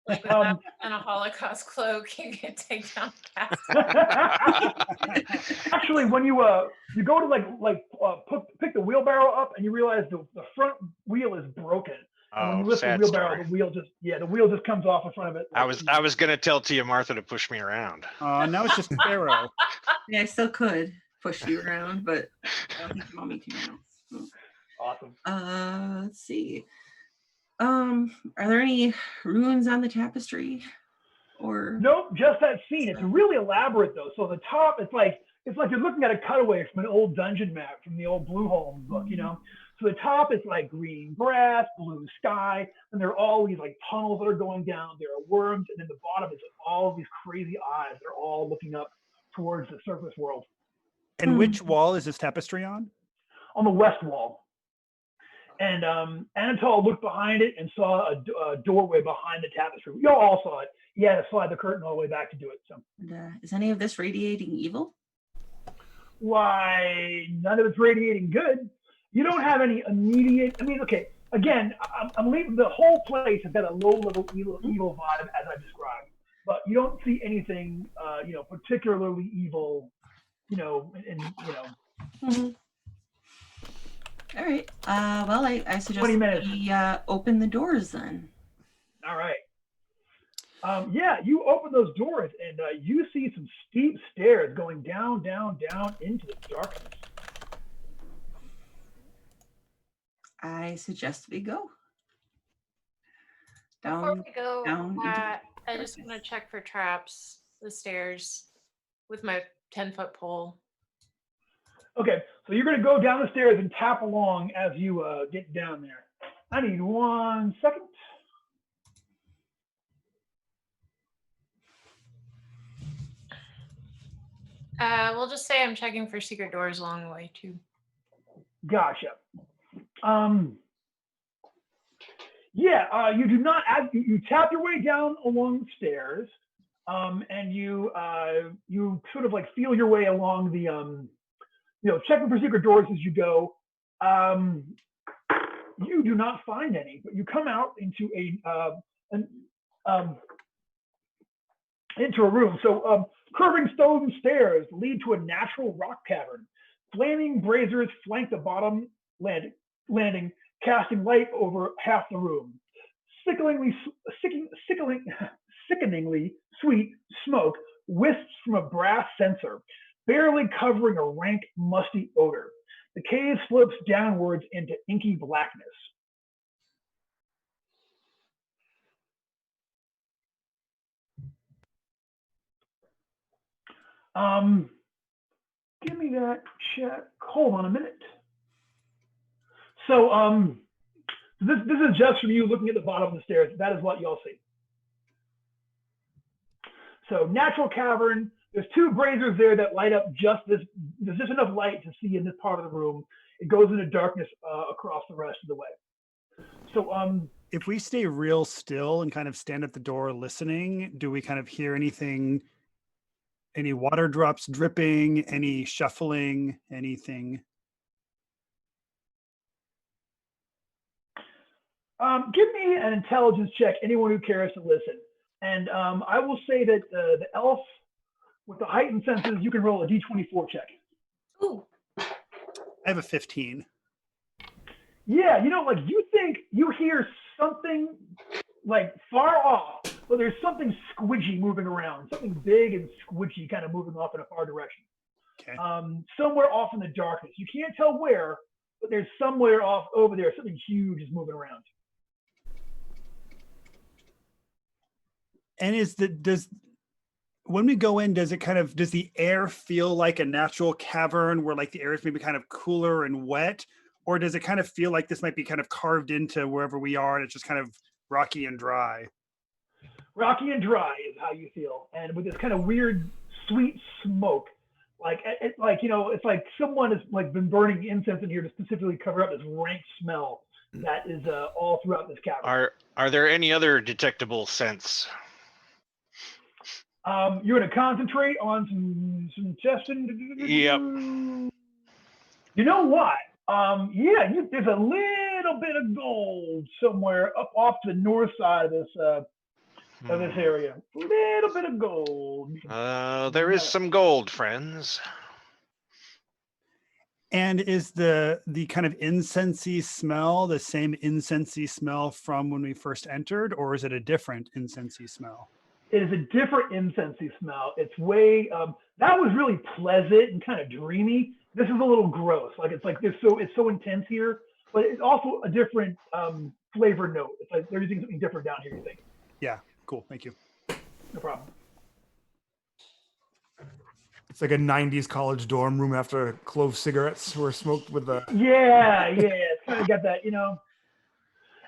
Speaker 6: Like with that and a Holocaust cloak, you can take down cast.
Speaker 1: Actually, when you go to pick the wheelbarrow up, and you realize the front wheel is broken, And when
Speaker 2: Oh,
Speaker 1: you lift the
Speaker 2: sad
Speaker 1: wheelbarrow,
Speaker 2: story.
Speaker 1: the wheel just comes off in front of it.
Speaker 2: I was gonna tell Tia Martha to push me around.
Speaker 4: Now it's just Pharaoh.
Speaker 7: Yeah, I still could push you around, but I don't think you want me to now. So,
Speaker 1: Awesome.
Speaker 7: let's see. Are there any runes on the tapestry? Or
Speaker 1: Nope, just that scene. It's really elaborate though. So the top, it's like you're looking at a cutaway from an old dungeon map from the old Blue Holmes book, you know. So the top is like green grass, blue sky, and there are all these like tunnels that are going down. There are worms, and then the bottom is all these crazy eyes. They're all looking up towards the surface world.
Speaker 4: And which wall is this tapestry on?
Speaker 1: On the west wall. And Anatol looked behind it and saw a doorway behind the tapestry. You all saw it. He had to slide the curtain all the way back to do it. So,
Speaker 7: is any of this radiating evil?
Speaker 1: Why, none of it's radiating good. You don't have any immediate. I mean, okay. Again, I'm leaving the whole place has got a low-level evil vibe as I described, but you don't see anything, particularly evil,
Speaker 7: Mm-hmm. All right. Well, I suggest
Speaker 1: 20 minutes.
Speaker 7: we open the doors then.
Speaker 1: All right. Yeah, you open those doors and you see some steep stairs going down, down, down into the darkness.
Speaker 7: I suggest we go.
Speaker 6: Before
Speaker 7: Down.
Speaker 6: we go,
Speaker 7: down into
Speaker 6: I
Speaker 7: the
Speaker 6: just want to
Speaker 7: darkness.
Speaker 6: check for traps, the stairs, with my 10-foot pole.
Speaker 1: Okay, so you're going to go down the stairs and tap along as you get down there. I need 1 second.
Speaker 6: We'll just say I'm checking for secret doors along the way too.
Speaker 1: Gotcha. Yeah, you do not. You tap your way down along the stairs, and you sort of like feel your way along the checking for secret doors as you go. You do not find any, but you come out into into a room. So curving stone stairs lead to a natural rock cavern. Flaming braziers flank the bottom landing, casting light over half the room. Sickeningly sweet smoke wisps from a brass censer, barely covering a rank, musty odor. The cave slopes downwards into inky blackness. Give me that check. Hold on a minute. So, this is just from you looking at the bottom of the stairs. That is what y'all see. So, natural cavern. There's 2 braziers there that light up just this. There's just enough light to see in this part of the room. It goes into darkness across the rest of the way. So,
Speaker 4: if we stay real still and kind of stand at the door listening, do we kind of hear anything? Any water drops dripping? Any shuffling? Anything?
Speaker 1: Give me an intelligence check, anyone who cares to listen. And I will say that the elf with the heightened senses, you can roll a d24 check.
Speaker 6: Ooh.
Speaker 4: I have a 15.
Speaker 1: Yeah, like you think you hear something like far off, but there's something squidgy moving around, something big and squidgy kind of moving off in a far direction.
Speaker 4: Okay.
Speaker 1: Somewhere off in the darkness. You can't tell where, but there's somewhere off over there, something huge is moving around.
Speaker 4: And when we go in, does the air feel like a natural cavern where like the air is maybe kind of cooler and wet? Or does it kind of feel like this might be kind of carved into wherever we are and it's just kind of rocky and dry?
Speaker 1: Rocky and dry is how you feel. And with this kind of weird, sweet smoke, it's like someone has like been burning incense in here to specifically cover up this rank smell that is all throughout this cavern.
Speaker 2: Are there any other detectable scents?
Speaker 1: You're going to concentrate on some testing.
Speaker 2: Yep.
Speaker 1: You know what? There's a little bit of gold somewhere up off to the north side of this area. A little bit of gold.
Speaker 2: There is some gold, friends.
Speaker 4: And is the kind of incensey smell the same incensey smell from when we first entered, or is it a different incensey smell?
Speaker 1: It is a different incensey smell. It's way that was really pleasant and kind of dreamy. This is a little gross. Like it's so intense here, but it's also a different flavor note. It's like they're using something different down here. You think?
Speaker 4: Yeah, cool. Thank you.
Speaker 1: No problem.
Speaker 3: It's like a 90s college dorm room after clove cigarettes were smoked with the.
Speaker 1: Yeah, it's kind of got that,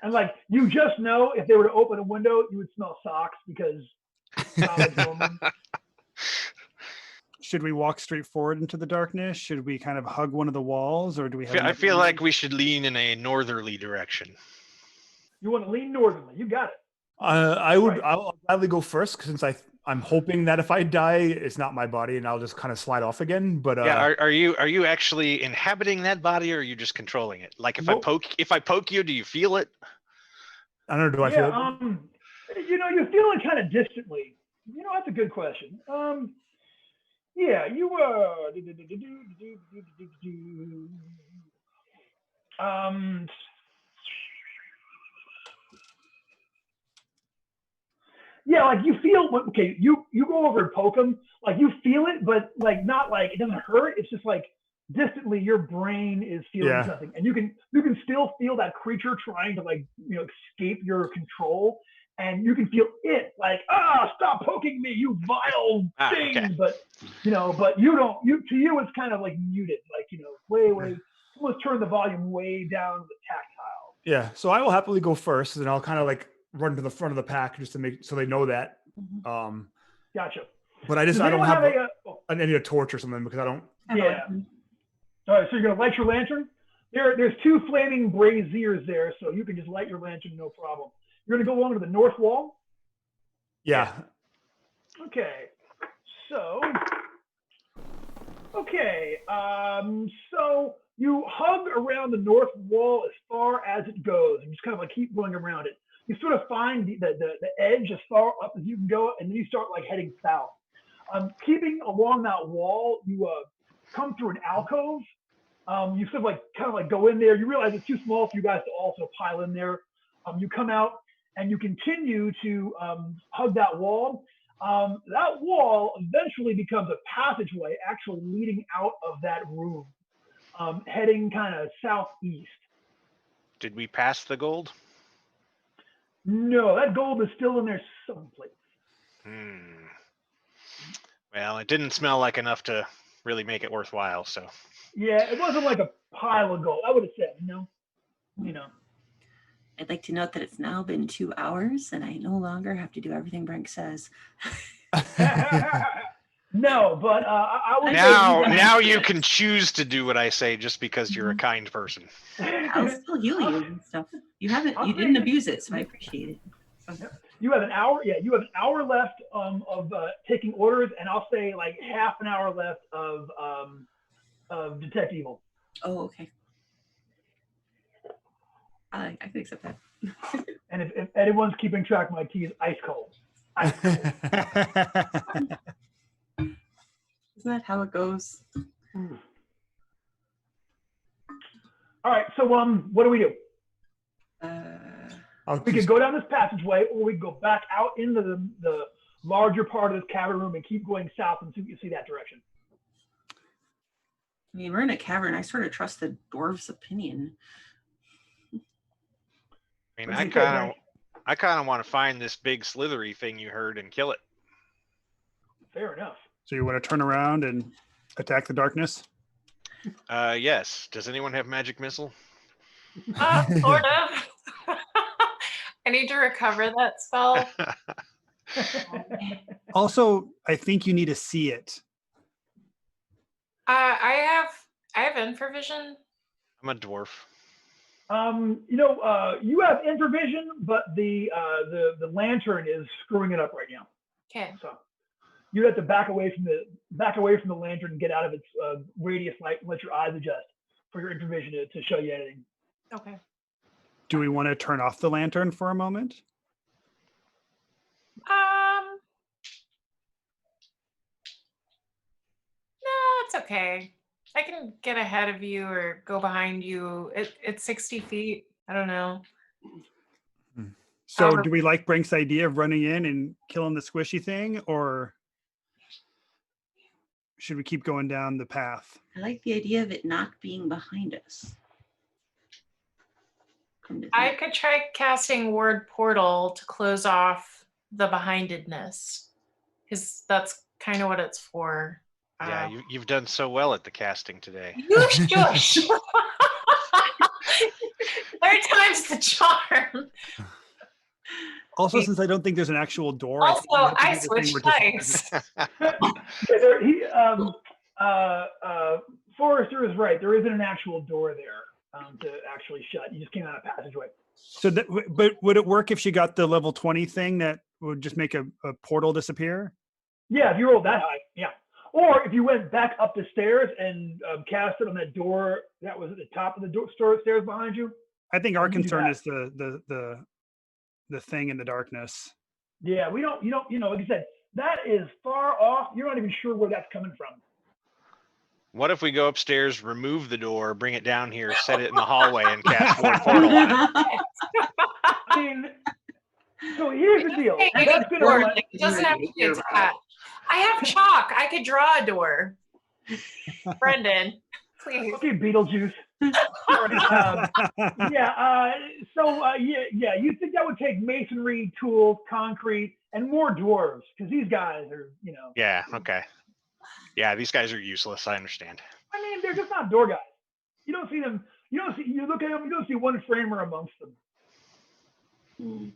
Speaker 1: And like you just know, if they were to open a window, you would smell socks because.
Speaker 4: Should we walk straight forward into the darkness? Should we kind of hug one of the walls, or do we have?
Speaker 2: I feel like we should lean in a northerly direction.
Speaker 1: You want to lean northerly? You got it.
Speaker 3: I'll gladly go first since I'm hoping that if I die, it's not my body and I'll just kind of slide off again. But
Speaker 2: yeah, are you actually inhabiting that body, or are you just controlling it? Like if I poke you, do you feel it?
Speaker 3: I don't know. Do I feel it?
Speaker 1: You feel it kind of distantly. That's a good question. Yeah, you yeah, like you feel okay. You go over and poke him, like you feel it, but like not like it doesn't hurt. It's just like distantly, your brain is feeling something, and you can still feel that creature trying to escape your control. And you can feel it like, stop poking me, you vile thing. Okay. But you don't. To you, it's kind of like muted, like way. Let's turn the volume way down to the tactile.
Speaker 3: Yeah. So I will happily go first, and I'll kind of like run to the front of the pack just to make so they know that.
Speaker 1: Gotcha.
Speaker 3: But I don't have a torch or something because I don't.
Speaker 1: Yeah. All right. So you're gonna light your lantern. There's 2 flaming braziers there, so you can just light your lantern, no problem. You're going to go along to the north wall?
Speaker 3: Yeah.
Speaker 1: Okay. So you hug around the north wall as far as it goes and just kind of like keep going around it. You sort of find the edge as far up as you can go, and then you start like heading south. Keeping along that wall, you come through an alcove. You sort of like kind of like go in there. You realize it's too small for you guys to also pile in there. You come out. And you continue to hug that wall. That wall eventually becomes a passageway actually leading out of that room, heading kind of southeast.
Speaker 2: Did we pass the gold?
Speaker 1: No, that gold is still in there someplace.
Speaker 2: Well, it didn't smell like enough to really make it worthwhile, so.
Speaker 1: Yeah, it wasn't like a pile of gold. I would have said,
Speaker 7: I'd like to note that it's now been 2 hours and I no longer have to do everything Brink says.
Speaker 1: No, but I would
Speaker 2: now you can choose to do what I say just because you're a kind person.
Speaker 7: I'll still heal you and stuff. You didn't abuse it, so I appreciate it.
Speaker 1: You have an hour. Yeah, you have an hour left of taking orders, and I'll say like half an hour left of detect evil.
Speaker 7: Oh, okay. I can accept that.
Speaker 1: And if anyone's keeping track, my tea is ice cold. Ice cold.
Speaker 7: Isn't that how it goes?
Speaker 1: All right. So what do we do? We could go down this passageway, or we could go back out into the larger part of this cavern room and keep going south until you see that direction.
Speaker 7: I mean, we're in a cavern. I sort of trust the dwarves' opinion.
Speaker 2: I mean, I kind of want to find this big slithery thing you heard and kill it.
Speaker 1: Fair enough.
Speaker 4: So you want to turn around and attack the darkness?
Speaker 2: Yes. Does anyone have magic missile?
Speaker 6: Sort of. I need to recover that spell.
Speaker 4: Also, I think you need to see it.
Speaker 6: I have infravision.
Speaker 2: I'm a dwarf.
Speaker 1: You have infravision, but the lantern is screwing it up right now.
Speaker 6: Okay.
Speaker 1: So you have to back away from the lantern and get out of its radius light and let your eyes adjust for your infravision to show you anything.
Speaker 6: Okay.
Speaker 4: Do we want to turn off the lantern for a moment?
Speaker 6: No, it's okay. I can get ahead of you or go behind you. It's 60 feet. I don't know.
Speaker 4: So do we like Brink's idea of running in and killing the squishy thing, or should we keep going down the path?
Speaker 7: I like the idea of it not being behind us.
Speaker 6: I could try casting word portal to close off the behindedness, because that's kind of what it's for.
Speaker 2: Yeah, you've done so well at the casting today.
Speaker 6: You shush. Third time's the charm.
Speaker 4: Also, since I don't think there's an actual door.
Speaker 6: Also, I
Speaker 4: think we have to do
Speaker 6: switched
Speaker 4: the thing where
Speaker 6: dice.
Speaker 1: Forrester is right. There isn't an actual door there to actually shut. You just came out a passageway.
Speaker 4: So, but would it work if she got the level 20 thing that would just make a portal disappear?
Speaker 1: Yeah, if you rolled that high, yeah. Or if you went back up the stairs and cast it on that door that was at the top of the stairs behind you.
Speaker 4: I think our
Speaker 1: You can do
Speaker 4: concern
Speaker 1: that.
Speaker 4: is the thing in the darkness.
Speaker 1: Yeah, like I said, that is far off. You're not even sure where that's coming from.
Speaker 2: What if we go upstairs, remove the door, bring it down here, set it in the hallway, and cast word portal on it?
Speaker 1: I mean, so here's the deal.
Speaker 6: Hey,
Speaker 1: That's gonna
Speaker 6: door,
Speaker 1: run-
Speaker 6: it doesn't have to be attached. I have chalk. I could draw a door. Brendan, please.
Speaker 1: Okay, Beetlejuice. All right, yeah. You think that would take masonry, tools, concrete, and more dwarves? Because these guys are,
Speaker 2: Yeah, okay. Yeah, these guys are useless. I understand.
Speaker 1: I mean, they're just not door guys. You don't see them. You look at them. You don't see one framer amongst them.
Speaker 7: You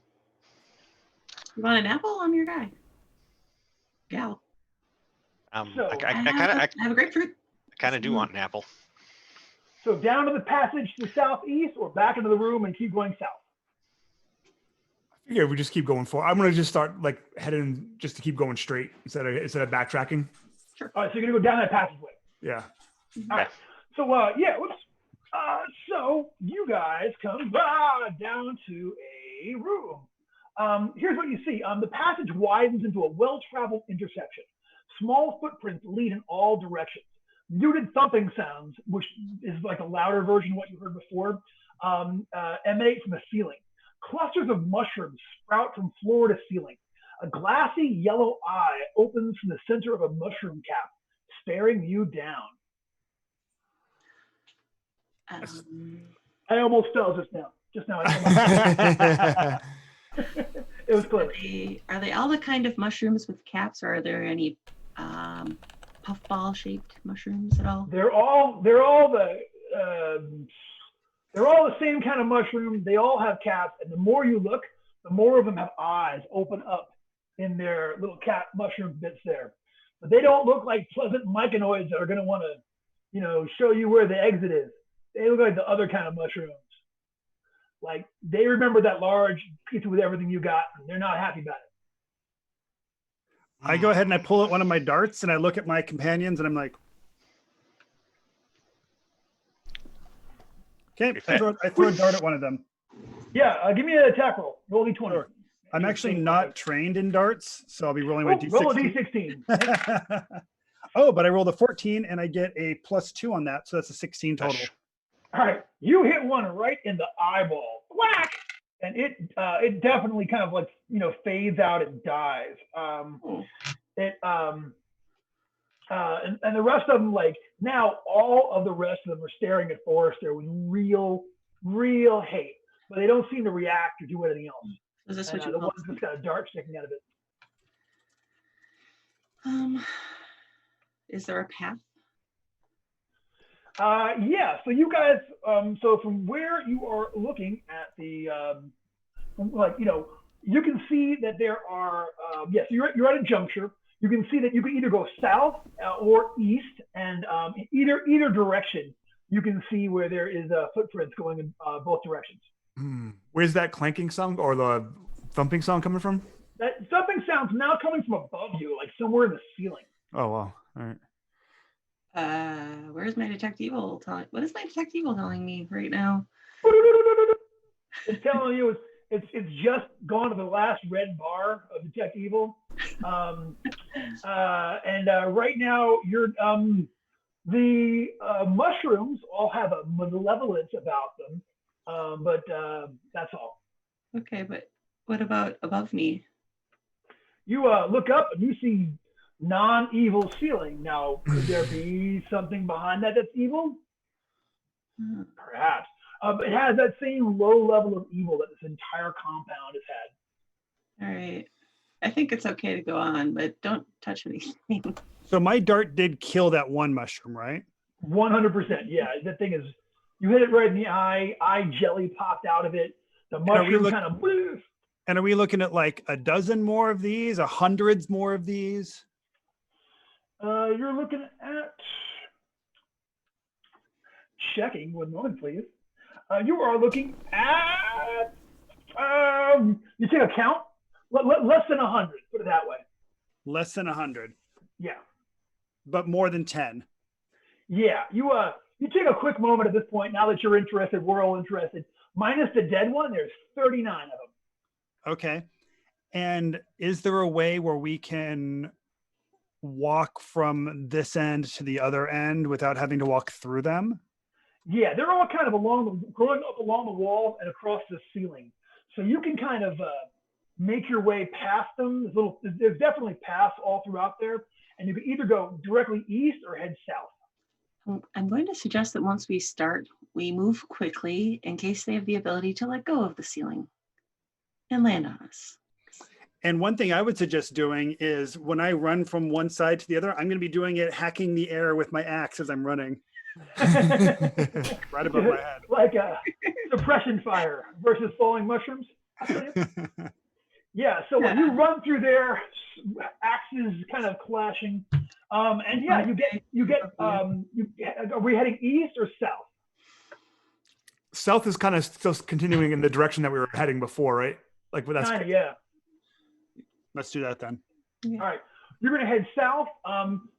Speaker 7: want an apple? I'm your guy. Gal.
Speaker 1: So,
Speaker 2: I
Speaker 7: have a grapefruit.
Speaker 2: kind of do want an apple.
Speaker 1: So down to the passage to the southeast, or back into the room and keep going south.
Speaker 3: Yeah, we just keep going forward. I'm gonna just start like heading just to keep going straight instead of backtracking.
Speaker 1: All right, so you're gonna go down that passageway.
Speaker 3: Yeah.
Speaker 1: All right. So so you guys come down to a room. Here's what you see. The passage widens into a well-traveled intersection. Small footprints lead in all directions. Muted thumping sounds, which is like a louder version of what you heard before, emanate from the ceiling. Clusters of mushrooms sprout from floor to ceiling. A glassy yellow eye opens from the center of a mushroom cap, staring you down. I almost fell just now. It was close.
Speaker 7: Are they all the kind of mushrooms with caps, or are there any puffball shaped mushrooms at all?
Speaker 1: They're all the same kind of mushroom. They all have caps, and the more you look, the more of them have eyes open up in their little cap mushroom bits there. But they don't look like pleasant myconoids that are going to want to, show you where the exit is. They look like the other kind of mushrooms. Like they remember that large pizza with everything you got, and they're not happy about it.
Speaker 4: I go ahead and I pull out one of my darts and I look at my companions and I'm like, okay, I throw a dart at one of them.
Speaker 1: Yeah, give me an attack roll. Roll D20.
Speaker 4: Sure. I'm actually not trained in darts, so I'll be rolling my D16.
Speaker 1: Roll a D16.
Speaker 4: Oh, but I rolled a 14 and I get a +2 on that, so that's a 16 total.
Speaker 1: All right, you hit one right in the eyeball. Whack! And it definitely kind of like fades out and dies. And the rest of them, like now, all of the rest of them are staring at Forrester with real hate, but they don't seem to react or do anything else.
Speaker 7: Is this what you
Speaker 1: the
Speaker 7: call
Speaker 1: ones that's got a dart sticking out of it?
Speaker 7: Is there a path?
Speaker 1: Yeah. So you guys, so from where you are looking at the, you can see that there are, yes, you're at a juncture. You can see that you can either go south or east, and either direction, you can see where there is footprints going in both directions.
Speaker 3: Where's that clanking sound or the thumping sound coming from?
Speaker 1: That thumping sound's now coming from above you, like somewhere in the ceiling.
Speaker 3: Oh, wow. All right.
Speaker 7: Where's my detect evil telling? What is my detect evil telling me right now?
Speaker 1: It's telling you it's just gone to the last red bar of detect evil, and right now you're The mushrooms all have a malevolence about them, but that's all.
Speaker 7: Okay, but what about above me?
Speaker 1: You look up and you see non-evil ceiling. Now, could there be something behind that that's evil?
Speaker 7: Hmm.
Speaker 1: Perhaps. It has that same low level of evil that this entire compound has had.
Speaker 7: All right. I think it's okay to go on, but don't touch anything.
Speaker 4: So my dart did kill that one mushroom, right?
Speaker 1: 100%. Yeah, that thing is. You hit it right in the eye. Eye jelly popped out of it. The mushroom kind of.
Speaker 4: And are we looking at like a dozen more of these, hundreds more of these?
Speaker 1: You're looking at. Checking 1 moment, please. You are looking at. You take a count. Less than 100. Put it that way.
Speaker 4: Less than 100.
Speaker 1: Yeah.
Speaker 4: But more than 10.
Speaker 1: Yeah. You take a quick moment at this point. Now that you're interested, we're all interested. Minus the dead one, there's 39 of them.
Speaker 4: Okay. And is there a way where we can walk from this end to the other end without having to walk through them?
Speaker 1: Yeah, they're all kind of growing up along the wall and across the ceiling. So you can kind of make your way past them. There's definitely paths all throughout there. And you can either go directly east or head south.
Speaker 7: I'm going to suggest that once we start, we move quickly in case they have the ability to let go of the ceiling and land on us.
Speaker 4: And one thing I would suggest doing is when I run from one side to the other, I'm going to be doing it hacking the air with my axe as I'm running. Right above my head.
Speaker 1: Like a suppression fire versus falling mushrooms. Yeah, so when you run through there, axes kind of clashing. And yeah, you get are we heading east or south?
Speaker 3: South is kind of still continuing in the direction that we were heading before, right? Like that's
Speaker 1: kind of, yeah.
Speaker 4: Let's do that then.
Speaker 1: All right, you're gonna head south.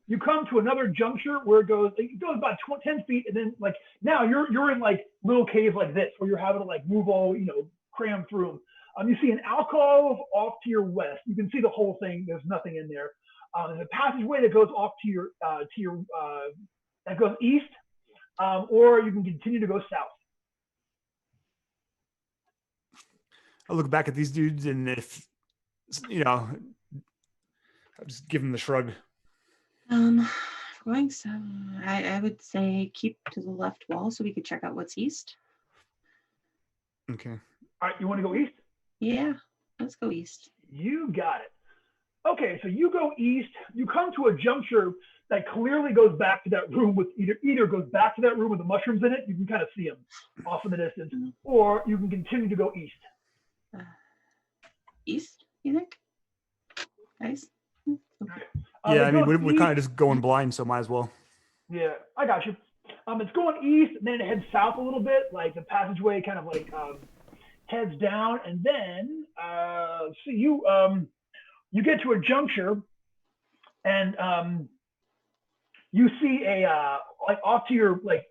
Speaker 1: You come to another juncture where it goes about 10 feet, and then like now you're in like little caves like this where you're having to like move all cram through them. You see an alcove off to your west. You can see the whole thing. There's nothing in there. There's a passageway that goes off to your that goes east, or you can continue to go south.
Speaker 3: I look back at these dudes, and if I just give them the shrug.
Speaker 7: Going so, I would say keep to the left wall so we could check out what's east.
Speaker 3: Okay.
Speaker 1: All right, you want to go east?
Speaker 7: Yeah, let's go east.
Speaker 1: You got it. Okay, so you go east. You come to a juncture that clearly goes back to that room with either goes back to that room with the mushrooms in it. You can kind of see them off in the distance, or you can continue to go east.
Speaker 7: East, you think? Guys? Okay.
Speaker 3: Yeah, I mean, we're kind of just going blind, so might as well.
Speaker 1: Yeah, I got you. It's going east, and then it heads south a little bit, like the passageway kind of like heads down, and then so you get to a juncture, and you see a like off to your like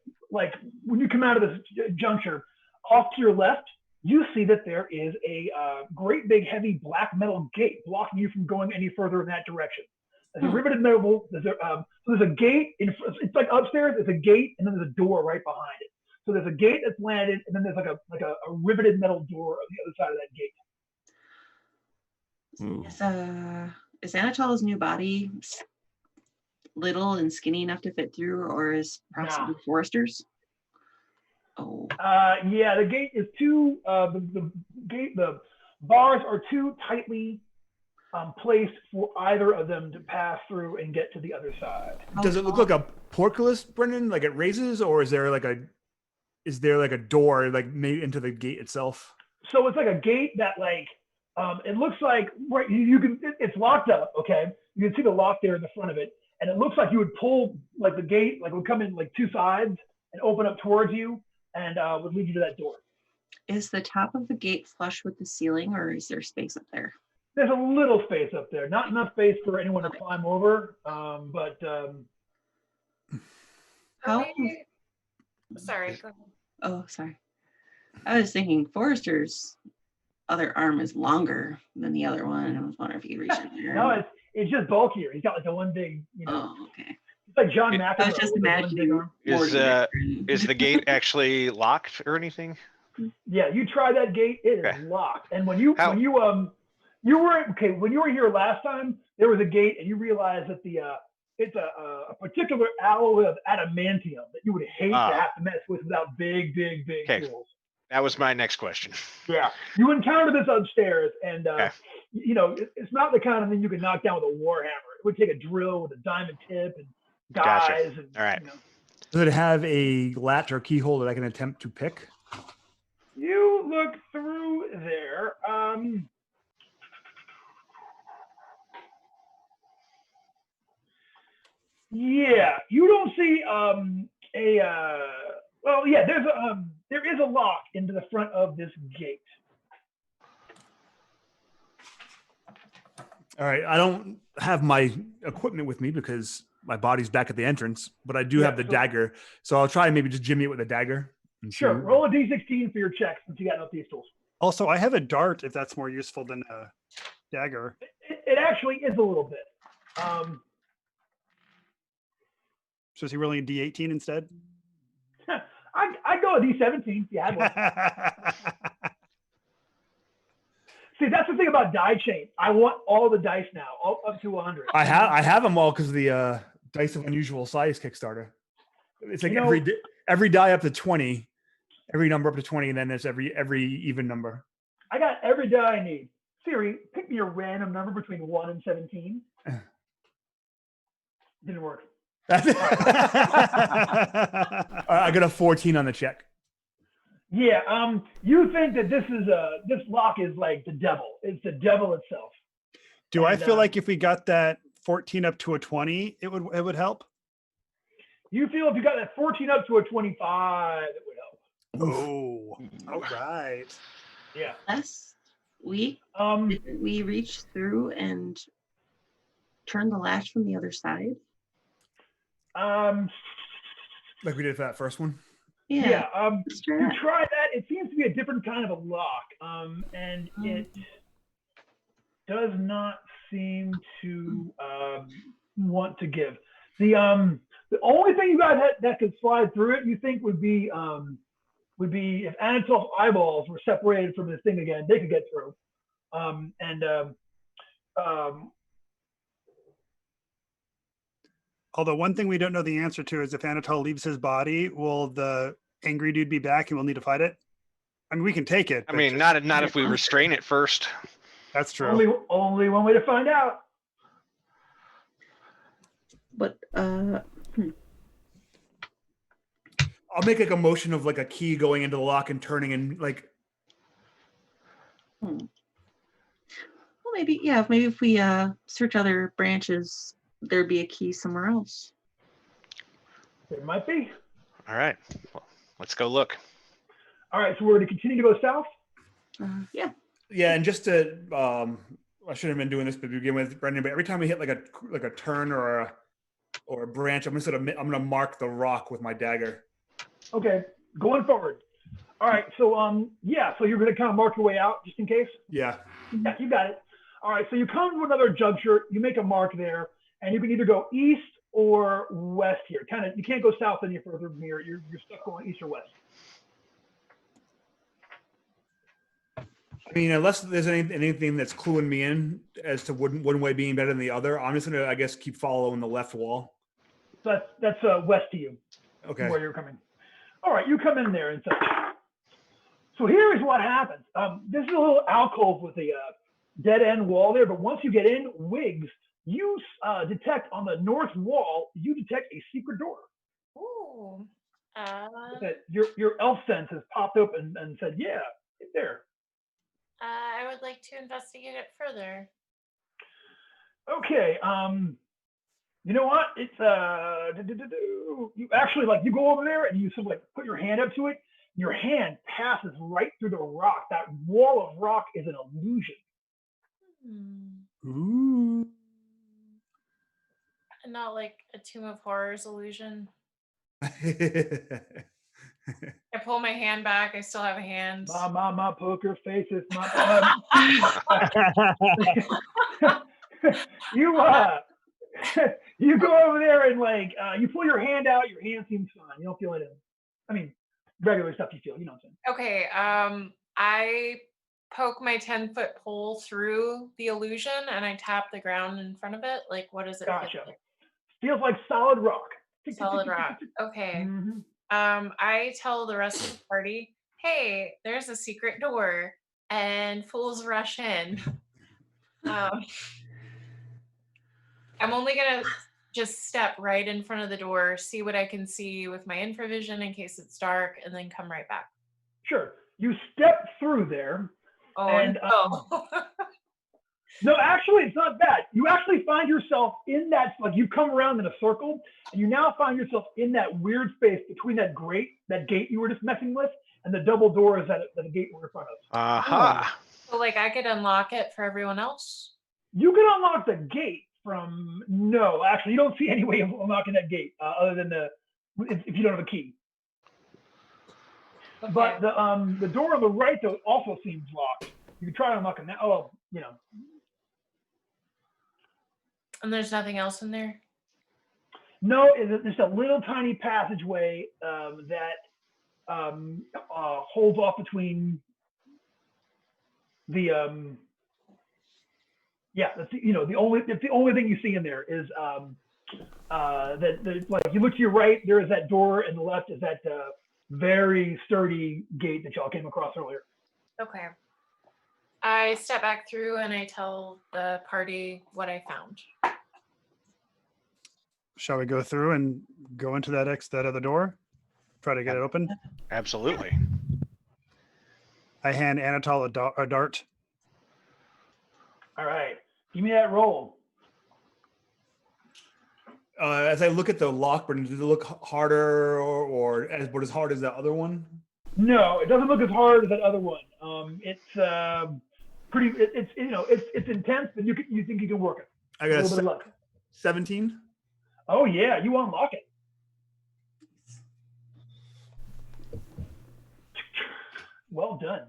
Speaker 1: when you come out of this juncture, off to your left, you see that there is a great big heavy black metal gate blocking you from going any further in that direction. There's a riveted metal. There's a gate. It's like upstairs. There's a gate, and then there's a door right behind it. So there's a gate that's landed, and then there's like a riveted metal door on the other side of that gate.
Speaker 7: Is Anatol's new body little and skinny enough to fit through, or is possibly Forrester's? Oh.
Speaker 1: Yeah, the gate is too. The bars are too tightly placed for either of them to pass through and get to the other side.
Speaker 3: Does it look like a portcullis, Brendan? Like it raises, or is there like a door like made into the gate itself?
Speaker 1: So it's like a gate that like it looks like right. You can. It's locked up. Okay, you can see the lock there in the front of it, and it looks like you would pull like the gate, like it would come in like two sides and open up towards you, and would lead you to that door.
Speaker 7: Is the top of the gate flush with the ceiling, or is there space up there?
Speaker 1: There's a little space up there, not enough space for anyone to climb over, but.
Speaker 7: How?
Speaker 6: Sorry. Go ahead.
Speaker 7: Oh, sorry. I was thinking Forrester's other arm is longer than the other one. I was wondering if he could reach in there.
Speaker 1: No, it's just bulkier. He's got like the one big,
Speaker 7: Oh, okay.
Speaker 1: like John
Speaker 2: It-
Speaker 1: McEnroe.
Speaker 7: I was just
Speaker 1: with the one big
Speaker 7: imagining.
Speaker 1: arm.
Speaker 2: Is the gate actually locked or anything?
Speaker 1: Yeah, you try that gate, it is
Speaker 2: Okay.
Speaker 1: locked. And when you
Speaker 2: How-
Speaker 1: when you were here last time, there was a gate, and you realized that it's a particular alloy of adamantium that you would hate
Speaker 2: Ah.
Speaker 1: to have to mess with without big
Speaker 2: Okay.
Speaker 1: tools.
Speaker 2: That was my next question.
Speaker 1: Yeah, you encounter this upstairs, and
Speaker 2: Okay.
Speaker 1: it's not the kind of thing you can knock down with a warhammer. It would take a drill with a diamond tip and
Speaker 2: Gotcha.
Speaker 1: guys. And,
Speaker 2: All right.
Speaker 3: Does it have a latch or keyhole that I can attempt to pick?
Speaker 1: You look through there. Yeah, you don't see there is a lock into the front of this gate.
Speaker 3: All right, I don't have my equipment with me because my body's back at the entrance, but I do
Speaker 1: Yeah,
Speaker 3: have the
Speaker 1: so-
Speaker 3: dagger, so I'll try and maybe just jimmy it with a dagger. And see-
Speaker 1: Sure, roll a d16 for your check since you got no thieves tools.
Speaker 4: Also, I have a dart if that's more useful than a dagger.
Speaker 1: It actually is a little bit.
Speaker 4: So is he rolling a D18 instead?
Speaker 1: I'd go a d17 if you had one. See, that's the thing about die chain. I want all the dice now, all up to 100.
Speaker 3: I have them all because the Dice of Unusual Size Kickstarter. It's like
Speaker 1: You know-
Speaker 3: every die up to 20, every number up to 20, and then there's every even number.
Speaker 1: I got every die I need. Siri, pick me a random number between 1 and 17. Didn't work.
Speaker 3: I got a 14 on the check.
Speaker 1: Yeah, you think that this lock is like the devil. It's the devil itself.
Speaker 4: Do I
Speaker 1: And,
Speaker 4: feel like if we got that 14 up to a 20, it would help?
Speaker 1: You feel if you got that 14 up to a 25, it would help.
Speaker 4: Oh, all right.
Speaker 1: Yeah.
Speaker 7: Last week, didn't we reach through and turn the latch from the other side?
Speaker 3: Like we did for that first one.
Speaker 1: Yeah.
Speaker 7: Let's try
Speaker 1: You
Speaker 7: that.
Speaker 1: try that. It seems to be a different kind of a lock, and it does not seem to want to give. The only thing you got that could slide through it, you think, would be if Anatol's eyeballs were separated from this thing again, they could get through.
Speaker 4: Although one thing we don't know the answer to is if Anatol leaves his body, will the angry dude be back and we'll need to fight it? I mean, we can take it.
Speaker 2: I
Speaker 4: but
Speaker 2: mean,
Speaker 4: just-
Speaker 2: not if we restrain it first.
Speaker 4: That's true.
Speaker 1: Only one way to find out.
Speaker 7: But
Speaker 3: I'll make like a motion of like a key going into the lock and turning and like.
Speaker 7: well, maybe if we search other branches, there'd be a key somewhere else.
Speaker 1: There might be.
Speaker 2: All right. Well, let's go look.
Speaker 1: All right, so we're going to continue to go south.
Speaker 7: Yeah.
Speaker 3: Yeah, and just to I shouldn't have been doing this to begin with, Brendan, but every time we hit like a turn or a branch, I'm gonna mark the rock with my dagger.
Speaker 1: Okay, going forward. All right, so so you're going to kind of mark your way out just in case.
Speaker 3: Yeah.
Speaker 1: Yeah, you got it. All right, so you come to another juncture, you make a mark there, and you can either go east or west here. Kind of, you can't go south any further from here. You're stuck going east or west.
Speaker 3: I mean, unless there's anything that's cluing me in as to one way being better than the other, I'm just gonna, I guess, keep following the left wall.
Speaker 1: So that's west to you,
Speaker 3: Okay.
Speaker 1: where you're coming. All right, you come in there and such. So here is what happens. This is a little alcove with a dead end wall there, but once you get in, Wiggs, you detect on the north wall, you detect a secret door.
Speaker 6: Ooh.
Speaker 1: That your elf sense has popped up and said, yeah, it's there.
Speaker 6: I would like to investigate it further.
Speaker 1: Okay, you know what? It's you actually you go over there and you sort of like put your hand up to it. Your hand passes right through the rock. That wall of rock is an illusion.
Speaker 4: Ooh.
Speaker 6: Not like a Tomb of Horrors illusion. I pull my hand back. I still have a hand.
Speaker 1: My poker faces. You go over there and like you pull your hand out. Your hand seems fine. You don't feel anything. I mean, regular stuff you feel. You know what I'm saying?
Speaker 6: Okay. I poke my 10-foot pole through the illusion and I tap the ground in front of it. Like, what does it feel
Speaker 1: Gotcha.
Speaker 6: like?
Speaker 1: Feels like solid rock.
Speaker 6: Solid rock. Okay.
Speaker 1: Mhm.
Speaker 6: I tell the rest of the party, hey, there's a secret door, and fools rush in. I'm only gonna just step right in front of the door, see what I can see with my infravision in case it's dark, and then come right back.
Speaker 1: Sure. You step through there.
Speaker 6: Oh,
Speaker 1: And,
Speaker 6: no.
Speaker 1: No, actually, it's not bad. You actually find yourself in that, like you come around in a circle, and you now find yourself in that weird space between that gate you were just messing with, and the double doors that the gate were in front of.
Speaker 2: Aha.
Speaker 6: So, like, I could unlock it for everyone else?
Speaker 1: You can unlock the gate from, no, actually, you don't see any way of unlocking that gate other than if you don't have a key.
Speaker 6: Okay.
Speaker 1: But the door on the right, though, also seems locked. You can try to unlock it now. Oh, you know.
Speaker 6: And there's nothing else in there?
Speaker 1: No, there's a little tiny passageway that holds off between the that's the only thing you see in there is that like you look to your right, there is that door, and the left is that very sturdy gate that y'all came across earlier.
Speaker 6: Okay. I step back through and I tell the party what I found.
Speaker 4: Shall we go through and go into that other door? Try to get it open?
Speaker 2: Absolutely.
Speaker 4: I hand Anatol a dart.
Speaker 1: All right, give me that roll.
Speaker 3: As I look at the lock, does it look harder or as hard as that other one?
Speaker 1: No, it doesn't look as hard as that other one. It's pretty. It's intense, but you think you can work it.
Speaker 3: I got
Speaker 1: a little bit of luck.
Speaker 3: 17.
Speaker 1: Oh yeah, you unlock it. Well done.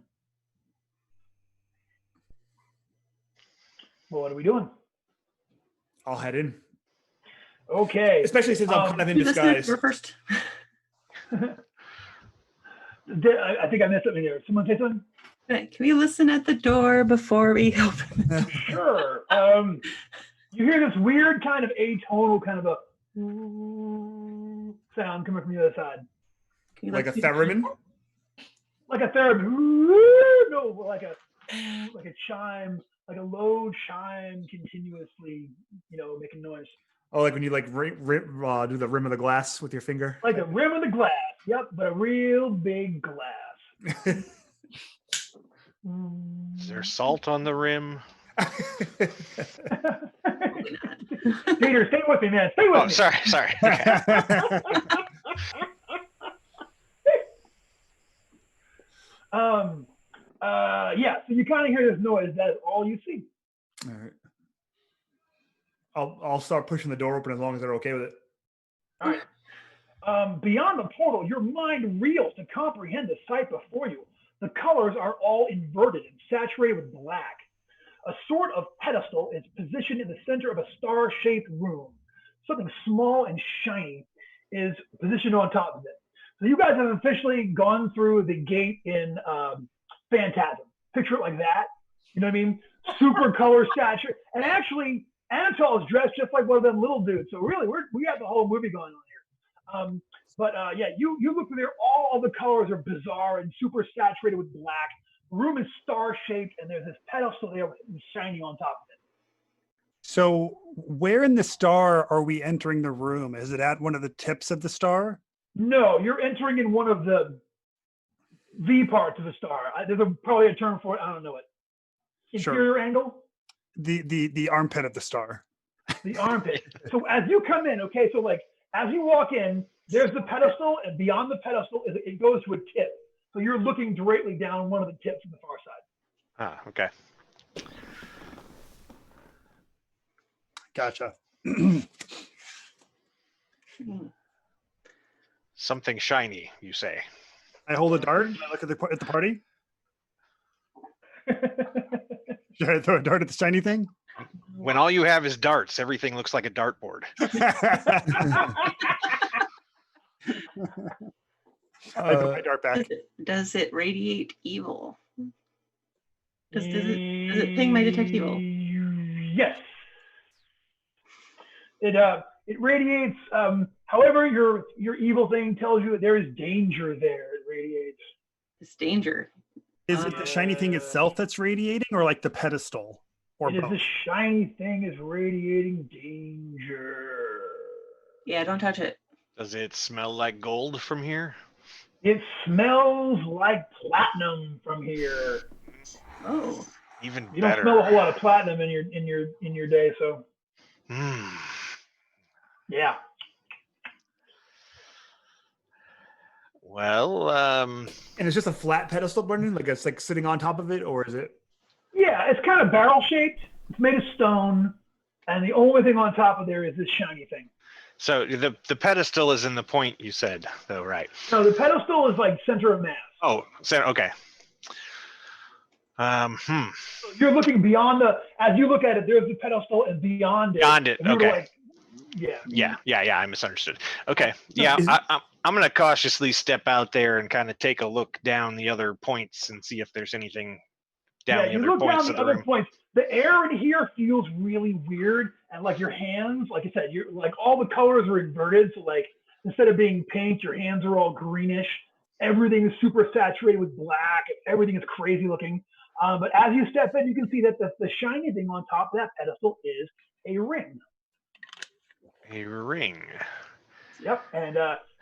Speaker 1: Well, what are we doing?
Speaker 3: I'll head in.
Speaker 1: Okay.
Speaker 3: Especially since I'm kind of in disguise.
Speaker 7: We're first.
Speaker 1: I think I missed something there. Someone say something?
Speaker 7: Can we listen at the door before we open?
Speaker 1: Sure. You hear this weird kind of atonal kind of a sound coming from the other side.
Speaker 3: Like a theremin?
Speaker 1: Like a theremin. No, like a chime, like a low chime continuously, making noise.
Speaker 3: Oh, like when you like do the rim of the glass with your finger?
Speaker 1: Like the rim of the glass. Yep, but a real big glass.
Speaker 2: Is there salt on the rim?
Speaker 1: Peter, stay with me, man. Stay with me.
Speaker 2: Oh, sorry. Okay.
Speaker 1: So you kind of hear this noise. That is all you see.
Speaker 3: All right. I'll start pushing the door open as long as they're okay with it.
Speaker 1: All right. Beyond the portal, your mind reels to comprehend the sight before you. The colors are all inverted and saturated with black. A sort of pedestal is positioned in the center of a star-shaped room. Something small and shiny is positioned on top of it. So you guys have officially gone through the gate in Phantasm. Picture it like that. You know what I mean? Super color saturated. And actually, Anatol is dressed just like one of them little dudes. So really, we got the whole movie going on here. You look through there. All of the colors are bizarre and super saturated with black. The room is star-shaped, and there's this pedestal there with shiny on top of it.
Speaker 4: So where in the star are we entering the room? Is it at one of the tips of the star?
Speaker 1: No, you're entering in one of the V parts of the star. There's probably a term for it. I don't know it. Interior angle?
Speaker 4: The armpit of the star.
Speaker 1: The armpit. So as you come in, okay, so like as you walk in, there's the pedestal, and beyond the pedestal, it goes to a tip. So you're looking directly down one of the tips on the far side.
Speaker 2: Ah, okay.
Speaker 4: Gotcha.
Speaker 2: Something shiny, you say.
Speaker 4: I hold a dart and I look at the party. Should I throw a dart at the shiny thing?
Speaker 2: When all you have is darts, everything looks like a dartboard.
Speaker 4: I put my dart back.
Speaker 7: Does it radiate evil? Does it ping my detect evil?
Speaker 1: Yes. It radiates. However, your evil thing tells you that there is danger there. It radiates.
Speaker 7: It's danger.
Speaker 4: Is it the shiny thing itself that's radiating, or like the pedestal, or
Speaker 1: It is
Speaker 4: both?
Speaker 1: the shiny thing is radiating danger.
Speaker 7: Yeah, don't touch it.
Speaker 2: Does it smell like gold from here?
Speaker 1: It smells like platinum from here.
Speaker 7: Oh,
Speaker 2: Even
Speaker 1: You don't
Speaker 2: better.
Speaker 1: smell a whole lot of platinum in your day, so
Speaker 2: Hmm.
Speaker 1: yeah.
Speaker 2: Well,
Speaker 3: And it's just a flat pedestal, Brendan? Like it's like sitting on top of it, or is it?
Speaker 1: Yeah, it's kind of barrel shaped. It's made of stone, and the only thing on top of there is this shiny thing.
Speaker 2: so the pedestal is in the point you said, though, right?
Speaker 1: So the pedestal is like center of mass.
Speaker 2: Oh, so okay.
Speaker 1: So you're looking beyond as you look at it, there's the pedestal, and beyond it.
Speaker 2: Beyond it.
Speaker 1: if you were to,
Speaker 2: Okay.
Speaker 1: like, yeah.
Speaker 2: Yeah. I misunderstood. Okay. Yeah, I'm gonna cautiously step out there and kind of take a look down the other points and see if there's anything down
Speaker 1: Yeah,
Speaker 2: the
Speaker 1: you
Speaker 2: other
Speaker 1: look down
Speaker 2: points
Speaker 1: the
Speaker 2: of the
Speaker 1: other
Speaker 2: room.
Speaker 1: points. The air in here feels really weird, and like your hands, like I said, you're like all the colors are inverted. So like instead of being pink, your hands are all greenish. Everything is super saturated with black. Everything is crazy looking. But as you step in, you can see that the shiny thing on top of that pedestal is a ring.
Speaker 2: A ring.
Speaker 1: Yep, and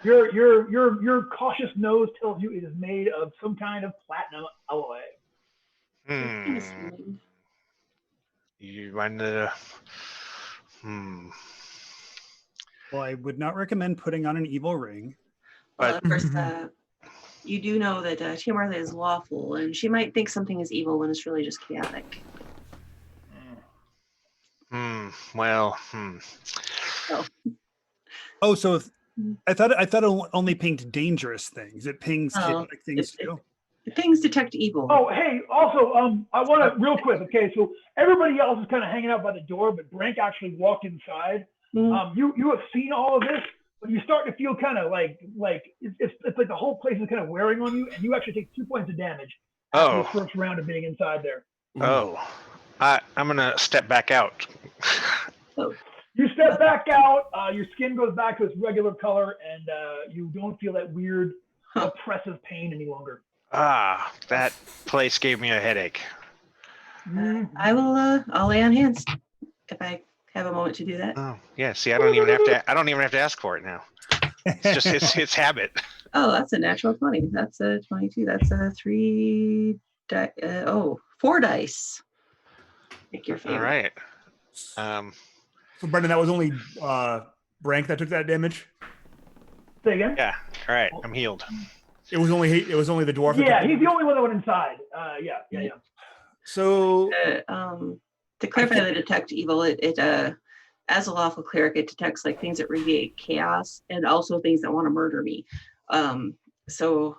Speaker 1: your cautious nose tells you it is made of some kind of platinum alloy.
Speaker 2: You mind the?
Speaker 4: Well, I would not recommend putting on an evil ring.
Speaker 7: Well, of course, you do know that Tia Martha is lawful, and she might think something is evil when it's really just chaotic.
Speaker 2: Well.
Speaker 4: Oh, so I thought it only pinged dangerous things. It pings chaotic things too.
Speaker 7: Things detect evil.
Speaker 1: Oh, hey, also, I want to real quick. Okay, so everybody else is kind of hanging out by the door, but Brank actually walked inside.
Speaker 7: Mhm.
Speaker 1: You have seen all of this, but you start to feel kind of like it's like the whole place is kind of wearing on you, and you actually take 2 points of damage after the first round of being inside there.
Speaker 2: Oh. I'm gonna step back out.
Speaker 1: You step back out, your skin goes back to its regular color, and you don't feel that weird oppressive pain any longer.
Speaker 2: That place gave me a headache.
Speaker 7: I'll lay on hands if I have a moment to do that.
Speaker 2: Oh, yeah. See, I don't even have to ask for it now. It's just it's habit.
Speaker 7: Oh, that's a natural 20. That's a 22. That's a 3 4 dice. Pick your favorite.
Speaker 2: All right.
Speaker 3: So Brendan, that was only Brank that took that damage.
Speaker 1: Say again?
Speaker 2: Yeah. All right. I'm healed.
Speaker 3: It was only the dwarf.
Speaker 1: Yeah,
Speaker 3: that took
Speaker 1: he's the only one that went inside. Yeah.
Speaker 3: So
Speaker 7: to clarify the detect evil, it as a lawful cleric, it detects like things that radiate chaos and also things that want to murder me. So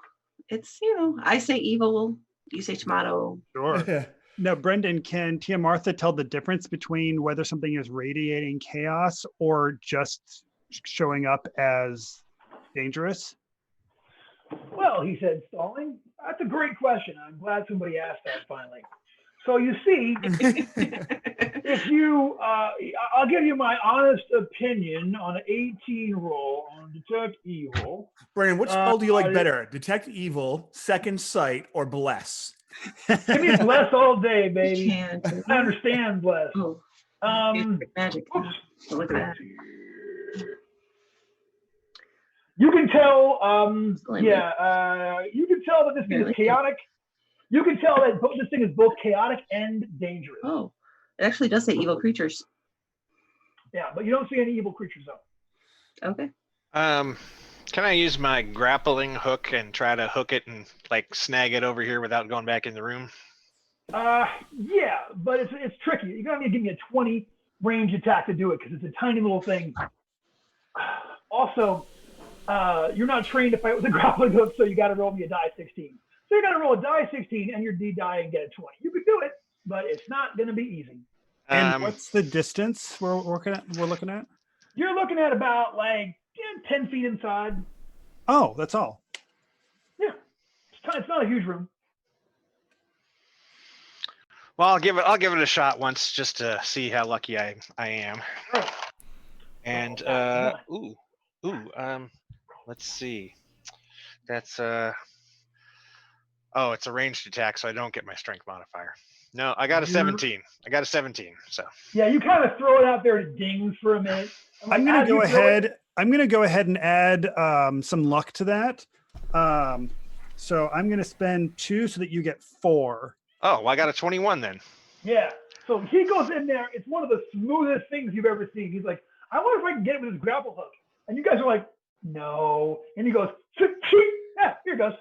Speaker 7: it's, I say evil, you say tomato.
Speaker 4: Sure. Now, Brendan, can Tia Martha tell the difference between whether something is radiating chaos or just showing up as dangerous?
Speaker 1: Well, he said, stalling. That's a great question. I'm glad somebody asked that finally. So you see, if you, I'll give you my honest opinion on an 18 roll on Detect Evil.
Speaker 3: Brendan, which spell do you like better? Detect Evil, Second Sight, or Bless?
Speaker 1: Give me Bless all day, baby.
Speaker 7: Can't.
Speaker 1: I understand Bless.
Speaker 7: Oh, magic.
Speaker 1: Oops.
Speaker 7: So look at that.
Speaker 1: You can tell, you can tell that this thing is chaotic. You can tell that this thing is both chaotic and dangerous.
Speaker 7: Oh, it actually does say evil creatures.
Speaker 1: Yeah, but you don't see any evil creatures though.
Speaker 7: Okay.
Speaker 2: Can I use my grappling hook and try to hook it and like snag it over here without going back in the room?
Speaker 1: Yeah, but it's tricky. You're gonna need to give me a 20 range attack to do it because it's a tiny little thing. Also, you're not trained to fight with a grappling hook, so you got to roll me a die 16. So you're gonna roll a die 16 and your D die and get a 20. You can do it, but it's not gonna be easy.
Speaker 4: And what's the distance we're looking at?
Speaker 1: You're looking at about like 10 feet inside.
Speaker 4: Oh, that's all.
Speaker 1: Yeah, it's not a huge room.
Speaker 2: Well, I'll give it a shot once just to see how lucky I am.
Speaker 1: Right.
Speaker 2: And let's see. That's oh, it's a ranged attack, so I don't get my strength modifier. No, I got a 17. I got a 17. So
Speaker 1: yeah, you kind of throw it out there to dings for a minute.
Speaker 4: I'm gonna go ahead. I'm gonna go ahead and add some luck to that. So I'm gonna spend 2 so that you get 4.
Speaker 2: oh, well, I got a 21 then.
Speaker 1: Yeah. So he goes in there. It's one of the smoothest things you've ever seen. He's like, I wonder if I can get it with his grapple hook. And you guys are like, no. And he goes, yeah, here it goes.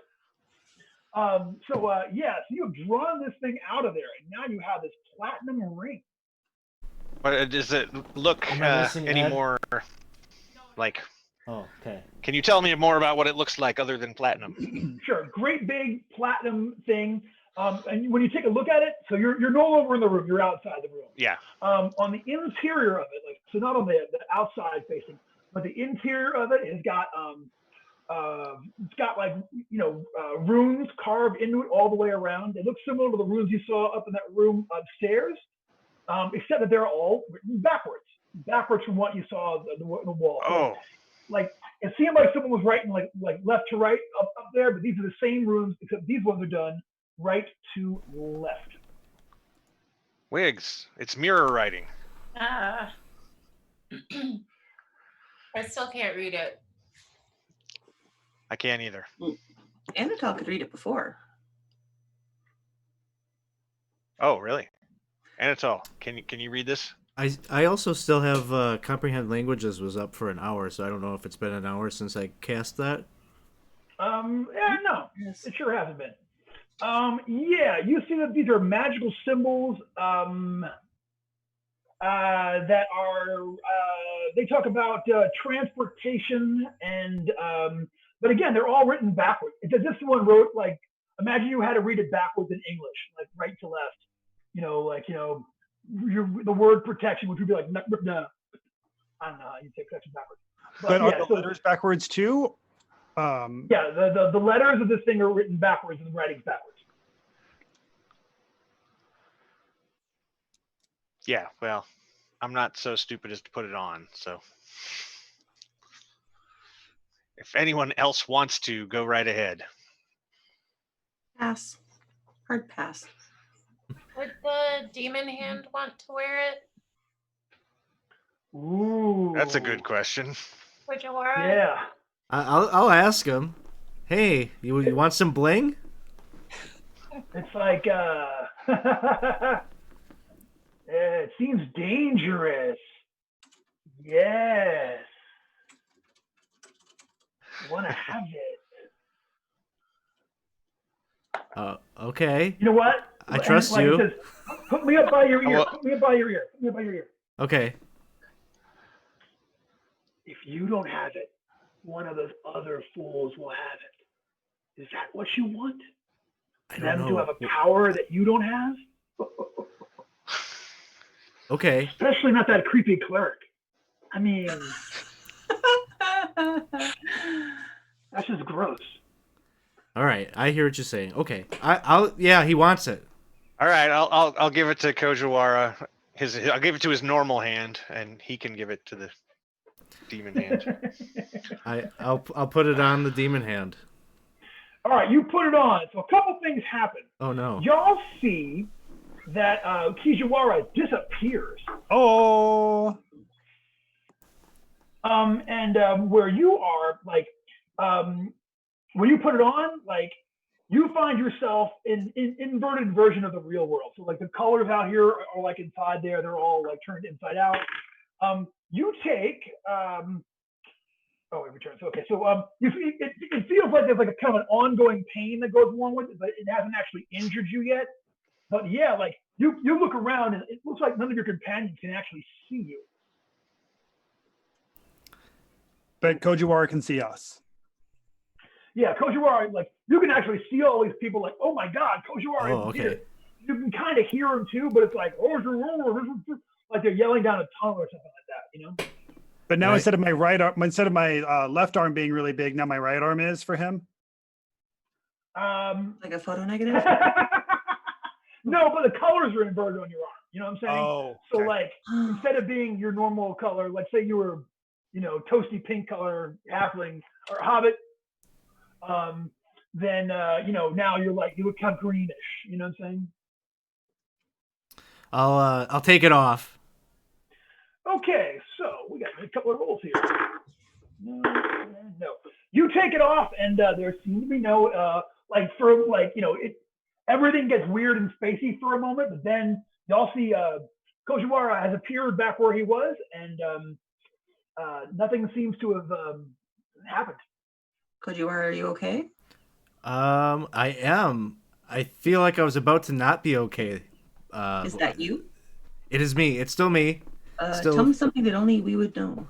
Speaker 1: So you've drawn this thing out of there, and now you have this platinum ring.
Speaker 2: But does it look any more like?
Speaker 5: Oh, okay.
Speaker 2: Can you tell me more about what it looks like other than platinum?
Speaker 1: Sure. Great big platinum thing. And when you take a look at it, so you're no longer in the room, you're outside the room.
Speaker 2: Yeah.
Speaker 1: On the interior of it, like, so not on the outside facing, but the interior of it has got it's got like, runes carved into it all the way around. They look similar to the runes you saw up in that room upstairs, except that they're all written backwards from what you saw the wall.
Speaker 2: Oh.
Speaker 1: Like, it seemed like someone was writing like left to right up there, but these are the same runes, except these ones are done right to left.
Speaker 2: Wigs, it's mirror writing.
Speaker 6: I still can't read it.
Speaker 2: I can't either.
Speaker 7: Anatole could read it before.
Speaker 2: Oh, really? Anatole, can you read this?
Speaker 5: I also still have comprehend languages was up for an hour, so I don't know if it's been an hour since I cast that.
Speaker 1: No, it sure hasn't been. You see that these are magical symbols that are they talk about transportation and but again, they're all written backwards. Because this one wrote, like, imagine you had to read it backwards in English, like right to left. The word protection, which would be like, no. I don't know how you take protection backwards.
Speaker 4: But are the letters backwards too?
Speaker 1: The letters of this thing are written backwards and the writing's backwards.
Speaker 2: Yeah, well, I'm not so stupid as to put it on, so. If anyone else wants to, go right ahead.
Speaker 7: Pass. Hard pass.
Speaker 6: Would the demon hand want to wear it?
Speaker 1: Ooh.
Speaker 2: That's a good question.
Speaker 6: Would you wear it?
Speaker 1: Yeah.
Speaker 5: I'll ask him. Hey, you want some bling?
Speaker 1: It's like it seems dangerous. Yes. I want to have it.
Speaker 5: Okay.
Speaker 1: You know what?
Speaker 5: I trust you.
Speaker 1: It says, put me up by your ear. Put me up by your ear. Put me up by your ear.
Speaker 5: Okay.
Speaker 1: If you don't have it, one of those other fools will have it. Is that what you want?
Speaker 5: I don't
Speaker 1: Them
Speaker 5: know.
Speaker 1: to have a power that you don't have?
Speaker 5: Okay.
Speaker 1: Especially not that creepy cleric. I mean, that's just gross.
Speaker 5: All right, I hear what you're saying. Okay, yeah, he wants it.
Speaker 2: All right, I'll give it to Kojiwara. I'll give it to his normal hand, and he can give it to the demon hand.
Speaker 5: I'll put it on the demon hand.
Speaker 1: All right, you put it on. So a couple things happen.
Speaker 5: Oh no!
Speaker 1: Y'all see that Kijiwara disappears.
Speaker 4: Oh.
Speaker 1: And where you are, like, when you put it on, like, you find yourself in inverted version of the real world. So, like, the colors out here are like inside there; they're all like turned inside out. You take returns. Okay, so it feels like there's like a kind of an ongoing pain that goes along with it, but it hasn't actually injured you yet. But yeah, like you look around and it looks like none of your companions can actually see you.
Speaker 4: But Kojiwara can see us.
Speaker 1: Yeah, Kojiwara, like, you can actually see all these people, like, oh my God, Kojiwara is here. You can kind of hear them too, but it's like, like they're yelling down a tunnel or something like that, you know?
Speaker 4: But now
Speaker 5: Right.
Speaker 4: instead of my left arm being really big, now my right arm is for him.
Speaker 7: Like a photo negative?
Speaker 1: No, but the colors are inverted on your arm. You know what I'm saying?
Speaker 4: Oh,
Speaker 1: So
Speaker 4: okay.
Speaker 1: like instead of being your normal color, let's say you were, you know, toasty pink color halfling or hobbit, then you know, now you look kind of greenish. You know what I'm saying?
Speaker 5: I'll take it off.
Speaker 1: Okay, so we got a couple of rolls here. No. You take it off, and there seems to be no everything gets weird and spacey for a moment, but then y'all see Kojiwara has appeared back where he was, and nothing seems to have happened.
Speaker 7: Kojiwara, are you okay?
Speaker 5: I am. I feel like I was about to not be okay.
Speaker 7: Is that you?
Speaker 5: It is me. It's still me. Still.
Speaker 7: Tell me something that only we would know.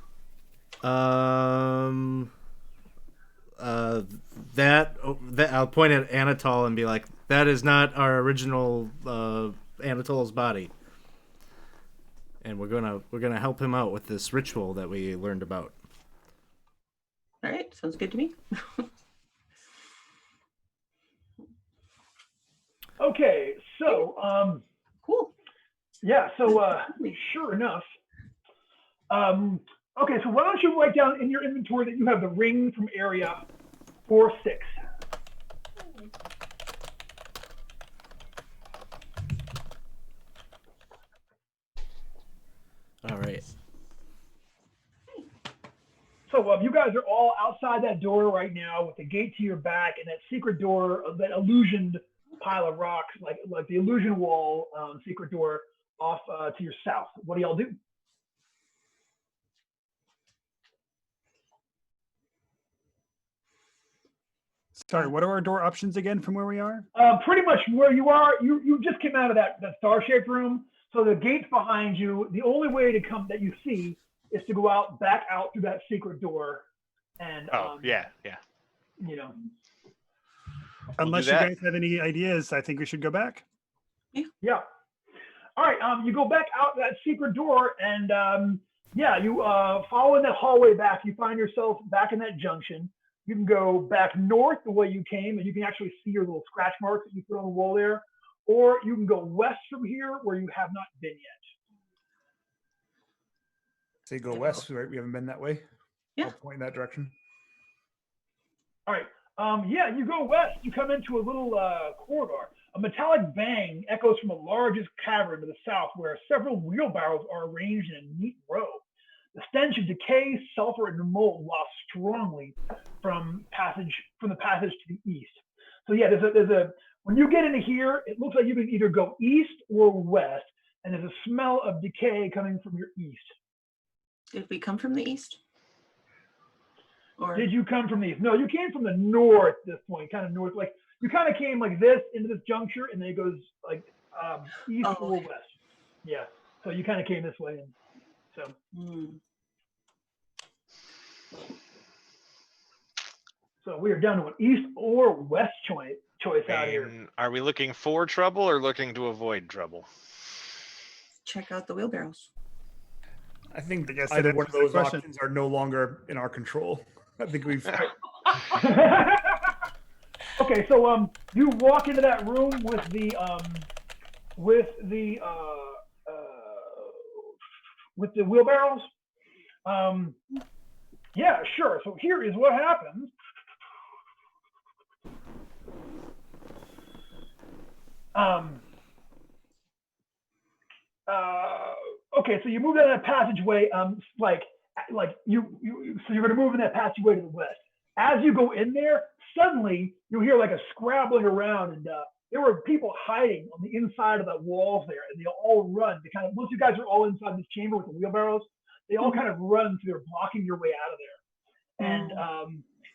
Speaker 5: That I'll point at Anatol and be like, that is not our original Anatol's body. And we're gonna help him out with this ritual that we learned about.
Speaker 7: All right, sounds good to me.
Speaker 1: Okay, so
Speaker 7: Cool.
Speaker 1: yeah, so sure enough. Okay, so why don't you write down in your inventory that you have the ring from area 4-6.
Speaker 5: All right.
Speaker 1: So you guys are all outside that door right now with the gate to your back and that secret door, that illusioned pile of rocks, like the illusion wall secret door off to your south. What do y'all do?
Speaker 4: Sorry, what are our door options again from where we are?
Speaker 1: Pretty much where you are. You just came out of that star-shaped room. So the gate's behind you. The only way to come that you see is to go back out through that secret door. And
Speaker 2: yeah.
Speaker 1: you know.
Speaker 4: Unless
Speaker 2: do
Speaker 4: you
Speaker 2: that.
Speaker 4: guys have any ideas, I think we should go back.
Speaker 1: Yeah. All right. You go back out that secret door, and you follow in that hallway back. You find yourself back in that junction. You can go back north the way you came, and you can actually see your little scratch marks that you put on the wall there. Or you can go west from here where you have not been yet.
Speaker 3: Say go west, right? We haven't been that way.
Speaker 7: Yeah.
Speaker 3: I'll point in that direction.
Speaker 1: All right. You go west. You come into a little corridor. A metallic bang echoes from the largest cavern to the south, where several wheelbarrows are arranged in a neat row. The stench of decay, sulfur, and mold wafts strongly from the passage to the east. So yeah, there's a when you get into here, it looks like you can either go east or west, and there's a smell of decay coming from your east.
Speaker 7: Did we come from the east? Or
Speaker 1: Did you come from the east? No, you came from the north at this point, kind of north. Like you kind of came like this into this juncture, and then it goes like east or west. Yeah. So you kind of came this way, and so. So we are down to an east or west choice out here.
Speaker 2: Are we looking for trouble or looking to avoid trouble?
Speaker 7: check out the wheelbarrows?
Speaker 3: I think
Speaker 4: I guess that
Speaker 3: either one of
Speaker 4: answers the
Speaker 3: those
Speaker 4: question.
Speaker 3: options are no longer in our control. I think we've.
Speaker 1: Okay, so you walk into that room with the wheelbarrows. Yeah, sure. So here is what happens. Okay, so you move down that passageway, so you're gonna move in that passageway to the west. As you go in there, suddenly you hear like a scrabbling around, and there were people hiding on the inside of the walls there, and they all run. They kind of, once you guys are all inside this chamber with the wheelbarrows, they all kind of run, so they're blocking your way out of there. And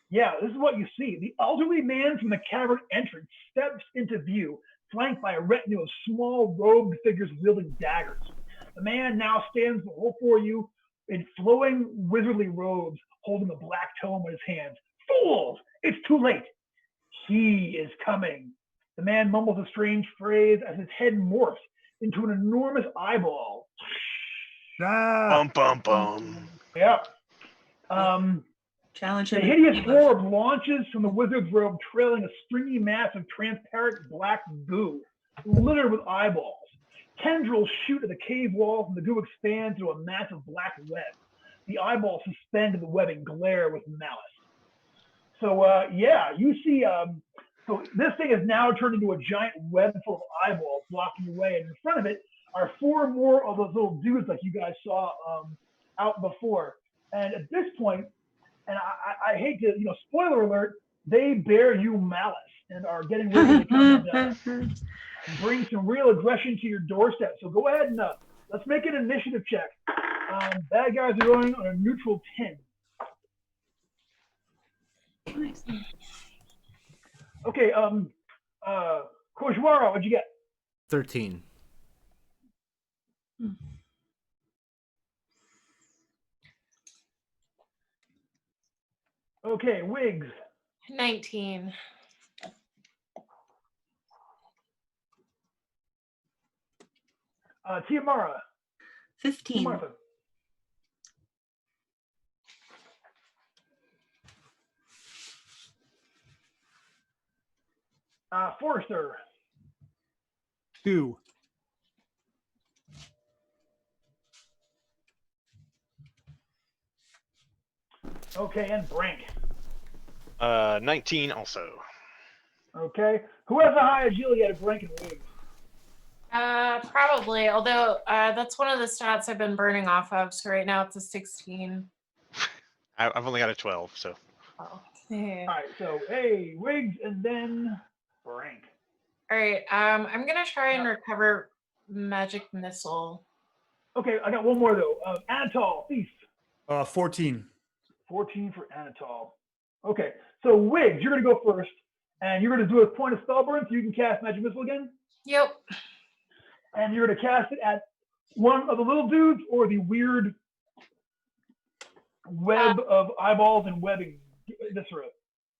Speaker 1: yeah, this is what you see. The elderly man from the cavern entrance steps into view, flanked by a retinue of small robed figures wielding daggers. The man now stands before you in flowing wizardly robes, holding a black tome in his hands. Fools! It's too late. He is coming. The man mumbles a strange phrase as his head morphs into an enormous eyeball.
Speaker 4: Ah,
Speaker 2: Bum bum bum.
Speaker 1: Yep.
Speaker 7: Challenge
Speaker 1: The
Speaker 7: him.
Speaker 1: hideous orb launches from the wizard's robe, trailing a stringy mass of transparent black goo, littered with eyeballs. Tendrils shoot at the cave walls, and the goo expands into a massive black web. The eyeballs suspend in the web and glare with malice. So, yeah, you see, so this thing is now turned into a giant web full of eyeballs blocking the way, and in front of it are 4 more of those little dudes like you guys saw out before. And at this point, and I hate to, spoiler alert, they bear you malice and are getting ready to come and bring some real aggression to your doorstep. So go ahead and let's make an initiative check. Bad guys are going on a neutral 10.
Speaker 7: Nice.
Speaker 1: Okay, Koshwara, what'd you get?
Speaker 5: 13.
Speaker 1: Okay, Wiggs.
Speaker 6: 19.
Speaker 1: Tiamara.
Speaker 7: 15.
Speaker 1: Martha. Forrester.
Speaker 4: 2.
Speaker 1: Okay, and Brank.
Speaker 2: 19 also.
Speaker 1: Okay. Who has a high agility out of Brank and Wiggs?
Speaker 6: Probably, although that's one of the stats I've been burning off of. So right now it's a 16.
Speaker 2: I've only got a 12, so.
Speaker 6: Oh. Yeah.
Speaker 1: All right, so hey, Wiggs and then Brank.
Speaker 6: All right, I'm gonna try and recover magic missile.
Speaker 1: Okay, I got one more though. Anatol, Thief.
Speaker 3: 14.
Speaker 1: 14 for Anatol. Okay, so Wiggs, you're gonna go first, and you're gonna do a point of spell burn so you can cast magic missile again.
Speaker 6: Yep.
Speaker 1: And you're gonna cast it at one of the little dudes or the weird web of eyeballs and webbing. Viscera.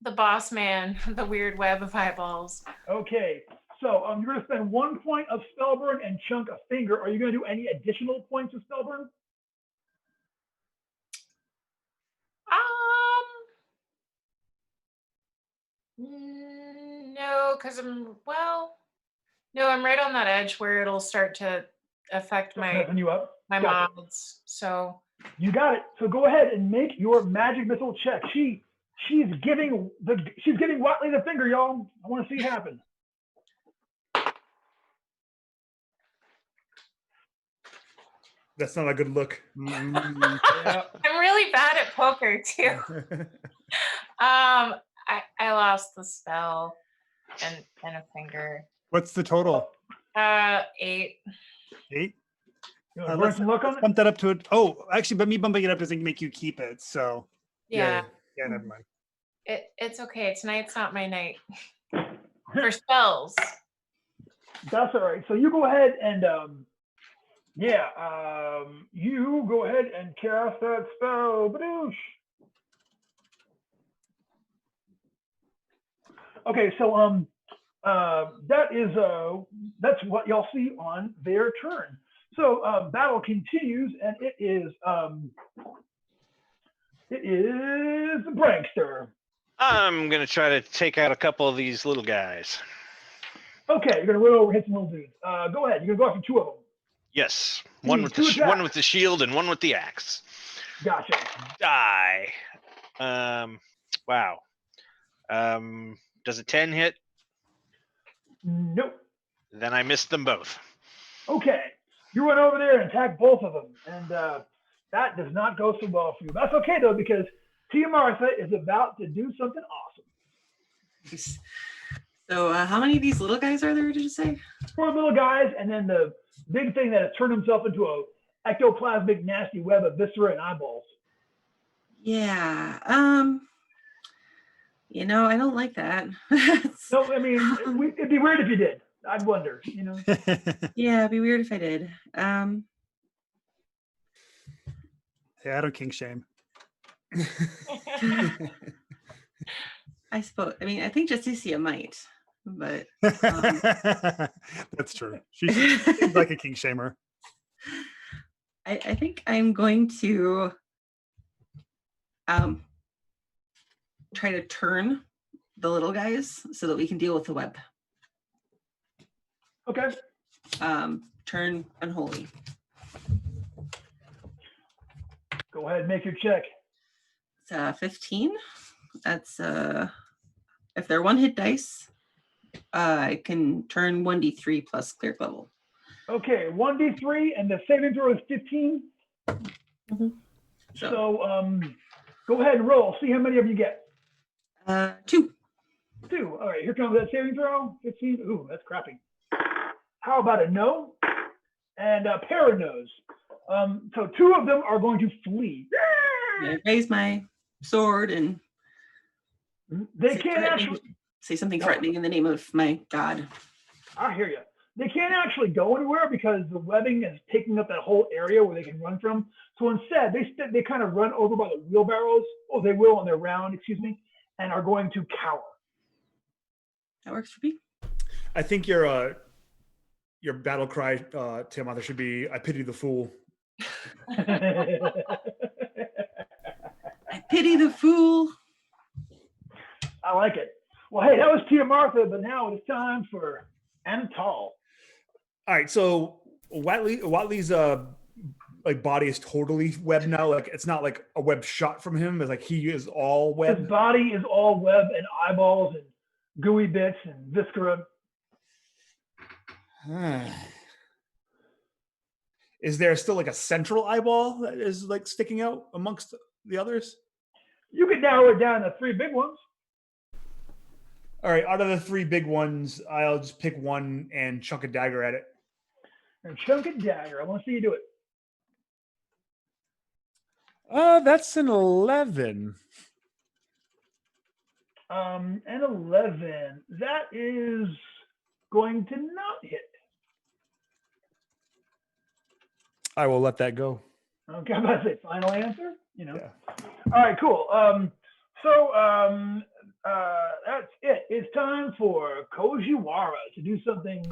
Speaker 6: The boss man, the weird web of eyeballs.
Speaker 1: Okay, so you're gonna spend 1 point of spell burn and chunk a finger. Are you gonna do any additional points of spell burn?
Speaker 6: No, because I'm right on that edge where it'll start to affect my
Speaker 1: Messing you up.
Speaker 6: my
Speaker 1: Gotcha.
Speaker 6: mods. So
Speaker 1: You got it. So go ahead and make your magic missile check. She's giving Watley the finger, y'all. I want to see it happen.
Speaker 3: That's not a good look.
Speaker 1: Yeah.
Speaker 6: I'm really bad at poker too. I lost the spell and a finger.
Speaker 4: What's the total?
Speaker 6: 8.
Speaker 4: 8?
Speaker 1: You want to burn
Speaker 4: Let's
Speaker 1: some luck on it?
Speaker 4: bump that up to it. Oh, actually, but me bumping it up doesn't make you keep it. So
Speaker 6: Yeah.
Speaker 4: yeah, never mind.
Speaker 6: It's okay. Tonight's not my night for spells.
Speaker 1: That's all right. So you go ahead and you go ahead and cast that spell. Badoosh. Okay, so that's what y'all see on their turn. So battle continues, and it is Brankster.
Speaker 2: I'm going to try to take out a couple of these little guys.
Speaker 1: Okay, you're gonna run over, hit some little dudes. Go ahead. You're gonna go after 2 of them.
Speaker 2: Yes.
Speaker 1: You
Speaker 2: One
Speaker 1: need
Speaker 2: with
Speaker 1: 2 attacks.
Speaker 2: one with the shield and one with the axe.
Speaker 1: Gotcha.
Speaker 2: Die. Wow. Does a 10 hit?
Speaker 1: Nope.
Speaker 2: Then I missed them both.
Speaker 1: Okay. You run over there and attack both of them, and that does not go so well for you. That's okay though, because Tia Martha is about to do something awesome.
Speaker 7: So how many of these little guys are there, did you say?
Speaker 1: 4 little guys, and then the big thing that has turned himself into a ectoplasmic nasty web of viscera and eyeballs.
Speaker 7: Yeah. I don't like that.
Speaker 1: No, I mean, it'd be weird if you did. I'd wonder,
Speaker 7: Yeah, it'd be weird if I did.
Speaker 4: Yeah, I don't kink shame.
Speaker 7: I suppose. I mean, I think Justicia might. but
Speaker 4: That's true. She seems like a king shamer.
Speaker 7: I think I'm going to try to turn the little guys so that we can deal with the web.
Speaker 1: Okay.
Speaker 7: Turn unholy.
Speaker 1: Go ahead and make your check.
Speaker 7: It's 15. That's if they're 1 hit dice, I can turn 1d3 plus cleric level.
Speaker 1: Okay, 1d3, and the saving throw is 15.
Speaker 7: Mhm.
Speaker 1: So go ahead and roll. See how many of you get.
Speaker 7: 2.
Speaker 1: 2. All right, here comes that saving throw. 15. Ooh, that's crappy. How about a no? And a pair of no's. So 2 of them are going to flee.
Speaker 7: I raise my sword and
Speaker 1: They can't actually.
Speaker 7: say something threatening in the name of my god.
Speaker 1: I hear you. They can't actually go anywhere because the webbing is taking up that whole area where they can run from. So instead, they kind of run over by the wheelbarrows. Oh, they will on their round, excuse me, and are going to cower.
Speaker 7: That works for me.
Speaker 3: I think your battle cry, Tiamat, should be "I pity the fool."
Speaker 7: I pity the fool.
Speaker 1: I like it. Well, hey, that was Tia Martha, but now it's time for Anatol.
Speaker 3: All right, so Watley's like body is totally web now. Like it's not like a web shot from him. It's like he is all web.
Speaker 1: His body is all web and eyeballs and gooey bits and viscera.
Speaker 3: Is there still like a central eyeball that is like sticking out amongst the others?
Speaker 1: You could narrow it down to 3 big ones.
Speaker 3: All right, out of the 3 big ones, I'll just pick one and chuck a dagger at it.
Speaker 1: And chunk a dagger. I want to see you do it.
Speaker 3: That's an 11.
Speaker 1: An 11. That is going to not hit.
Speaker 3: I will let that go.
Speaker 1: Okay, I'm about to say final answer. You know.
Speaker 3: Yeah.
Speaker 1: All right, cool. That's it. It's time for Kojiwara to do something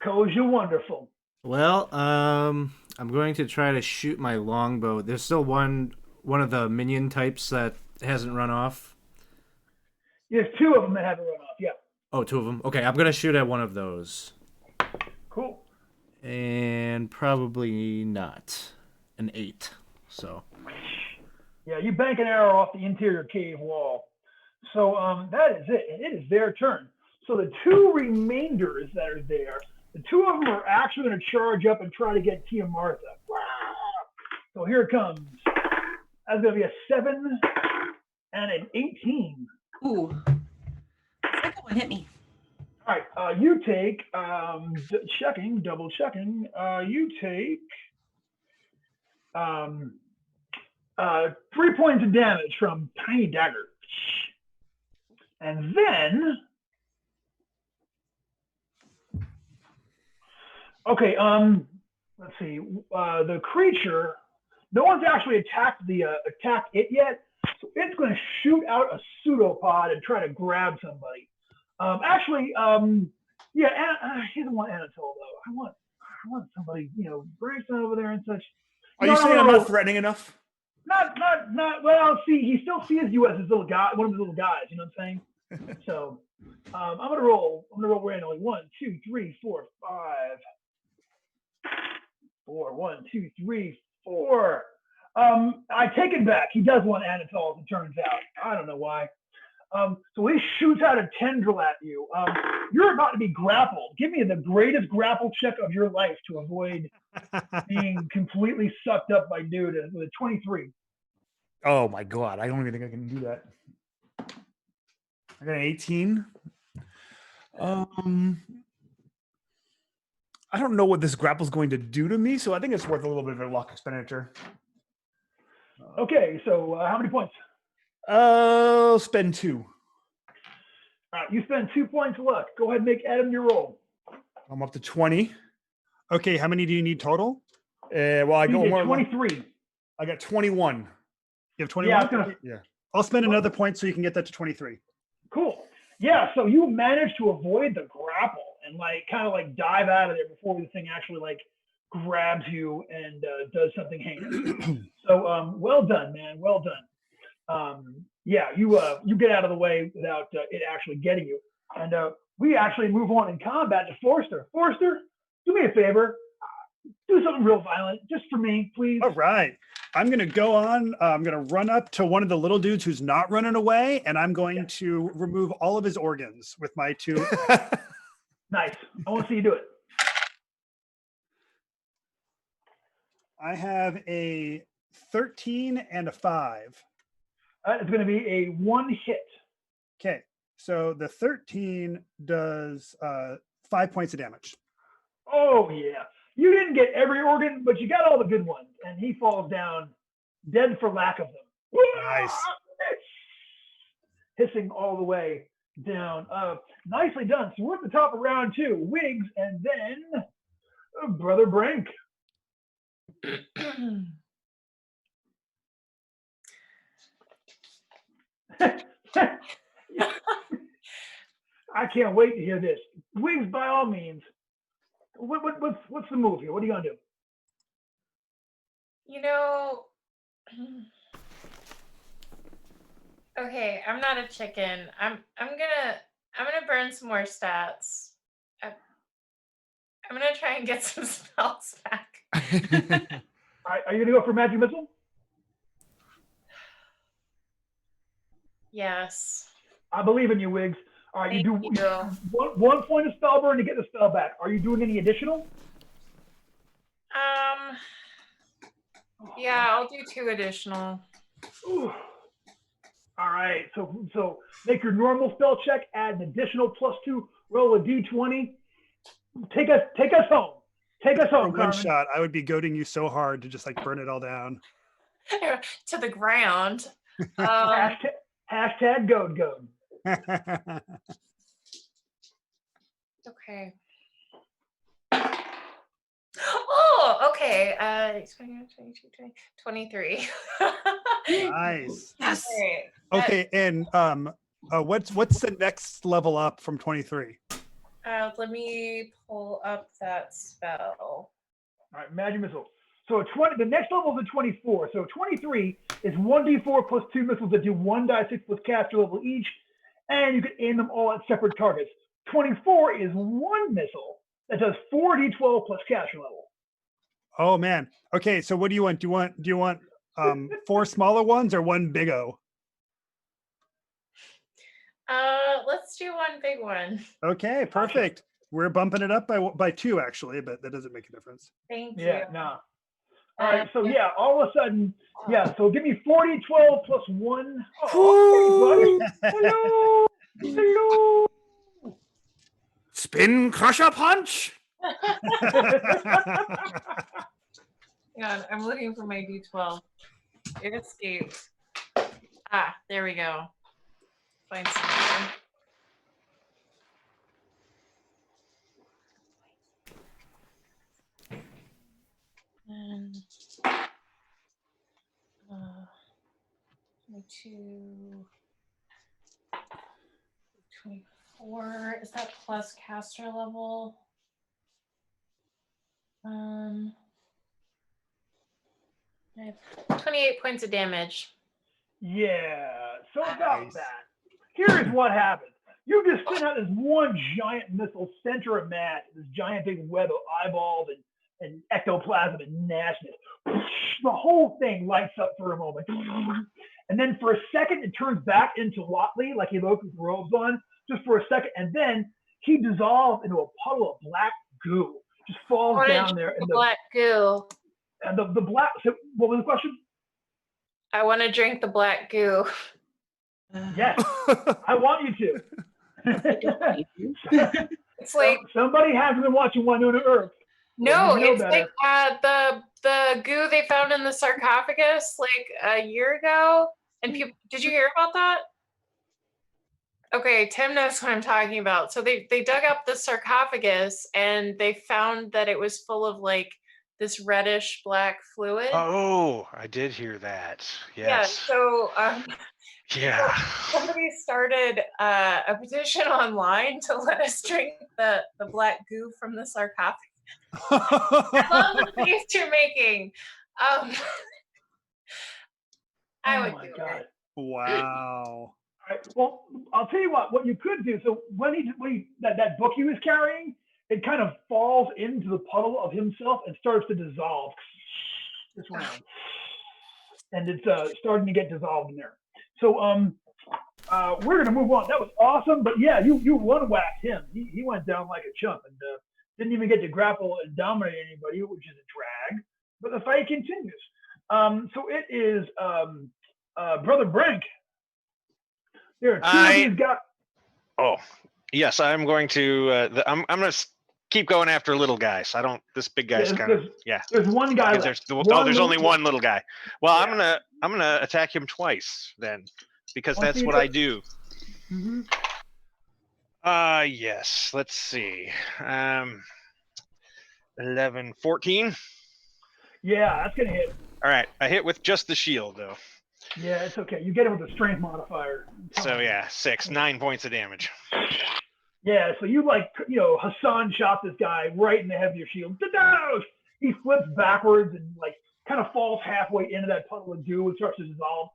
Speaker 1: Koji wonderful.
Speaker 5: Well, I'm going to try to shoot my longbow. There's still one of the minion types that hasn't run off.
Speaker 1: There's 2 of them that haven't run off. Yeah.
Speaker 5: Oh, 2 of them. Okay, I'm gonna shoot at one of those.
Speaker 1: Cool.
Speaker 5: And probably not an 8. So.
Speaker 1: Yeah, you bank an arrow off the interior cave wall. So that is it, and it is their turn. So the 2 remainders that are there, the 2 of them are actually going to charge up and try to get Tia Martha. So here it comes. That's going to be a 7 and an 18.
Speaker 7: Ooh. Second one hit me.
Speaker 1: All right, you take, double checking, you take 3 points of damage from Tiny Dagger. And then, okay, let's see, the creature, no one's actually attacked it yet, so it's going to shoot out a pseudopod and try to grab somebody. Yeah, he doesn't want Anatole though. I want somebody, Branson over there and such.
Speaker 3: Are you saying I'm not threatening enough?
Speaker 1: Not. Well, see, he still sees you as his little guy, one of his little guys. You know what I'm saying? So, I'm gonna roll randomly. 1, 2, 3, 4, 5. 4. 1, 2, 3, 4. I take it back. He does want Anatole, as it turns out. I don't know why. So he shoots out a tendril at you. You're about to be grappled. Give me the greatest grapple check of your life to avoid being completely sucked up by dude with a 23.
Speaker 3: Oh my god, I don't even think I can do that. I got an 18. I don't know what this grapple's going to do to me, so I think it's worth a little bit of a luck expenditure.
Speaker 1: Okay, so how many points?
Speaker 3: I'll spend 2.
Speaker 1: All right, you spend 2 points of luck. Go ahead and make Adam your roll.
Speaker 3: I'm up to 20.
Speaker 4: Okay, how many do you need total?
Speaker 3: Well, I go
Speaker 1: You
Speaker 3: more.
Speaker 1: get 23.
Speaker 3: I got 21.
Speaker 4: You have 21?
Speaker 1: Yeah,
Speaker 3: Yeah.
Speaker 4: I'll spend another point so you can get that to 23.
Speaker 1: Cool. Yeah, so you managed to avoid the grapple and kind of dive out of there before the thing actually grabs you and does something heinous. So well done, man. Well done. Yeah, you get out of the way without it actually getting you. And we actually move on in combat to Forrester. Forrester, do me a favor. Do something real violent, just for me, please.
Speaker 4: All right. I'm going to go on. I'm going to run up to one of the little dudes who's not running away, and I'm going to remove all of his organs with my 2.
Speaker 1: Nice. I want to see you do it.
Speaker 4: I have a 13 and a 5.
Speaker 1: It's going to be a 1 hit.
Speaker 4: Okay. So the 13 does 5 points of damage.
Speaker 1: Oh, yeah. You didn't get every organ, but you got all the good ones. And he falls down dead for lack of them.
Speaker 4: Nice.
Speaker 1: Hissing all the way down. Nicely done. So we're at the top of round 2. Wiggs, and then Brother Brink. I can't wait to hear this. Wiggs, by all means. What's the move here? What are you gonna do?
Speaker 6: You know, okay, I'm not a chicken. I'm gonna burn some more stats. I'm gonna try and get some spells back.
Speaker 1: All right, are you gonna go for magic missile?
Speaker 6: Yes.
Speaker 1: I believe in you, Wiggs. All right,
Speaker 6: Thank
Speaker 1: you do one point of spell burn to get the spell back. Are you doing any additional?
Speaker 6: Yeah, I'll do 2 additional.
Speaker 1: Ooh. All right, so make your normal spell check, add an additional +2, roll a d20. Take us home. Take us home,
Speaker 4: One
Speaker 1: Carmen.
Speaker 4: shot, I would be goading you so hard to just burn it all down.
Speaker 6: To the ground.
Speaker 1: Hashtag goad.
Speaker 6: Okay. Oh, okay. 23.
Speaker 4: Nice.
Speaker 7: Yes.
Speaker 6: Okay.
Speaker 4: Okay, and what's the next level up from 23?
Speaker 6: Let me pull up that spell.
Speaker 1: All right, magic missile. So the next level is a 24. So 23 is 1d4 plus 2 missiles that do 1d6 plus caster level each, and you can aim them all at separate targets. 24 is 1 missile that does 4d12 plus caster level.
Speaker 4: Oh man. Okay, so what do you want? Do you want 4 smaller ones or 1 big O?
Speaker 6: Let's do 1 big one.
Speaker 4: Okay, perfect. We're bumping it up by 2 actually, but that doesn't make a difference.
Speaker 6: Thank you.
Speaker 1: Yeah, no. All right, so yeah, all of a sudden, yeah, so give me 4d12 plus 1. Oh, hey, buddy. Hello.
Speaker 3: Spin crusher punch.
Speaker 6: God, I'm looking for my D12. It escaped. There we go. Find something. And 22, 24. Is that plus caster level? I have 28 points of damage.
Speaker 1: Yeah, so about
Speaker 4: Nice.
Speaker 1: that. Here's what happens. You just send out this one giant missile, center of mass, this giant big web of eyeballs and ectoplasm and nastiness. The whole thing lights up for a moment. And then for a second, it turns back into Watley, like he looked with robes on, just for a second. And then he dissolves into a puddle of black goo. Just falls down there.
Speaker 6: The black goo.
Speaker 1: And the black, so what was the question?
Speaker 6: I want to drink the black goo.
Speaker 1: Yes, I want you to.
Speaker 6: It's like
Speaker 1: somebody hasn't been watching Winona Earth.
Speaker 6: no,
Speaker 1: You know
Speaker 6: it's
Speaker 1: better.
Speaker 6: like the goo they found in the sarcophagus like a year ago. And people, did you hear about that? Okay, Tim knows what I'm talking about. So they dug up the sarcophagus and they found that it was full of like this reddish black fluid.
Speaker 2: Oh, I did hear that.
Speaker 6: Yeah,
Speaker 2: Yes.
Speaker 6: so
Speaker 2: Yeah.
Speaker 6: Somebody started a petition online to let us drink the black goo from the sarcophagus. I love the face you're making. I would do it.
Speaker 4: Wow.
Speaker 1: All right. Well, I'll tell you what you could do. So when that book he was carrying, it kind of falls into the puddle of himself and starts to dissolve this round, and it's starting to get dissolved in there. So we're gonna move on. That was awesome, but yeah, you one whacked him. He went down like a chump and didn't even get to grapple and dominate anybody, which is a drag. But the fight continues. So it is Brother Brink. There are two of these guys.
Speaker 2: Oh, yes, I'm going to. I'm going to keep going after little guys. I don't. This big guy's kind of. Yeah.
Speaker 1: There's one guy left.
Speaker 2: There's only one little guy. Well, yeah. I'm gonna attack him twice then, because that's what I do.
Speaker 1: Mm-hmm.
Speaker 2: Yes. Let's see. 11, 14.
Speaker 1: Yeah, that's gonna hit.
Speaker 2: All right, I hit with just the shield though.
Speaker 1: Yeah, it's okay. You get it with the strength modifier.
Speaker 2: So yeah, 9 points of damage.
Speaker 1: Yeah, so you Hassan shot this guy right in the head of your shield. He flips backwards and kind of falls halfway into that puddle of goo and starts to dissolve.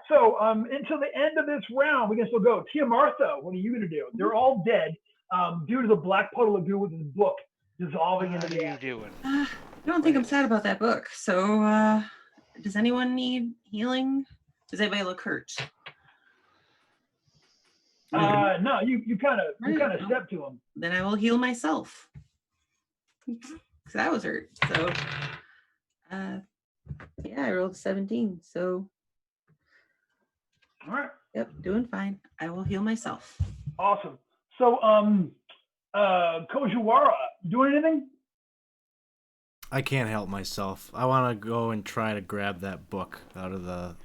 Speaker 1: So until the end of this round, we can still go. Tia Martha, what are you gonna do? They're all dead due to the black puddle of goo with his book dissolving into the air.
Speaker 2: What are you doing?
Speaker 7: I don't think I'm sad about that book. So, does anyone need healing? Does anybody look hurt?
Speaker 1: No, you kind of step to him.
Speaker 7: Then I will heal myself. Because I was hurt. So, yeah, I rolled a 17. So,
Speaker 1: all right.
Speaker 7: Yep, doing fine. I will heal myself.
Speaker 1: Awesome. So, Kojiwara, doing anything?
Speaker 5: I can't help myself. I want to go and try to grab that book out of the...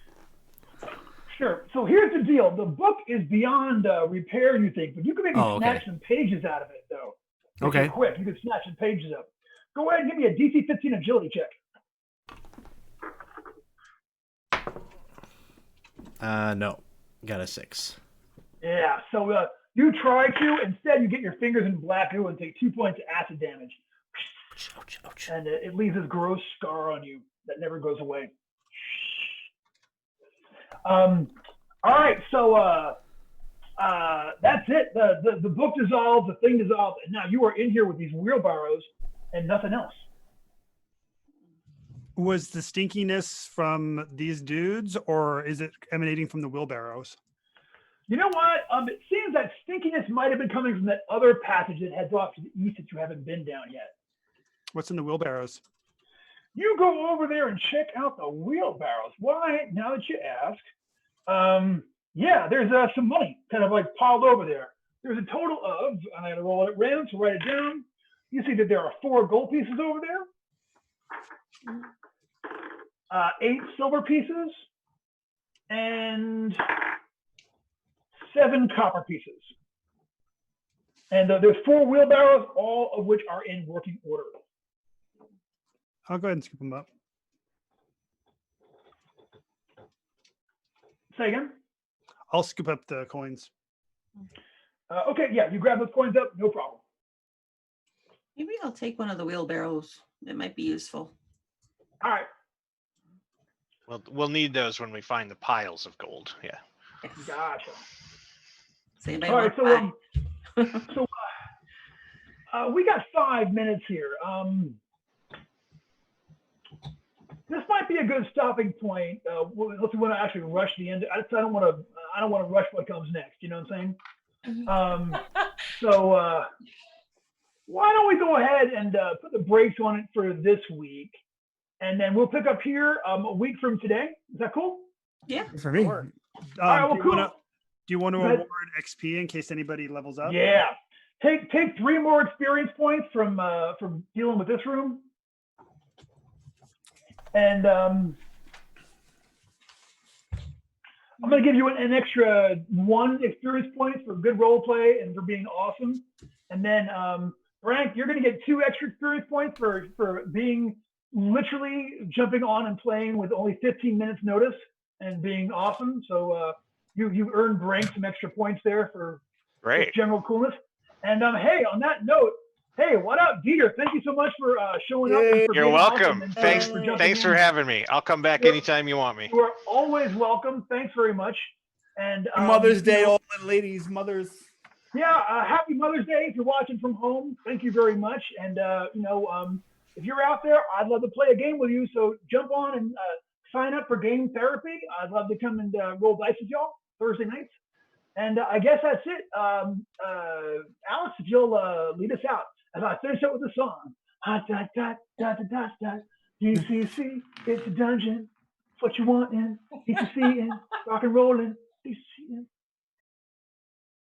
Speaker 1: Sure. So here's the deal. The book is beyond repair, you think, but you can maybe snatch some pages out of it, though.
Speaker 5: Okay.
Speaker 1: Quick, you can snatch some pages up. Go ahead and give me a DC 15 agility check.
Speaker 5: No. Got a 6.
Speaker 1: Yeah, so you try to. Instead, you get your fingers in black goo and take 2 points of acid damage.
Speaker 5: Ouch, ouch.
Speaker 1: And it leaves this gross scar on you that never goes away. All right, so that's it. The book dissolved, the thing dissolved, and now you are in here with these wheelbarrows and nothing else.
Speaker 4: Was the stinkiness from these dudes, or is it emanating from the wheelbarrows?
Speaker 1: You know what? It seems that stinkiness might have been coming from that other passage that heads off to the east that you haven't been down yet.
Speaker 4: What's in the wheelbarrows?
Speaker 1: You go over there and check out the wheelbarrows. Why? Now that you ask, yeah, there's some money kind of piled over there. There's a total of, and I gotta roll it random to write it down. You see that there are 4 gold pieces over there, 8 silver pieces, and 7 copper pieces. And there's 4 wheelbarrows, all of which are in working order.
Speaker 4: I'll go ahead and scoop them up.
Speaker 1: Say again?
Speaker 4: I'll scoop up the coins.
Speaker 1: Okay, yeah, you grab those coins up, no problem.
Speaker 7: Maybe I'll take one of the wheelbarrows. It might be useful.
Speaker 1: All right.
Speaker 2: Well, we'll need those when we find the piles of gold. Yeah.
Speaker 7: Yes.
Speaker 1: Gotcha.
Speaker 7: Does anybody
Speaker 1: All right,
Speaker 7: want
Speaker 1: so we got 5 minutes here. This might be a good stopping point. Unless we want to actually rush the end. I don't want to rush what comes next. You know what I'm saying? So why don't we go ahead and put the brakes on it for this week, and then we'll pick up here a week from today. Is that cool?
Speaker 7: Yeah.
Speaker 3: For me.
Speaker 1: All right, well, cool.
Speaker 4: Do you want to award XP in case anybody levels up?
Speaker 1: Yeah. Take 3 more experience points from dealing with this room. And I'm going to give you an extra 1 experience point for good role play and for being awesome. And then, Frank, you're going to get 2 extra experience points for being literally jumping on and playing with only 15 minutes notice and being awesome. So you earned Brink some extra points there for
Speaker 2: Great.
Speaker 1: general coolness. And hey, on that note, hey, what up, Dieter? Thank you so much for showing up. And for
Speaker 2: You're
Speaker 1: being
Speaker 2: welcome.
Speaker 1: awesome and
Speaker 2: Thanks.
Speaker 1: for jumping
Speaker 2: Thanks for
Speaker 1: in.
Speaker 2: having me. I'll come back
Speaker 1: You're-
Speaker 2: anytime you want me.
Speaker 1: You are always welcome. Thanks very much. And
Speaker 3: Mother's Day,
Speaker 1: you know,
Speaker 3: all the ladies, mothers.
Speaker 1: yeah, happy Mother's Day if you're watching from home. Thank you very much. And you know, if you're out there, I'd love to play a game with you. So jump on and sign up for game therapy. I'd love to come and roll dice with y'all Thursday nights. And I guess that's it. Alex, if you'll lead us out as I finish up with the song. Hot dot dot dot dot dot dot. DCC, it's a dungeon. It's what you want in. DCC in rock and rolling.